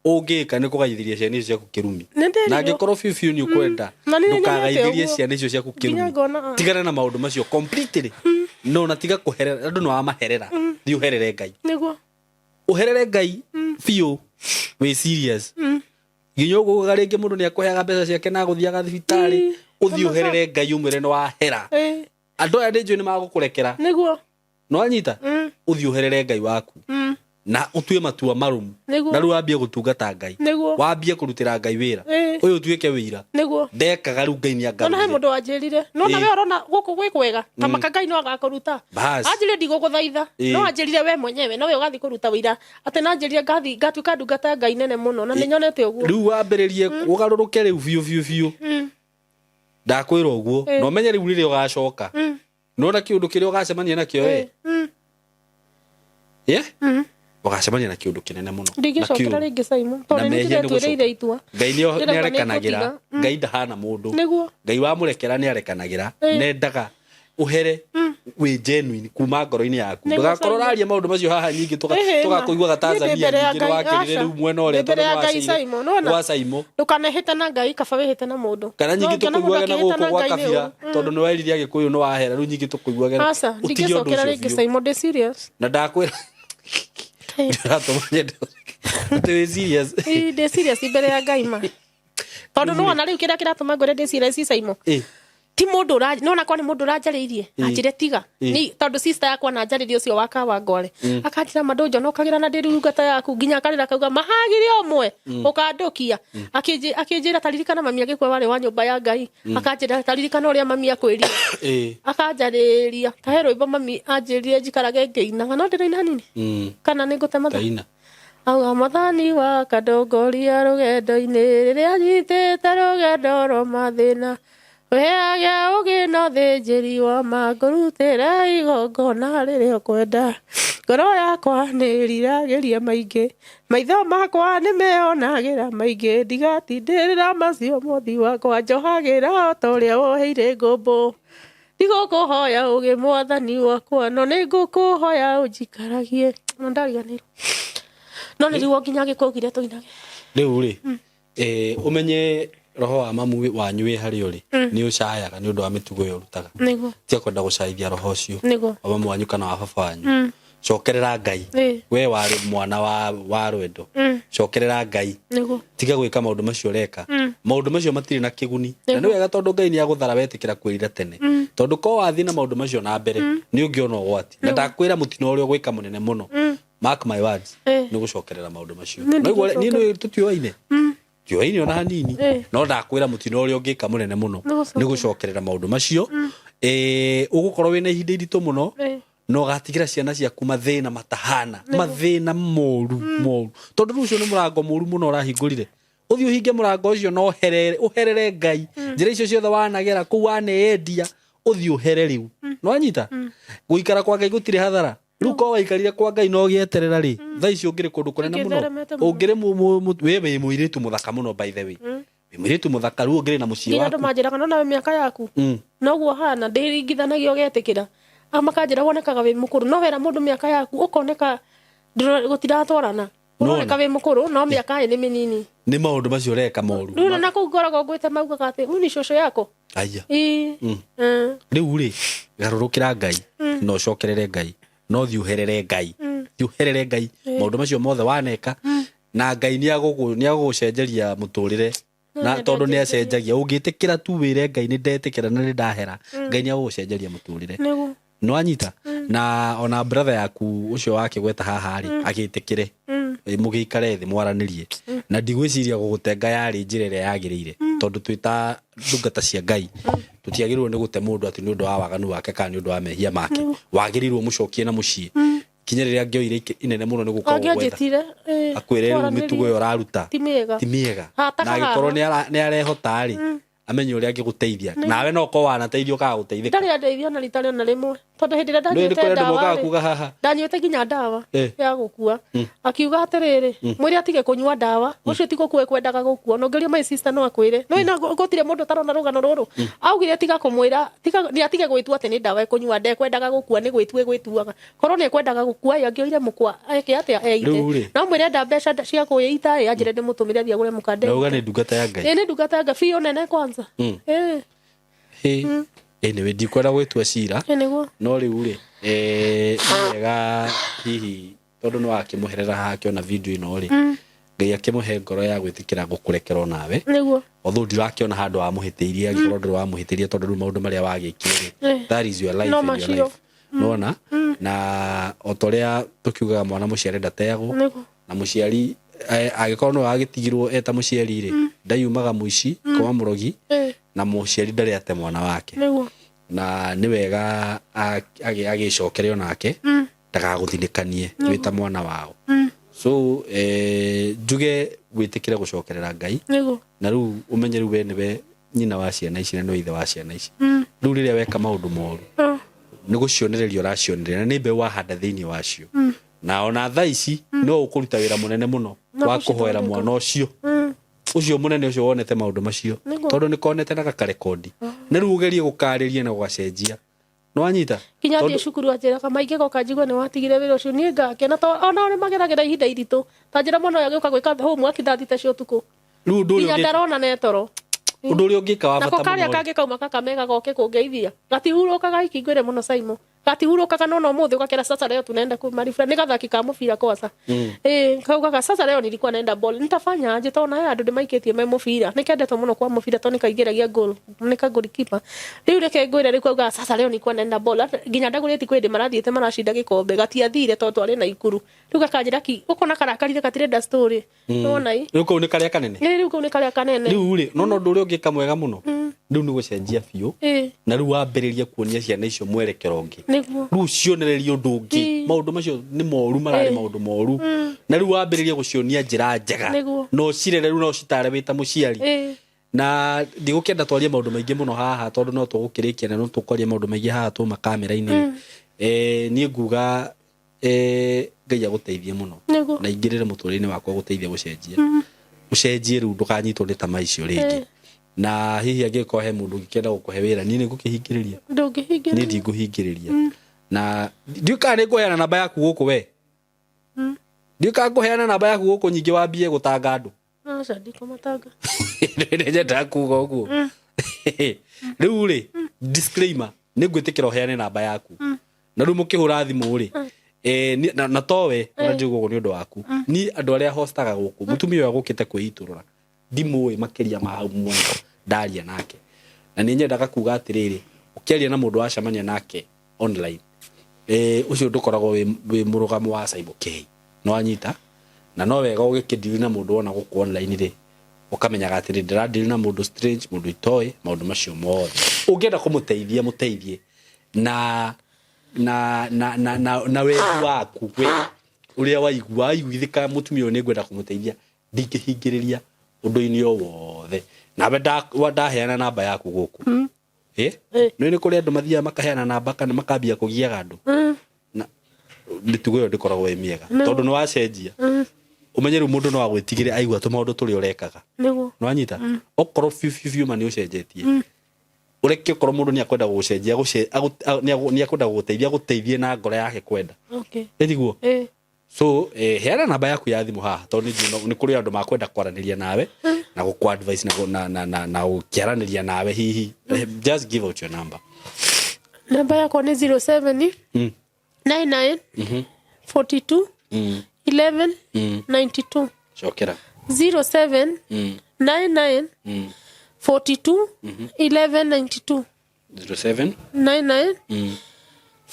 B: ũngĩka nĩ kũgaithĩria ciana icio ciaku kĩrumi na angĩkorwo bibiũ nĩ ũkwenda ndũkagaithĩrie ciana icio ciaku kĩrumi tigana na maũndũ macio completely no na tiga kũherera andũ nĩ wamaherera thiĩ ũherere Ngai
A: nĩguo
B: ũherere Ngai biũ wĩ serious nginya ũguo rĩngĩ mũndũ nĩ akũheaga mbeca ciake na gũthiaga thibitarĩ ũthiĩ ũherere Ngai ũmwĩre nĩ wahera andũ aya nĩnjũĩ nĩ magũkũrekera
A: nĩguo
B: no anyita ũthiĩ ũherere Ngai waku na utue matua marumu na rĩu wambie gũtungata Ngai wambie kũrutĩra Ngai wĩra ũyũ ũtuĩke wĩira ndekaga rĩu Ngai nĩ anga
A: ona he mũndũ wanjĩrire no na we ũrona gũkũ gwĩ kwega kamaka Ngai no agakũruta anjĩrire ndigũgũthaitha no anjĩrire we mwenyewe no we ũgathiĩ kũruta wĩira atĩ na anjĩrire ngathiĩ ngatuĩka ndungata Ngai nene mũno na nĩ nyonete ũguo
B: rĩu wambĩrĩrie ũgarũrũke rĩu biũ ndakwĩra ũguo na ũmenye rĩu rĩrĩa ũgacoka nona kĩũndũ kĩrĩa ũgacemania nakĩo ũgacemania na kĩũndũ kĩnene mũno
A: ndingĩcokera rĩngĩ Simon tondũ nĩ tũretuĩrĩire itua
B: Ngai nĩ arekanagĩra Ngai ndahana mũndũ Ngai wamũrekera nĩ arekanagĩra nendaga ũhere wĩ genuine kuma ngoro-inĩ yaku ndũgakorwo ũraria maũndũ macio haha nyingĩ tũgakũiguaga Tanzania nyingĩ nĩ wakĩrĩre rĩu mwena ũrĩa tondũ wa Simon
A: ndũkanehĩte na Ngai kaba wĩhĩte na mũndũ
B: kana nyingĩ tũkũiguage na gũkũ gwa kabira tondũ nĩ werire Agĩkũyũ nĩ wahera rĩu nyingĩ tũkũiguage
A: ndingĩcokera rĩngĩ Simon ndĩ serious
B: na ndakwĩra ndĩ
A: serious mbere ya Ngai ma tondũ no ona rĩu kĩrĩa kĩratũma ngore ndĩ serious Simon ti mũndũ no nakwa nĩ mũndũ ũranjarĩirie anjĩre tiga ni tondũ sister yakwa na njarĩrie ũcio wa Kawangware akanjĩra mandũnjo no kagĩra na ndĩru ngata yaku nginya akarĩra kauga mahagire ũmwe ũkandũkia akĩnjĩra taririkana mami agĩkua warĩ wa nyũmba ya Ngai akanjĩra taririkana ũrĩa mami akwĩrire akanjarĩria tahe rwĩmbo mami anjĩrire njikarage ngĩinaga no ndĩraina hanini kana nĩ ngũte mathaa auga mathani wa kadongoria rũgendo-inĩ rĩrĩa nyitĩte rũgendo rwa mathĩna weagĩa ũgĩ na ũthĩnjĩri wa mangũrutĩra igongona rĩrĩa ũkwenda ngoro yakwa nĩ riragĩria maingĩ maitho makwa nĩ meyonagĩra maingĩ ndigatindĩrĩra macio mũthi wakwa njohagĩra o ta ũrĩa woheire ngũmbũ ndigũkũhoya ũgĩ mwathani wakwa no nĩ ngũkũhoya ũnjikaragie no ndariganĩrwo no nĩ rĩu nginya gĩkũgire tũinage
B: rĩu rĩ ũmenye roho wa mamu wanyu wĩ harĩa ũrĩ nĩ ũcayaga nĩ ũndũ wa mĩtugo ĩyo ũrutaga tia kwenda gũcaithia roho ũcio wa mamu wanyu kana wa baba wanyu cokerera Ngai we warĩ mwana wa rwendo cokerera Ngai tiga gwĩka maũndũ macio ũreka maũndũ macio matirĩ na kĩguni na nĩ wega tondũ Ngai nĩ agũthara wetĩkĩra kwĩrira tene tondũ ko wathiĩ na maũndũ macio na mbere nĩ ũngĩona ũgwati na ndakwĩra mũtino ũrĩa ũgwĩka mũnene mũno mark my words nĩ gũcokerera maũndũ macio niĩ nĩ tũtiũaine tũtiũaine ona hanini no ndakwĩra mũtino ũrĩa ũngĩka mũnene mũno nĩ gũcokerera maũndũ macio ũgũkorwo wĩna ihinda iritũ mũno no gatigĩra ciana ciaku mathĩna matahana mathĩna moru tondũ rĩu ũcio nĩ mũrango mũru mũno ũrahingũrire ũthiĩ ũhinge mũrango ũcio no ũherere Ngai njĩra icio ciothe wanagera kũu waneyendia ũthiĩ ũhere rĩu no anyita gũikara kwa Ngai gũtirĩ hathara rĩu ko waikarire kwa Ngai no gĩeterera rĩ thaa ici ũngĩrĩ kũndũ kũnene mũno ũngĩrĩ we wĩ mũirĩtu mũthaka mũno by the way wĩ mũirĩtu mũthaka rĩu ũngĩrĩ na mũciĩ waku
A: andũ manjĩraga no nawe mĩaka yaku noguo hana ndĩringithanagio ũgetĩkĩra makanjĩra wonekaga wĩ mũkũrũ no wera mũndũ mĩaka yaku ũkoneka gũtiratwarana ũroneka wĩ mũkũrũ no mĩaka nĩ mĩnini
B: nĩ maũndũ macio ũreka moru
A: rĩu na kũu ngoragwo ngwĩte maugaga atĩ huyu ni cũcũ yako
B: aya
A: Rĩu
B: rĩ garũrũkĩra Ngai no cokerere Ngai no thiũherere Ngai thiũherere Ngai maũndũ macio mothe waneka na Ngai nĩagũgũcenjeria mũtũrĩre na tondũ nĩacenjagia ũngĩtĩkĩra tu wĩre Ngai nĩndetĩkĩra na nĩndahera Ngai nĩagũgũcenjeria mũtũrĩre no anyita na ona brother yaku ucio wake gweta haha rĩ agĩtĩkĩre mũgĩikare thĩ mwaranĩrie na ndigwĩciria gũgũtenga yarĩ njĩra ĩrĩa yagĩrĩire tondũ twĩta ndungata cia Ngai tũtiagĩrĩirwo nĩ gũte mũndũ atĩ nĩ ũndũ wa waganu wake kana nĩ ũndũ wa mehia make wagĩrĩirwo mũcokie na mũciĩ kinya rĩrĩa ngĩoire inene mũno nĩ gũkorwo gwetha akwĩre rĩu mĩtugo ĩyo ũraruta ti mĩega na agĩkorwo nĩ arehota rĩ amenye ũrĩa angĩgũteithia nawe no ko wanateithio kaga gũteithĩka
A: ndarĩ ndeithio na rita rĩona rĩmwe tondũ hĩndĩ ĩrĩa ndanyuĩte ndawa ndanyuĩte nginya ndawa ya gũkua akiuga atĩrĩrĩ mwĩre atige kũnyua ndawa ũcio ti gũkua ekwendaga gũkua no ngeria my sister no akwĩre no ina gũtirĩ mũndũ ũtarona rũgano rũrũ augire tiga kũmwĩra nĩ atige gwĩtua atĩ nĩ ndawa ekũnyua ndekwendaga gũkua nĩ gwĩtua gwĩtuaga korwo nĩ ekwendaga gũkua angĩoire mũkwa eke atĩa eite no mwĩre enda mbeca cia kwĩita anjĩre ndĩmũtũmĩre athiĩ agũre mũkande
B: nauga nĩ ndungata ya Ngai
A: nĩ ndungata ya Ngai biũ nene kwanza
B: nĩwe ndikwenda gwĩtua cira no rĩu rĩ wega hihi tondũ nĩ wakĩmũherera haha akĩona video ĩno rĩ Ngai akĩmũhe ngoro ya gwĩtĩkĩra gũkũrekera onawe although ndirakĩona handũ wamũhĩtĩirie angĩkorwo ndũrĩ wamũhĩtĩria tondũ rĩu maũndũ marĩa wagĩkire that is your life nona na otorĩa tũkiugaga mwana mũciari ndateagwo na mũciari agĩkorwo no agĩtigirwo eta mũciari rĩ ndayumaga mũici kwa mũrogi na mũciari ndarĩ ate mwana wake na nĩ wega agĩcokere onake ndagagũthinĩkanie wĩta mwana wao so njuge gwĩtĩkĩra gũcokerera Ngai na rĩu ũmenye rĩu we nĩwe nyina wa ciana ici na nĩ ithe wa ciana ici rĩu rĩrĩa weka maũndũ moru nĩ gũcionereria ũracionereria na nĩ mbeũ wahanda thĩinĩ wacio na ona thaa ici no ũkũruta wĩra mũnene mũno wa kũhoera mwana ũcio mũnene ũcio wonete maũndũ macio tondũ nĩ konete na gakarekondi na rĩu ũgerie gũkarĩria na gũgacenjia no anyita
A: kinya thiĩ cukuru anjĩraga maingĩ goka njigua nĩ watigire wĩra ũcio niĩ ngakena tondũ ona nĩ mageragĩra ihinda iritũ ta njĩra mwana ũyũ agĩũka gwĩka homework thaa thita cia ũtukũ
B: rĩu ũndũ ũrĩa
A: kinya ndarona na toro
B: ũndũ ũrĩa ũngĩka wa bata mũno
A: karĩa kangĩ kauma Kakamega goke kũngeithia gatihurũkaga ikingwĩre mũno Saimo gatihurũkaga no ũmũthĩ ũgakera sasa leo tunaenda kumarifra nĩ gathaki ka mũbira kosa kaugaga sasa leo nilikuwa naenda ball nitafanya aje tondũ na andũ ndĩmaikĩtie me mũbira nĩkendetwo mũno kwa mũbira tondũ nĩkaingĩragia goal nĩka goalkeeper rĩu reke ngwĩre rĩu kauga sasa leo nilikuwa naenda ball nginya ndagũrĩti kwĩndĩ marathiĩte maracinda gĩkombe gatiathire tondũ twarĩ na ikuru rĩu gakanjĩra ki ũkona karakarire gatirenda story nona
B: rĩu kau nĩ karĩa kanene
A: rĩu kau nĩ karĩa kanene
B: rĩu rĩ no ũndũ ũrĩa ũngĩka mwega mũno rĩu nĩ gũcenjia biũ na rĩu wambĩrĩria kuonia ciana icio mwerekero ũngĩ rĩu cionereria ũndũ ũngĩ maũndũ macio nĩ moru mararĩ maũndũ moru na rĩu wambĩrĩria gũcionia njĩra njega no cirere rĩu no citare wĩta mũciari na ndigũkĩenda twarie maũndũ maingĩ mũno haha tondũ no tũgũkĩrĩkia na no tũkwaria maũndũ maingĩ haha tũma kamera-inĩ niĩ nguga Ngai agũteithie mũno na ingĩrĩre mũtũrĩre-inĩ wakwa gũteithia gũcenjie rĩu ndũkanyitwo nĩ tama icio rĩngĩ na hihi angĩkorwo he mũndũ ũngĩkenda gũkũhe wĩra niĩ nĩ ngũkĩhingĩrĩria niĩ ndigũhingĩrĩria na ndiũkaga nĩ ngũheana namba yaku gũkũ we ndiũkaga ngũheana namba yaku gũkũ nyingĩ wambie gũtanga andũ nyendaga kuga ũguo rĩu rĩ disclaimer nĩ ngwĩtĩkĩra ũheane namba yaku na rĩu mũkĩhũra thimũ rĩ na towe ũranjigwo ũguo nĩ ũndũ waku ni andũ arĩa hostaga gũkũ mũtumia ũyũ agũkĩte kwĩitũrũra ndimũĩ makĩria ma hau mwena ndaria nake na nĩ nyendaga kuga atĩrĩrĩ ũkĩaria na mũndũ wacemania nake online ũcio ndũkoragwo wĩ mũrũgamo wa Cyber K no anyita na no wega ũgĩkĩndiri na mũndũ wona gũkũ online rĩ ũkamenyaga atĩrĩ ndĩrandiri na mũndũ strange mũndũ itoĩ maũndũ macio mothe ũngĩenda kũmũteithia mũteithie na wendi waku we ũrĩa waiguithĩka mũtumia ũyũ nĩ ngwenda kũmũteithia ndingĩhingĩrĩria ũndũ-inĩ o wothe nawe ndaheana namba yaku gũkũ nĩ kũrĩ andũ mathiaga makaheana namba kana makambia kũgiaga andũ na mĩtugo ĩyo ndĩkoragwo ĩ mĩega tondũ nĩ wacenjia ũmenye rĩu mũndũ no agwĩtigĩre aigua tũmaũndũ tũrĩa ũrekaga nĩ wanyita okorwo biũ ma nĩ ũcenjetie ũreke okorwo mũndũ nĩ akwenda gũgũcenjia nĩ akwenda gũgũteithia na ngoro yake kwenda ĩtiguo so heana namba yaku ya thimũ haha tondũ nĩ kũrĩ andũ makwenda kwaranĩria nawe na gå advice na gå kiaraniria nawe hihi just give out your number.
A: Namba yako ni 07 99 42 11 92.
B: Cokera.
A: 07 99 42 11 92.
B: 07
A: 99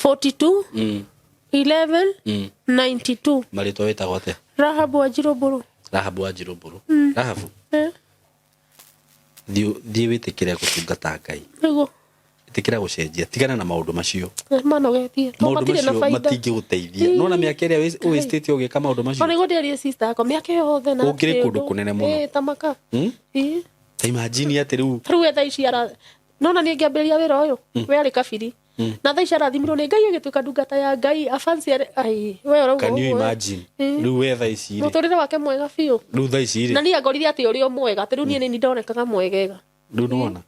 A: 42 11 92.
B: Marito wetagwo atia?
A: Rahabu Wanjiru Mburu.
B: Rahabu Wanjiru Mburu. Rahabu, thiĩ wĩtĩkĩre gũtungata Ngai.
A: Nĩguo.
B: Ĩtĩkĩra gũcenjia, tigana na maũndũ macio.
A: Manogetie.
B: Maũndũ macio matingĩgũteithia. Nona mĩaka ĩrĩa wĩstĩte ũgĩka maũndũ macio.
A: Ona nĩgũndĩaria sister yako mĩaka yothe na.
B: Ũngĩrĩ kũndũ kũnene mũno.
A: Tamaka.
B: Ta imagine atĩ rĩu.
A: Rĩu thaa ici nona nĩ ngĩambĩrĩria wĩra ũyũ. We arĩ kabiri. Na thaa ici arathimirwo nĩ Ngai agĩtuĩka ndungata ya Ngai afansi ai we ũrauga.
B: Can you imagine? Rĩu we thaa ici.
A: Mũtũrĩre wake mwega biũ.
B: Rĩu thaa ici.
A: Na niĩ ngorire atĩ ũrĩ o mwega. Rĩu niĩ nĩ ndonekaga mwegega.
B: Rĩu nĩwona.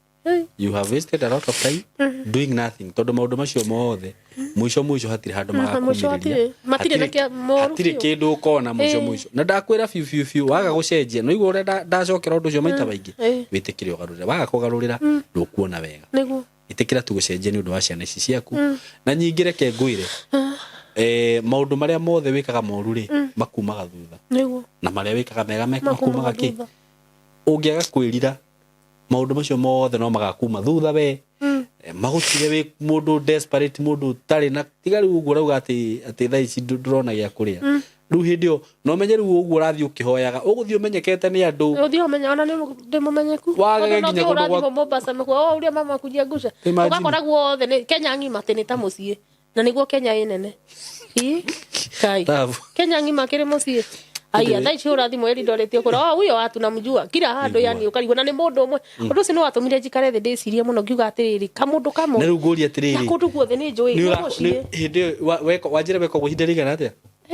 B: You have wasted a lot of time doing nothing. Tondu maundu macio mothe mwisho hatiri handu magakumiriria. Hatiri kindu ukona mwisho. Na ndakwira fiu waga gucenjia. No igwo ndacokera undu ucio maita baingi. Witikire ugarurira. Waga kugarurira ndukuona wega. Niguo. Itikira tu gucenjia ni undu wa ciana ici ciaku. Na nyingire ke ngwire. Maundu maria mothe wikaga moru ri makumaga thutha. Niguo. Na maria wikaga mega makumaga ki. Ungiaga kwirira maundu macio mothe no magakuma thutha we magutire we mundu desperate mundu tari na tigari uguo rauga ati thaa ici ndurona gya kuria riu hindi o no menye riu uguo rathi ukihoyaga uguthio menyekete ni andu uthio menya ona ni ndimumenyeku waga nginya kundu gwa Mombasa mekwa uria mama kujia ngusha ugakora guothe ni Kenya ngima tene ta mucie na niguo Kenya inene kai Kenya ngima kiri mucie. Aya thaa ici urathi mweri ndoretio kura huyo watu namjua kila handu yani ukarigwo na ni mundu umwe undu ucio no watumire njikare thi ndicirie muno ngiuga atiriri kamundu kamwe na ruguria atiriri na kundu guothe ni njui hindi wanjira weko guhinda rigana atia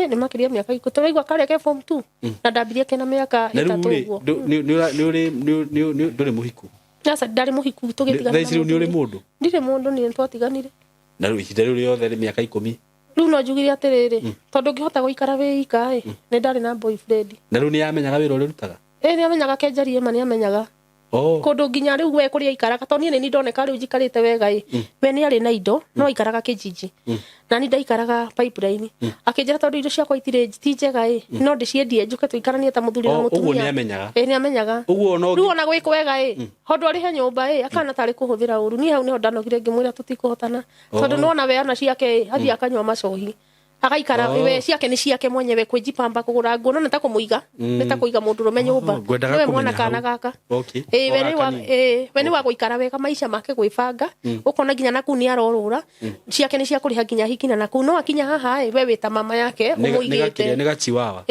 B: ni makiria miaka iko turaigwa kare ke form 2 na ndambirie kena miaka 3 guo ni nduri muhiku sasa ndari muhiku tugitigana thaa ici ni uri mundu ndire mundu ni twatiganire na riu ihinda riu riothe ni miaka 10 riu no njugire atiriri tondu ngihota guikara we ika ni ndari na boyfriend na riu ni yamenyaga wira uri rutaga ni amenyaga kenjarie ma ni amenyaga kundu nginya riu we kuria ikaraga tondu ni ndoneka riu njikarite wega we ni ari na indo no ikaraga kijiji na ni ndaikaraga pipeline akinjira tondu indo ciakwa itire ti njega no ndiciendie njuke tuikaranie ta muthuri na mutumia uguo ni amenyaga ni amenyaga uguo no riu ona gwiko wega hondu ari he nyumba akana tari kuhuthira uru ni hau ni ndanogire ngimwira tutikuhotana tondu nona we ana ciake athi akanywa macohi agaikara we ciake ni ciake mwenyewe kwijipamba kugura nguo no ta kumuiga ni ta kuiga mundu rume nyumba we mwana kana gaka we ni wa guikara wega maisha make gwibanga ukona ginya naku ni arorura ciake ni cia kuriha ginya hikina naku no akinya haha we wita mama yake umuigite ni gachiwawa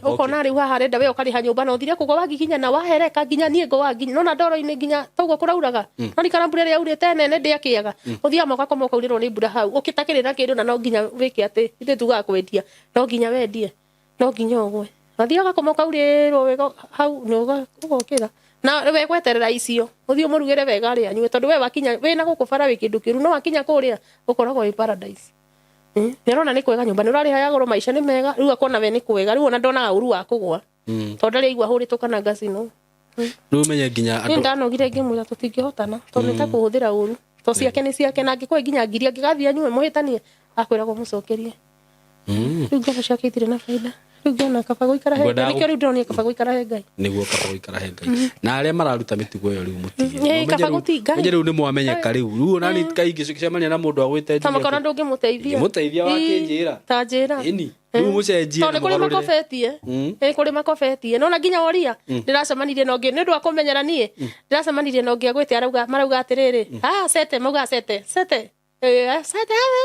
B: ukona riu haha renda we ukariha nyumba no thire kugwa wagikinya na wahereka ginya nie ngo wangi no na ndoro-ini ginya toguo kurauraga no ni kana mbura ria urite nene ndiakiaga uthia moka komoka urirwo ni mbura hau ukitakirira kindu na no ginya wiki ati tuga kwendia no ginya wendie no ginya ogwe athiaga komoka urirwo wega hau no ugokira na we gweterera icio uthio murugire wega ri anywe tondu we wakinya we na gukubara wi kindu kiru no wakinya kuria ukoragwo i paradise nirona ni kwega nyumba nurari haya goro maisha ni mega riu akona we ni kwega riu ona ndona uru wa kugwa tondu ri igwa hurito kana gacino riu menye ginya andu ndanogire ngimwira tutingihotana tondu ta kuhuthira uru to ciake ni ciake na ngikwe ginya ngiri angigathia nywe muhitanie akwira ko mucokerie riu ngona ciake itire na faida riu ngona kaba guikara he nikio riu ndoni kaba guikara he Ngai niguo kaba guikara he Ngai na aria mararuta mitugo yo riu mutige kaba gutinga menye riu ni mwamenyeka riu ona ni kaingi cicemania na mundu agwite ta makona ndungimuteithia wakinjira ta njira ini riu mucenjie tondu kuri makofetie no na ginya woria ndiracemanirie no ngi ni ndu akumenyera nie ndiracemanirie no ngi agwite marauga atiriri sete mauga sete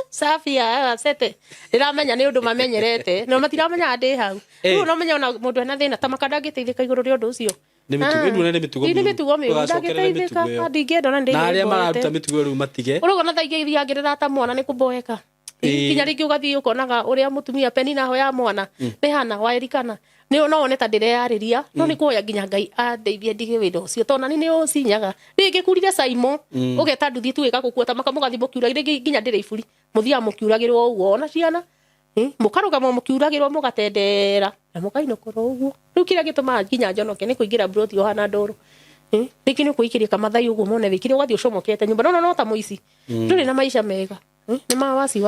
B: Safia sete ndiramenya ni undu mamenyerete no matiramenya ndi hau riu no menya ona mundu ena thina ta makanda ngiteithika iguru ri undu ucio ni mitugo mi ndagiteithika ndingienda na ndi na aria mararuta mitugo riu matige urugo na thaigi ithiagirira ta mwana ni kuboeka kinya ringi ugathii ukonaga uria mutumia peni na hoya mwana ni hana wairikana ni no one ta ndireyariria no ni kuoya ginya Ngai andeithie ndige wira ucio tona ni ucinyaga ringi kurire Saimo ugeta nduthi tuika gukuota makamugathi mukiura ringi ginya ndire iburi muthia mukiuragirwo uguo ona ciana
A: mukarugama mukiuragirwo mugatendera na mukainukura uguo riu kiria gituma nginya njonoke ni kuingira broti ohana ndoro riki ni kuikiria kamathai uguo mone wikire wathi ucomokete nyumba no ta muici nduri na maisha mega ni ma wasi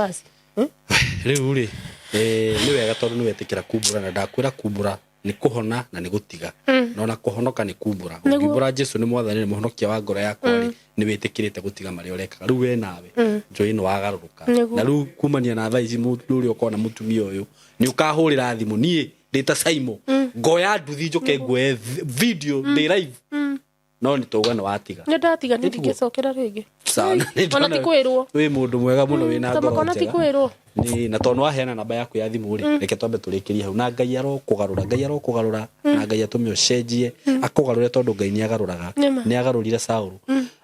B: riu ri ni wega tondu ni wetikira kumbura na ndakwira kumbura ni kuhona na ni gutiga no na kuhonoka ni kumbura kumbura Jesu ni mwathani ni muhonokia wa ngoro yakwa ri ni witikirite gutiga mari ureka riu we nawe njoi no wagaruruka na riu kumania na thaici mundu uri ukona mutumia uyu ni ukahurira thimu nie ndita Saimo ngoya nduthi njoke ngwe video ndi live no ni toga no watiga
A: ni ndatiga ni ndingicokera ringi
B: sana
A: ona ti kwirwo
B: wi mundu mwega muno wina ngoro
A: njega ona ti kwirwo
B: ni na tono waheana namba yaku ya thimu ri reke twambe turikirie hau na Ngai arokugarura na Ngai atume ucenjie akugarure tondu Ngai ni agaruraga ni agarurire Saulu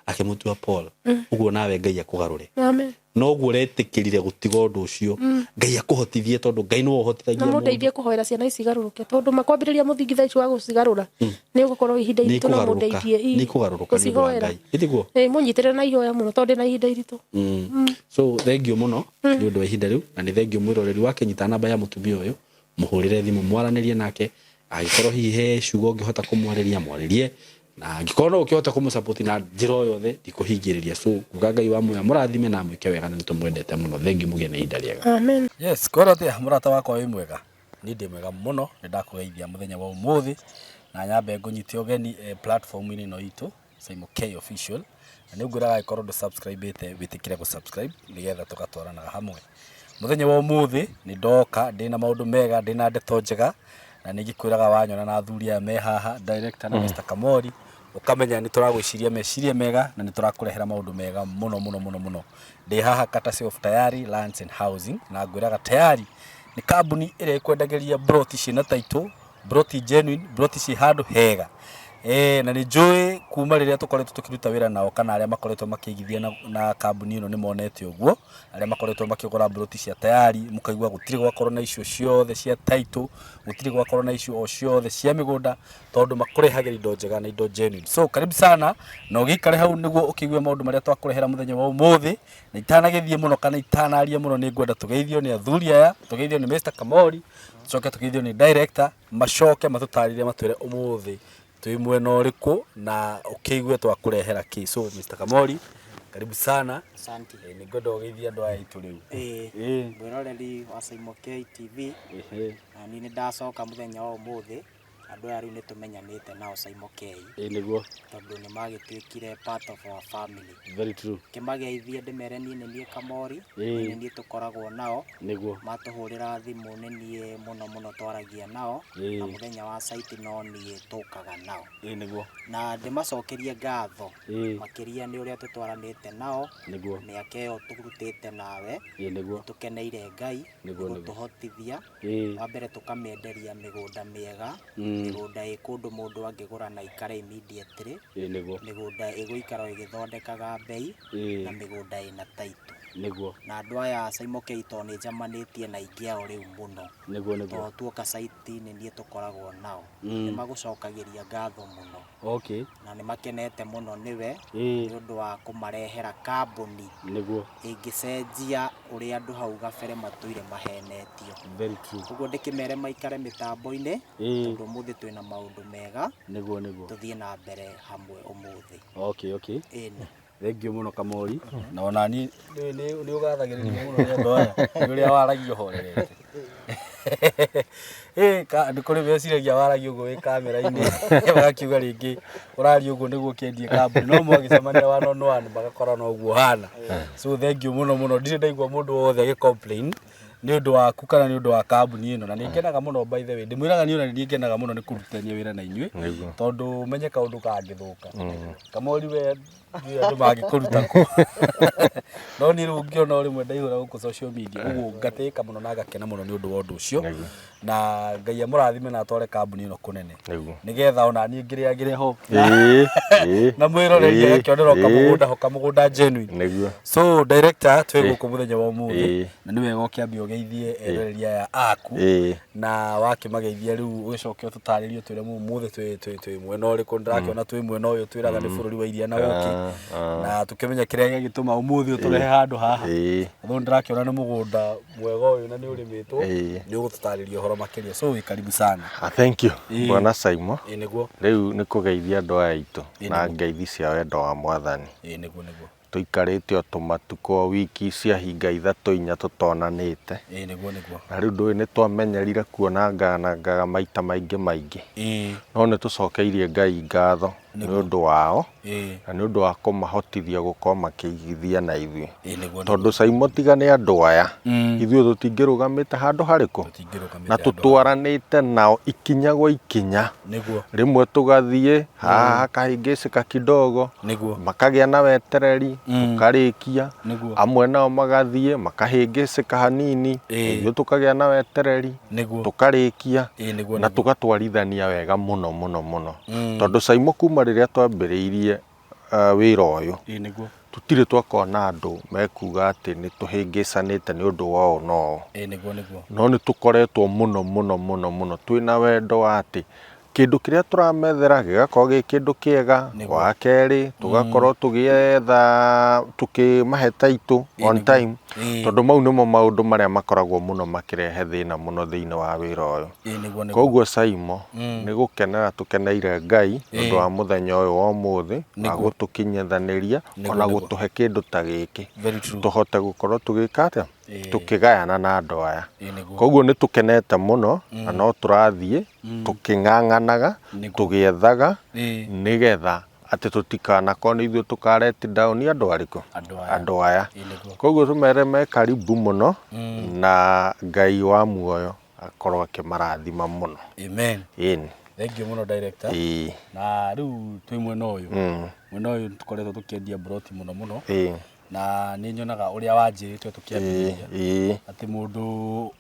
B: akimutua Paul uguo nawe Ngai akugarure
A: amen
B: no guo retikirire gutiga undu ucio Ngai akuhotithie tondu Ngai no uhotithagia
A: mundu ndeithie kuhoera ciana ici garuruke tondu makwambiriria muthingitha ici wa gucigarura ni ugukorwo ihinda iritu no mundeithie
B: ni kugaruruka ni Ngai ithiguo
A: munyitire na ihoya muno tondu na ihinda iritu
B: so thank you muno ni undu wa ihinda riu na ni thank you mwiroreri wake nyita namba ya mutumia uyu muhurire thimu mwaranirie nake agikorwo hihe ciugo ngihota kumwariria mwaririe na angĩkorwo ukihota kumusupport na njira yothe ndikuhingiriria so Ngai wa muya murathime na mwike wega na nitumwendete muno thengi mugie na ihinda riega
A: amen
B: yes kworote murata wakwa wi mwega ni ndi mwega muno ni ndakugeithia muthenya wa umuthi na nyambe ngunyiti ogeni platform ini no itu Saimo K official na ni ngwiraga ikorwo ndu subscribe ite witikire ku subscribe nigetha tukatwarana hamwe muthenya wa umuthi ni ndoka ndina maundu mega ndina ndeto njega na nigikwiraga wanyona na athuri aya me haha director na Mr Kamori ukamenya ni turagwiciria meciria mega na ni turakurehera maundu mega muno ndi haha Courtesy of Tayari Lands and Housing na ngwiraga Tayari ni kambuni ire ikwendageria broti cina title broti genuine broti ci handu hega na ni njui kuma riria tukoretwo tukiruta wira nao kana aria makoretwo makigithia na kambuni ino ni monete uguo aria makoretwo makigura broti cia Tayari mukaigua gutiri gwakorwo na icio ciothe cia title gutiri gwakorwo na icio ciothe cia migunda tondu makurehagira indo njega na indo genuine so karibu sana no gikare hau niguo ukigwe maundu maria twakurehera muthenya wa umuthi na itanagithie muno kana itanaria muno ni ngwenda tugeithio ni athuri aya tugeithio ni Mr Kamori coke tugeithio ni director macoke matutarire matwire umuthi tui mwena uriku na ukigwe twakurehera ki so Mr Kamori karibu sana
C: asante
B: ni ngodo geithia andu aya itu riu
C: mwiroreri wa Saimo K TV na ni ndacoka muthenya wa umuthi andu aya riu nitumenyanite nao Saimo K
B: niguo
C: tondu ni magituikire part of our family
B: very true
C: kimageithie ndimere nie Kamori nie tukoragwo nao
B: niguo
C: matuhurira thimu nie muno twaragia nao na muthenya wa site no nie tukaga nao
B: niguo
C: na ndimacokerie ngatho makiria ni uria tutwaranite nao
B: niguo
C: miaka iyo turutite nawe
B: niguo
C: tukeneire Ngai gutuhotithia wa mbere tukamenderia migunda miega migunda ikundu mundu angigura na ikare immediately migunda iguikara igithondekaga bei na migunda ina title
B: niguo
C: na andu aya Saimo K to ni jamanitie na ingiao riu muno to tuoka site ni nie tukoragwo nao ni magucokagiria ngatho muno na ni makenete muno niwe ni undu wa kumarehera kambuni
B: niguo
C: ingicenjia uri andu hau gabere matuire mahenetio
B: very true
C: uguo ndikimere maikare mitambo-ini tondu muthi twina maundu mega
B: niguo
C: tuthie na mbere hamwe umuthi
B: okay
C: eni
B: thank you muno Kamori na ona ni ugathagiriria muno ni andu aya uria waragio horerete ndikuri meciragia waragia uguo wi kamera-ini bagakiuga ringi uraria uguo niguo kiendie kambuni no mwagicemania one-on-one bagakora no uguo hana so thank you muno ndire ndaigua mundu wothe agicomplain ni undu waku kana ni undu wa kambuni ino na ni ngenaga muno by the way ndimwiraga ni ona ni ngenaga muno ni kurutania wira na inyui tondu menye kaundu kangithuka Kamori we ndu magikuruta ku no ni rungiona uri mwe ndaihura guku social media uguo ngatika muno na ngakena muno ni undu wa undu ucio na Ngai amurathime na atware kambuni ino kunene nigetha ona ni ngire ho na mwiroreri akionera kamugunda genuine so director twe guku muthenya wa umuthi na ni wega ukiambia ugeithie ereria aku na wakimageithia riu ugicoke ututaririe twire muthe twi mwena uriku ndirakiona twi mwena uyu twiraga ni bururi wa iria na woki na tukimenya kiria gituma umuthi uturehe handu haha no ndirakiona ni mugunda mwega uyu na ni urimitwo ni ugututariria horo makiria so wi karibu sana.
D: Thank you bwana Saimo. Niguo riu ni kugeithia andu aya itu na ngeithi cia wendo wa Mwathani.
B: Niguo
D: tuikarite o tumatuko wiki cia hinga 3-4 tutonanite.
B: Niguo
D: na riu ndui ni twamenyerire kuonangaga maita maingi no ni tucokeirie Ngai ngatho ni undu wao na ni undu wa kumahotithia gukorwo makiigithia na ithui tondu Saimo tiga ni andu aya ithui tutingirugamite handu hariku na tutwaranite nao ikinya gwa ikinya rimwe tugathie haha kahingicika kidogo makagia na wetereri tukarikia amwe nao magathie makahingicika hanini ithui tukagia na wetereri tukarikia na tugatwarithania wega muno tondu Saimo kuma riria twambiriirie wira uyu tutire twakona andu mekuga ati ni tuhingicanite ni undu wao no ni tukoretwo muno twina wendo ati kindu kiria turamethera gigakorwo gi kindu kiega wa keri tugakorwo tugietha tukimahe taitu on time tondu mau nimo maundu maria makoragwo muno makirehe thina muno thiini wa wira uyu koguo Saimo ni gukenera tukeneire Ngai undu wa muthenya uyu wa umuthi na gutukinyithaniria ona gutuhe kindu ta giki tuhote gukorwo tugika atia tukigayana na andu aya koguo ni tukenete muno na no turathie tuking'ang'anaga tugiethaga nigetha ati tutikana koni ithuĩ tukareti down andu ariku andu aya koguo tumere me karibu muno na Ngai wa muoyo akorwo akimarathima muno.
B: Amen. Thank you muno director. Na riu twi mwena uyu tukoretwo tukiendia broti muno na ni nyonaga uria wanjirite tukiambia ati mundu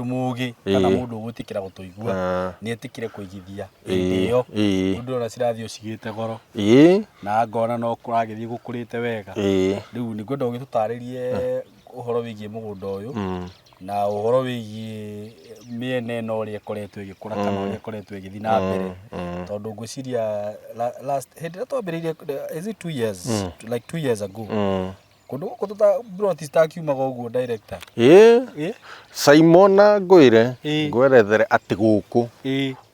B: mugi kana mundu gutikira gutuigua ni etikire kuigithia ndio mundu ona cirathio cigite goro na ngona no kuragithie gukurite wega riu ni kwenda ugitutaririe uhoro wigie mugunda uyu na uhoro wigie miene no ria koretwo igikura kana ria koretwo igithi na mbere tondu ngwiciria last hedi twambiririe is it 2 years like 2 years ago kundu kututa broti stakiumaga uguo director
D: Saimo na ngwire ngwerethere ati guku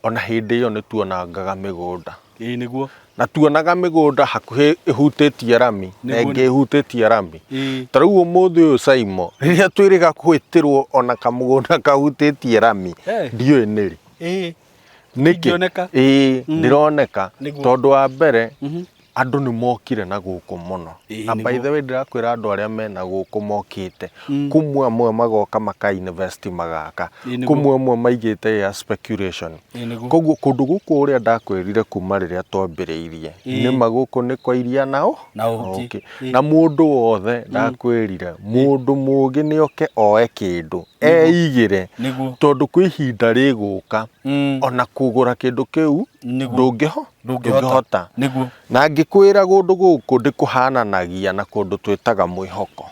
D: ona hindi iyo ni tuonangaga migunda
B: niguo
D: na tuonaga migunda hakuhi ihutitie rami na ingi ihutitie rami tariu umuthi uyu Saimo riria twiriga kwitirwo ona kamugunda kahutitie rami ndiyo niri niki ndironeka tondu wa mbere andu ni mokire na guku muno na by the way ndirakwira andu aria mena guku mokite kumwe amwe magoka maka invest magaka kumwe amwe maigite ya speculation koguo kundu guku uria ndakwirire kuma riria twambiriirie ni maguku ni kwa iria nao na mundu wothe ndakwirire mundu mugi ni oke oe kindu eigire tondu kwi ihinda riguka ona kugura kindu kiu ndungihota na ngikwira gundu guku ndikuhananagia na kundu twitaga mwihoko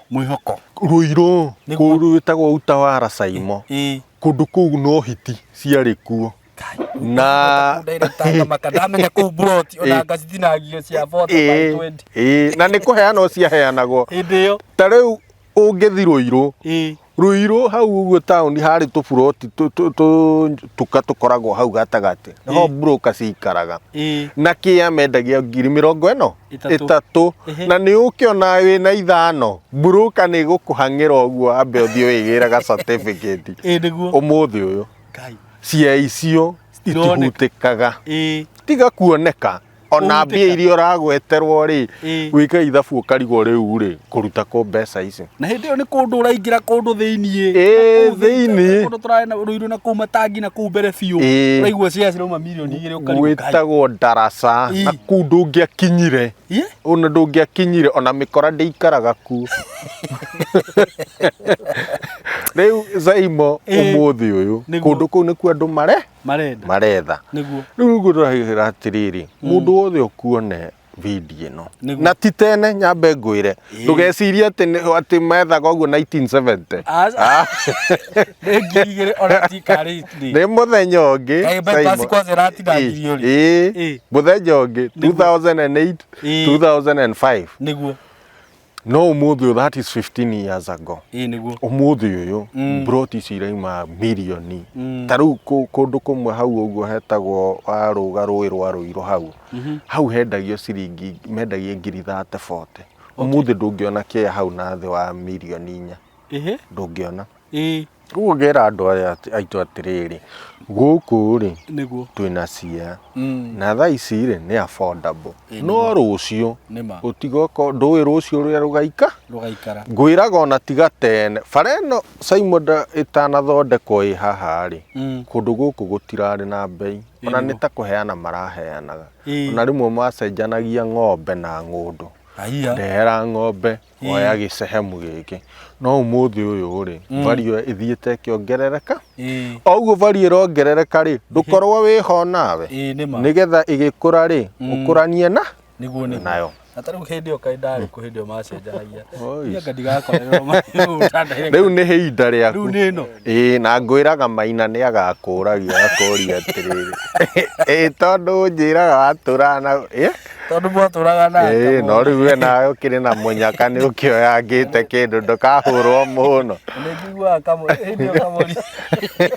D: ruiro kundu witagwo utawara Saimo kundu kuu no hiti ciari kuo na
B: makadamenya ku broti ona ngacitinagio cia 40
D: na ni kuheana cia heanagwo
B: ndio
D: tariu ungithirwo ruiro hau uguo town hari tu broti tukoragwo hau gatagati ho broker cikaraga na kia mendagia 40,000 na ni ukiona wina 5 broker ni gukuhangira uguo ambe uthio wigiraga certificate umuthi uyu cia icio itihutikaga tiga kuoneka ona mbia irio uragweterwo ri wika ithabu ukarigo riu ri kuruta ko mbeca ici
B: na hindi yo ni kundu uraingira kundu thiini
D: thiini
B: kundu turaina ruiru na kuma tangi na ku mbere fiu uraigua cia ciroma milioni 2 ukarigo
D: witagwo darasa na kundu ngiakinyire ona ndungiakinyire ona mikora ndeikaraga ku riu Saimo umuthi uyu kundu kuu ni ku andu maretha
B: niguo
D: riu ngurahira atiriri mundu wothe ukuone video ĩno na ti tene nyambe ngwĩre ndũgecirie atĩ methaga ũguo 1970 nĩ mũthenya ũngĩ mũthenya ũngĩ 2008 2005 nĩguo no ũmũthĩ that is 15 years ago ũmũthĩ ũyũ mburoti ici iraima mirioni ta rĩu kũndũ kũmwe hau ũguo hetagwo warũga rũĩ rwa Rũirũ hau hendagio ciringi mendagia ngiri 30-40 ũmũthĩ ndũngĩona kĩea hau na thĩ wa mirioni 4 ndũngĩona rĩu ngera andũ aya aitũ atĩrĩrĩ gũkũ rĩ twĩna ciea na thaa ici rĩ nĩ affordable no rũciũ ũtigoko ndũĩ rũciũ rũrĩa rũgaikara ngwĩraga ona tiga tene bara ĩno Simon ĩtanathondekwo ĩ haha rĩ kũndũ gũkũ gũtirarĩ na bei ona nĩ ta kũheana maraheanaga ona rĩmwe macenjanagia ng'ombe na ng'ũndũ ndehera ng'ombe oya gĩcehemu gĩkĩ no ũmũthĩ ũyũ rĩ value ĩthiĩte ĩkĩongerereka oguo value ĩrongerereka rĩ ndũkorwo wĩho nawe nĩgetha ĩgĩkũra rĩ ũkũranie nayo
B: Atari hĩndĩ ĩyo kaĩ ndarĩ kũ hĩndĩ ĩyo macenjanagia niĩ ndigakorerwo
D: rĩu nĩ hĩnda rĩaku rĩu nĩ ĩno na ngwĩraga Maina nĩ agakũragia akoria atĩrĩrĩ tondũ njĩraga watũraga na
B: tondũ mwatũraga nake
D: no rĩu we nawe ũkĩrĩ na mũnyaka nĩ ũkĩoyangĩte kĩndũ ndũkahũrwo mũno
B: nĩ njiguaga kamwe hĩndĩ ĩyo kamũri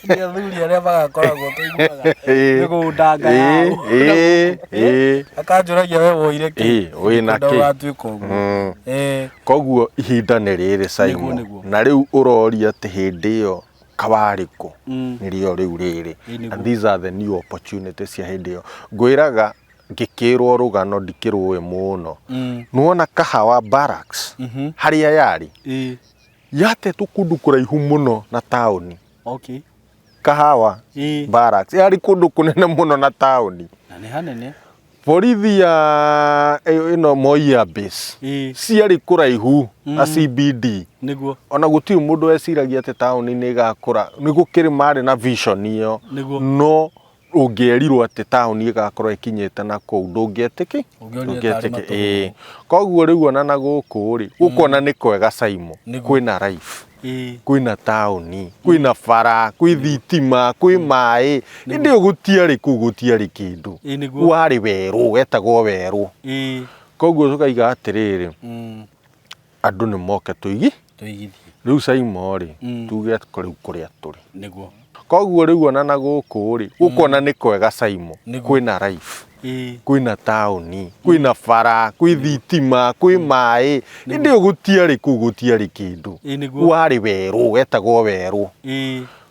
B: nĩ athuri arĩa magakoragwo tũiguaga nĩ gũndanga akanjũragia we woire kĩ
D: wĩna kĩ koguo ihinda nĩ rĩrĩ Simon na rĩu ũroria atĩ hĩndĩ ĩyo kawarĩkũ nĩrĩo rĩu rĩrĩ and these are the new opportunities cia hĩndĩ ĩyo ngwĩraga ngĩkĩrwo rũgano ndikĩrũĩ mũno nĩwona Kahawa Barracks harĩa yarĩ yatetwo kũndũ kũraihu mũno na taũni Kahawa Barracks yarĩ kũndũ kũnene mũno na taũni
B: na nĩ hanene
D: borithi ya ĩno Moi Air Base ciarĩ kũraihu na CBD
B: nĩguo
D: ona gũtirĩ mũndũ eciragia atĩ taũni-inĩ ĩgakũra nĩ gũkĩrĩ marĩ na vision ĩyo no ũngĩerirwo atĩ taũni ĩgakorwo ĩkinyĩte na kũu ndũngĩetĩkĩ koguo rĩu ona na gũkũ rĩ gũkũ ona nĩ kwega Simon kwĩna life kwĩna taũni kwĩna bara kwĩ thitima kwĩ maĩ ĩndĩ gũtiarĩ kũu gũtiarĩ kĩndũ warĩ werũ wetagwo werũ koguo tũkaiga atĩrĩrĩ andũ nĩ moke tũigithie rĩu Simon rĩ tuge rĩu kũrĩa tũrĩ nĩguo koguo rĩu ona na gũkũ rĩ gũkũ ona nĩ kwega Simon kwĩna life kwĩna taũni kwĩna bara kwĩ thitima kwĩ maĩ ĩndĩ gũtiarĩ kũu gũtiarĩ kĩndũ warĩ werũ wetagwo werũ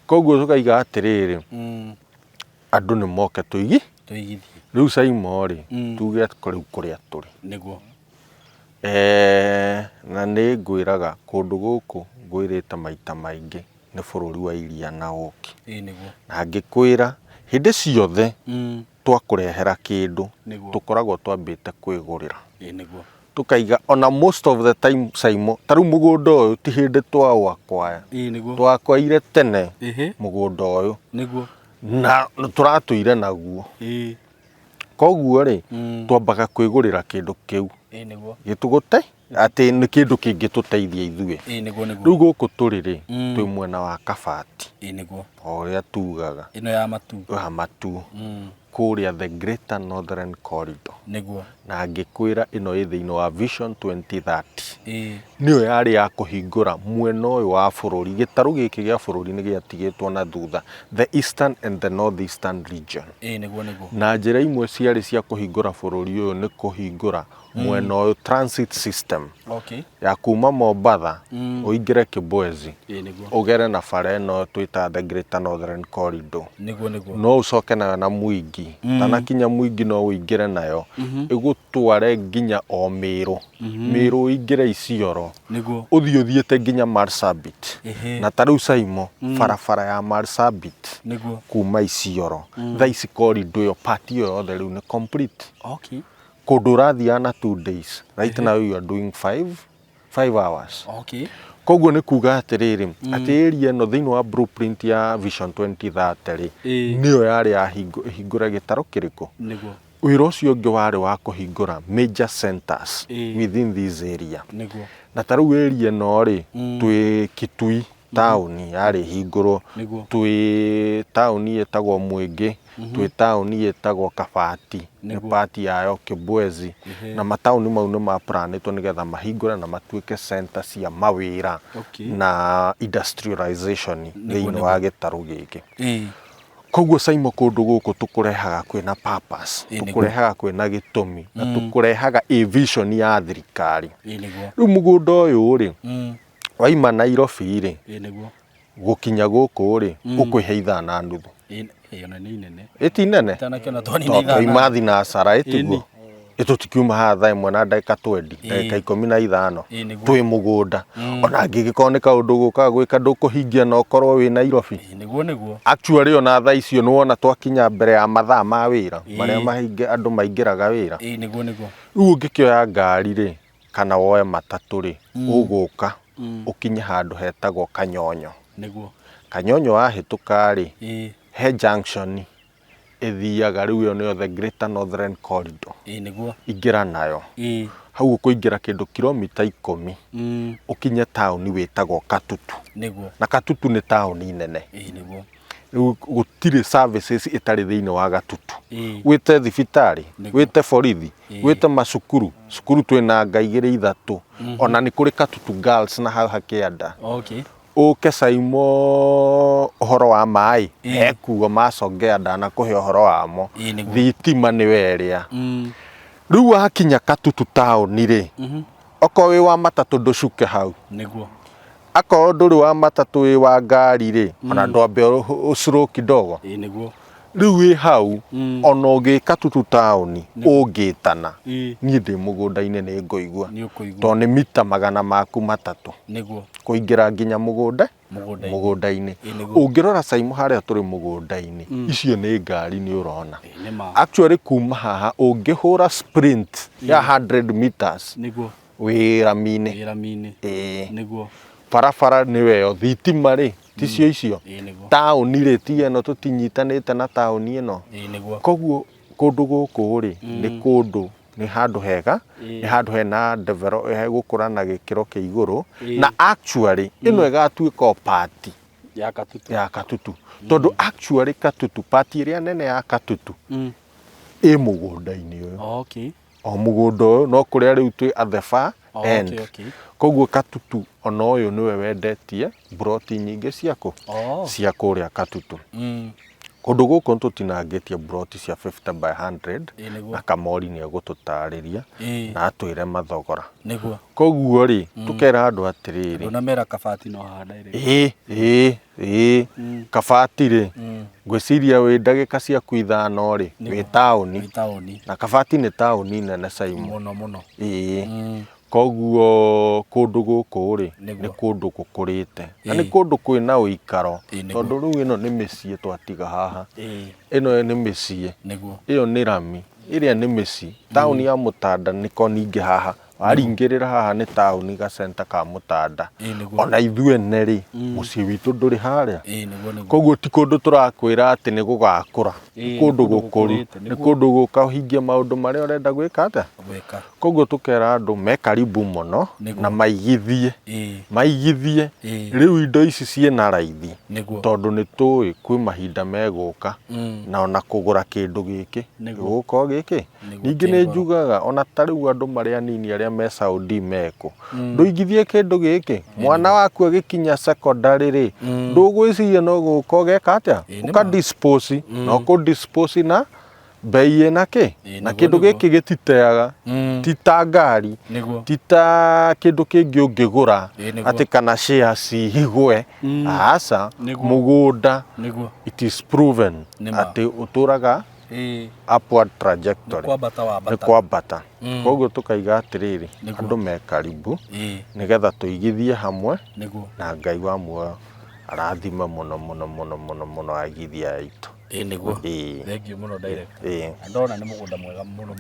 D: koguo tũkaiga atĩrĩrĩ andũ nĩ moke tũigithie rĩu Simon rĩ tuge rĩu kũrĩa tũrĩ nĩguo na nĩ ngwĩraga kũndũ gũkũ ngwĩrĩte maita maingĩ nĩ bũrũri wa iria na ũkĩ na ngĩkwĩra hĩndĩ ciothe twakũrehera kĩndũ tũkoragwo twambĩte kwĩgũrĩra tũkaiga ona most of the time Simon ta rĩu mũgũnda ũyũ ti hĩndĩ twawakwaya twakwaire tene mũgũnda ũyũ na tũratũire naguo koguo rĩ twambaga kwĩgũrĩra kĩndũ kĩu gĩtũgũte atĩ nĩ kĩndũ kĩngĩtũteithia ithuĩ rĩu gũkũ tũrĩ rĩ twĩ mwena wa Kabati o ũrĩa tugaga
B: ĩno ya
D: matu kũrĩa the Greater Northern Corridor na ngĩkwĩra ĩno ĩ thĩinĩ wa Vision 2030 nĩyo yarĩ ya kũhingũra mwena ũyũ wa bũrũri gĩtarũ gĩkĩ gĩa bũrũri nĩ gĩatigĩtwo na thutha the Eastern and the Northeastern region na njĩra imwe ciarĩ cia kũhingũra bũrũri ũyũ nĩ kũhingũra mwena ũyũ transit system ya kuma Mombatha ũingĩre Kibwezi ũgere na bara ĩno twĩta the Greater Northern Corridor no ũcoke nayo na Mwingi tanakinya Mwingi no ũingĩre nayo ĩgũtware nginya o Mĩrũ ũingĩre Isiolo ũthiĩ ũthiĩte nginya Marsabit na ta rĩu Simon barabara ya Marsabit kuma Isiolo thaa ici corridor ĩyo part ĩyo yothe rĩu nĩ complete kũndũ ũrathiaga na 2 days right now you are doing 5 hours koguo nĩ kuga atĩrĩrĩ atĩ area ĩno thĩinĩ wa blueprint ya Vision 2030 rĩ nĩyo yarĩ yahingũra gĩtarũ kĩrĩkũ wira ucio ungi wari wa kuhingura major centers within this area na taru area no ri twi Kitui town yari hingurwo twi town yetagwo Mwingi twi town yetagwo Kabati ni party yayo Kibwezi na matauni mau ni ma planetwo nigetha mahingure na matuike center cia mawira na industrialization thiini wa gitaru giki koguo Saimo kundu guku tukurehaga kwina purpose tukurehaga kwina gitumi na tukurehaga a vision ya thirikari riu mugunda uyu ri waima Nairobi ri gukinya guku ri ukwihe ithana nuthu iti nene twaima thinasara itiguo itutikiuma haha thaa imwe na ndagika 20 ndagika 15 twi mugunda ona ngigikorwo ni kaundu gukaga gwika ndukuhingia no korwo wi Nairobi actually ona thaa icio ni wona twakinya mbere ya mathaa ma wira maria andu maingiraga wira riu ngikioya ngari ri kana woe matatu ri uguka ukinye handu hetagwo Kanyonyo Kanyonyo wahituka ri he junction ithiaga riu yo niyo the Greater Northern Corridor ingira nayo hau ukuingira kindu kilomita 10 ukinye town wetagwo Katutu na Katutu ni town nene gutire services itari thiini wa Gatutu wite thibitari wite borithi wite macukuru cukuru twina ngaigire ithatu ona ni kuri Katutu girls na hau hakianda uke Saimo uhoro wa mai ekuo macongea ndana kuhe uhoro wamo thitima ni weria riu akinya Katutu town ri oko wi wa matatu nducuke hau ako nduri wa matatu wi wa ngari ri ona ndwambe ucuro kidogo riu wi hau ona ugi Katutu town ungitana ni ndi mugunda-ini ni ngoigua to ni mita magana maku matatu kuingira nginya mugunda-ini ungirora Saimo haria turi mugunda-ini icio ni ngari ni urona actually kuma haha ungihura sprint ya 100 meters wira-mini barabara ni weyo thitima ri ticio icio town ri tieno tutinyitanite na town ino koguo kundu guku ri ni kundu ni handu hega ni handu hena develop gukura na gikiro kia iguru na actually ino igatuika party ya Katutu tondu actually Katutu party ria nene ya Katutu mugunda-ini uyu o mugunda uyu no kuria riu twi at the far end koguo Katutu ona uyu niwe wendetie broti nyingi cia kuria Katutu kundu guku tutinangitie broti cia 50 by 100 na Kamori ni egututariria na atwire mathogora koguo ri tukera andu atiriri
B: na mera Kabati no handa iri
D: Kabati ri gwiciria wi ndagika cia kuithano ri wi town na Kabati ni town nene Saimo
B: muno
D: koguo kundu guku ri ni kundu gukurite na ni kundu kwina uikaro tondu riu ino ni micie twatiga haha ino ni micie iyo ni rami iria ni micie town ya Mutanda niko ningi haha aringirira haha ni town ga center ka Mutanda ona ithuene ri mucie witu nduri haria koguo ti kundu turakwira ati ni gugakura kundu gukuru ni kundu guka uhingie maundu maria urenda gwika ata koguo tukera andu me karibu muno na maigithie riu indo ici ciena raithi tondu ni tui kwi mahinda meguka na ona kugura kindu giki guko giki ningi ni njugaga ona tariu andu maria nini aria me Saudi meko nduigithie kindu giki mwana waku agikinya secondary ri ndugwiciria no guko geka atia uka dispose no ku dispose na bei nake na kindu giki gititeaga tita ngari tita kindu kingi ungigura ati kana shares higwe asa mugunda it is proven ati uturaga upward trajectory ni kwambata koguo tukaiga atiriri andu me karibu nigetha tuigithie hamwe na Ngai wa muoyo arathima muno aigithia aitu
B: niguo thank you muno direct ndona ni mugunda mwega muno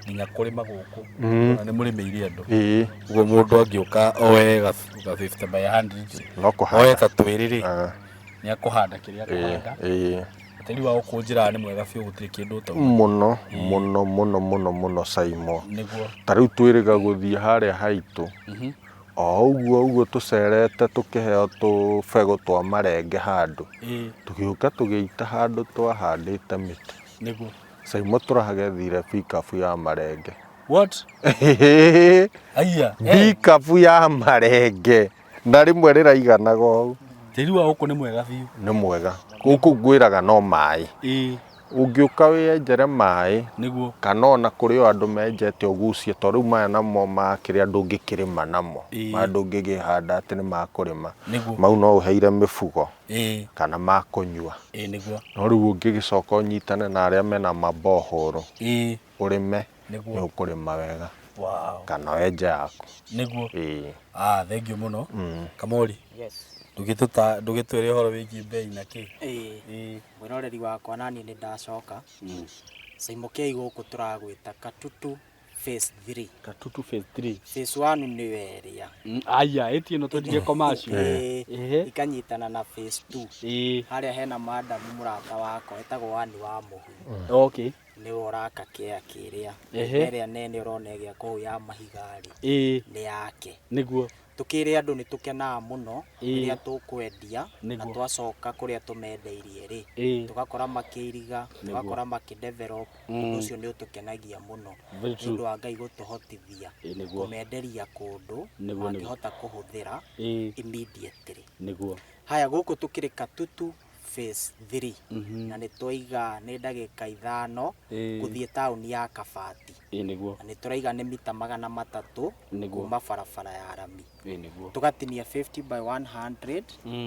B: nginya kurima guku na ni murimiire andu ugo mundu angiuka oe ga 50 by 100
D: no kuhanda
B: oe ta twiriri ni akuhanda kiria akuhanda tĩri wa gũkũ njĩra nĩ mwega biũ gũtirĩ kĩndũ ũtauma
D: mũno Simon.
B: Nĩguo.
D: Ta rĩu twĩrĩga gũthiĩ harĩa haitũ o ũguo tũcerete tũkĩheo tũbegũ twa marenge handũ tũgĩũka tũgĩita handũ twahandĩte mĩtĩ.
B: Nĩguo.
D: Simon tũragethire pikabu ya marenge.
B: What? Aya.
D: Pikabu ya marenge na rĩmwe rĩraiganaga ũũ.
B: Tĩri wa gũkũ nĩ mwega biũ.
D: Nĩ mwega. Gũkũ ngwĩraga no maĩ. Ũngĩũka wĩenjere maĩ kana ona kũrĩ o andũ menjete ũgucie tondũ rĩu maya namo makĩrĩa ndũngĩkĩrĩma namo. Maya ndũngĩkĩhanda atĩ nĩ makũrĩma. Mau no ũheire mĩbugo kana makũnyua. No rĩu ũngĩgĩcoka ũnyitane na arĩa mena mabohoro ũrĩme nĩ ũkũrĩma wega. Kana wenje yaku.
B: Nĩguo. Thengiũ mũno. Kamori. Ndũgĩtwĩre ũhoro wĩgiĩ bei na kĩ?
C: Mwĩroreri wakwa naniĩ nĩ ndacoka. Simon K gũkũ tũragwĩta Katutu phase 3.
B: Katutu phase 3.
C: Phase 1 nĩ weria.
B: Aya, ĩti ĩno twendire commercial.
C: Ikanyitana na phase 2. Harĩa hena madamu mũrata wakwa etagwo Wani wa Mũhu.
B: Okay.
C: Nĩwe ũraka kĩea kĩrĩa. Ĩrĩa nene ũrona ĩgĩa kũu mahigarĩ. Nĩ yake.
B: Nĩguo.
C: Tukĩrĩ andũ nĩ tũkenaga mũno rĩrĩa tũkwendia na twacoka kũrĩa tũmendeirie rĩ tũgakora makĩiriga tũgakora makĩdevelop ũcio nĩ ũtũkenagia mũno nĩũndũ wa Ngai gũtũhotithia kũmenderia kũndũ mangĩhota kũhũthĩra immediately. Haya gũkũ tũkĩrĩ Katutu phase 3 na nĩ tũiga nĩ ndagĩka 5 gũthiĩ taũni ya Kabati. Na nĩ tũraiga nĩ mita 300 kuma barabara ya rami. Tũgatinia 50 by 100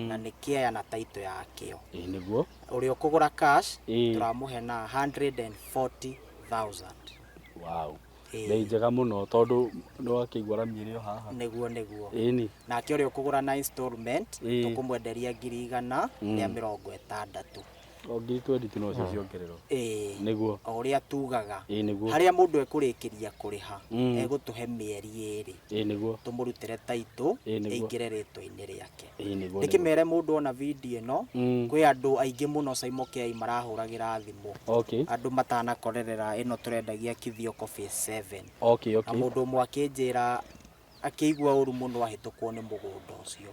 C: na nĩ kĩaya na taito yakĩo. Ũrĩa ũkũgũra cash tũramũhe na 140,000.
B: Wow. Bei njega mũno tondũ nĩ wakĩigua rami ĩrĩ o haha.
C: Nĩguo. Nake ũrĩa ũkũgũra na installment tũkũmwenderia 160,000 ngiri 20 no ciongererwo. Nĩguo. O ũrĩa tugaga. Harĩa mũndũ ekũrĩkĩria kũrĩha egũtũhe mĩeri 2. Nĩguo. Tũmũrutĩre taito ĩingĩre rĩtwa-inĩ rĩake. Ndĩkĩmere mũndũ ona video ĩno kwĩ andũ aingĩ mũno Simon K marahũragĩra thimũ. Andũ matanakorerera ĩno tũrendagia Kithioko phase 7. Na mũndũ ũmwe akĩnjĩra akĩigua ũru mũno ahĩtũkwo nĩ mũgũnda ũcio.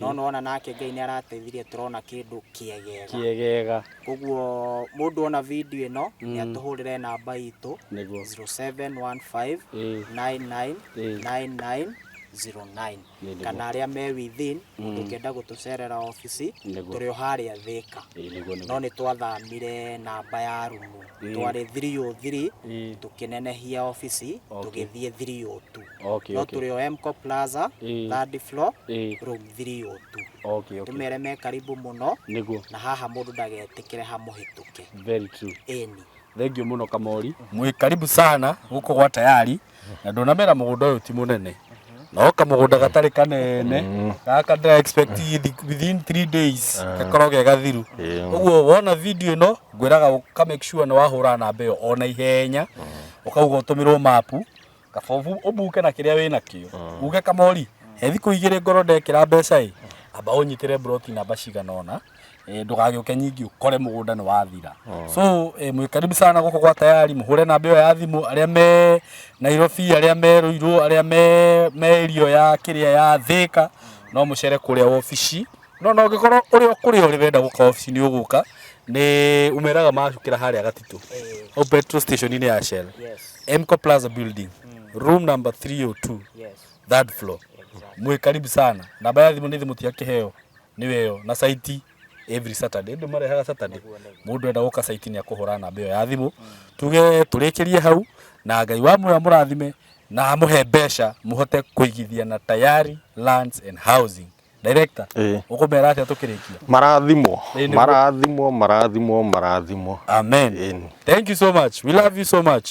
C: No nona nake Ngai nĩ arateithirie tũrona kĩndũ kĩegega. Koguo mũndũ ona video ĩno nĩ atũhũrĩre namba itũ 0715 999909 kana arĩa me within tũkĩenda gũtũcerera ofici tũrĩ o harĩa Thĩka. No nĩ twathamire namba ya rumu twarĩ 303 tũkĩnenehia ofici tũgĩthiĩ 302. No tũrĩ o Mco Plaza 3rd floor room 302. Tũmere me karibu mũno na haha mũndũ ndagetĩkĩre hamũhĩtũke.
B: Very true. Thengiũ mũno Kamori. Mwĩ karibu sana gũkũ gwa tayari na ndũnamera mũgũnda ũyũ ti mũnene. No kamũgũnda gatarĩ kanene gaka ndĩra expect within 3 days gakorwo ge gathiru. Ũguo wona video ĩno ngwĩraga ũka make sure nĩ wahũra namba ĩyo ona ihenya ũkauga ũtũmĩrwo mapu kabobu ũbuke na kĩrĩa wĩ nakĩo. Uge Kamori he thikũ 2 ngoro ndekĩra mbeca amba ũnyitĩre broti namba cigana ona ndũgagĩũke nyingĩ ũkore mũgũnda nĩ wathira. So mwĩ karibu sana gũkũ gwa tayari mũhũre namba ĩyo ya thimũ arĩa me Nairobi arĩa me Ruiru arĩa me irio ya kĩrĩa ya Thĩka no mũcere kũrĩa ofici. No ũngĩkorwo ũrĩa kũrĩa ũrĩ wenda gũka ofici nĩ ũgũka nĩ umeraga macukĩra harĩa Gatitũ au petrol station inĩ ya Shell. Mco Plaza building room number 302 3rd floor. Mwĩ karibu sana. Namba ya thimũ nĩ thimũ tia kĩheo nĩwe ĩyo na site every Saturday ndĩ marehaga Saturday mũndũ enda gũka site nĩ akũhũra namba ĩyo ya thimũ tuge tũrĩkĩrie hau na Ngai wa muoyo mũrathime na amũhe mbeca mũhote kũigithia na Tayari Lands and Housing. Director ũkũmera atĩa tũkĩrĩkia?
D: Marathimwo. Amen.
B: Thank you so much. We love you so much.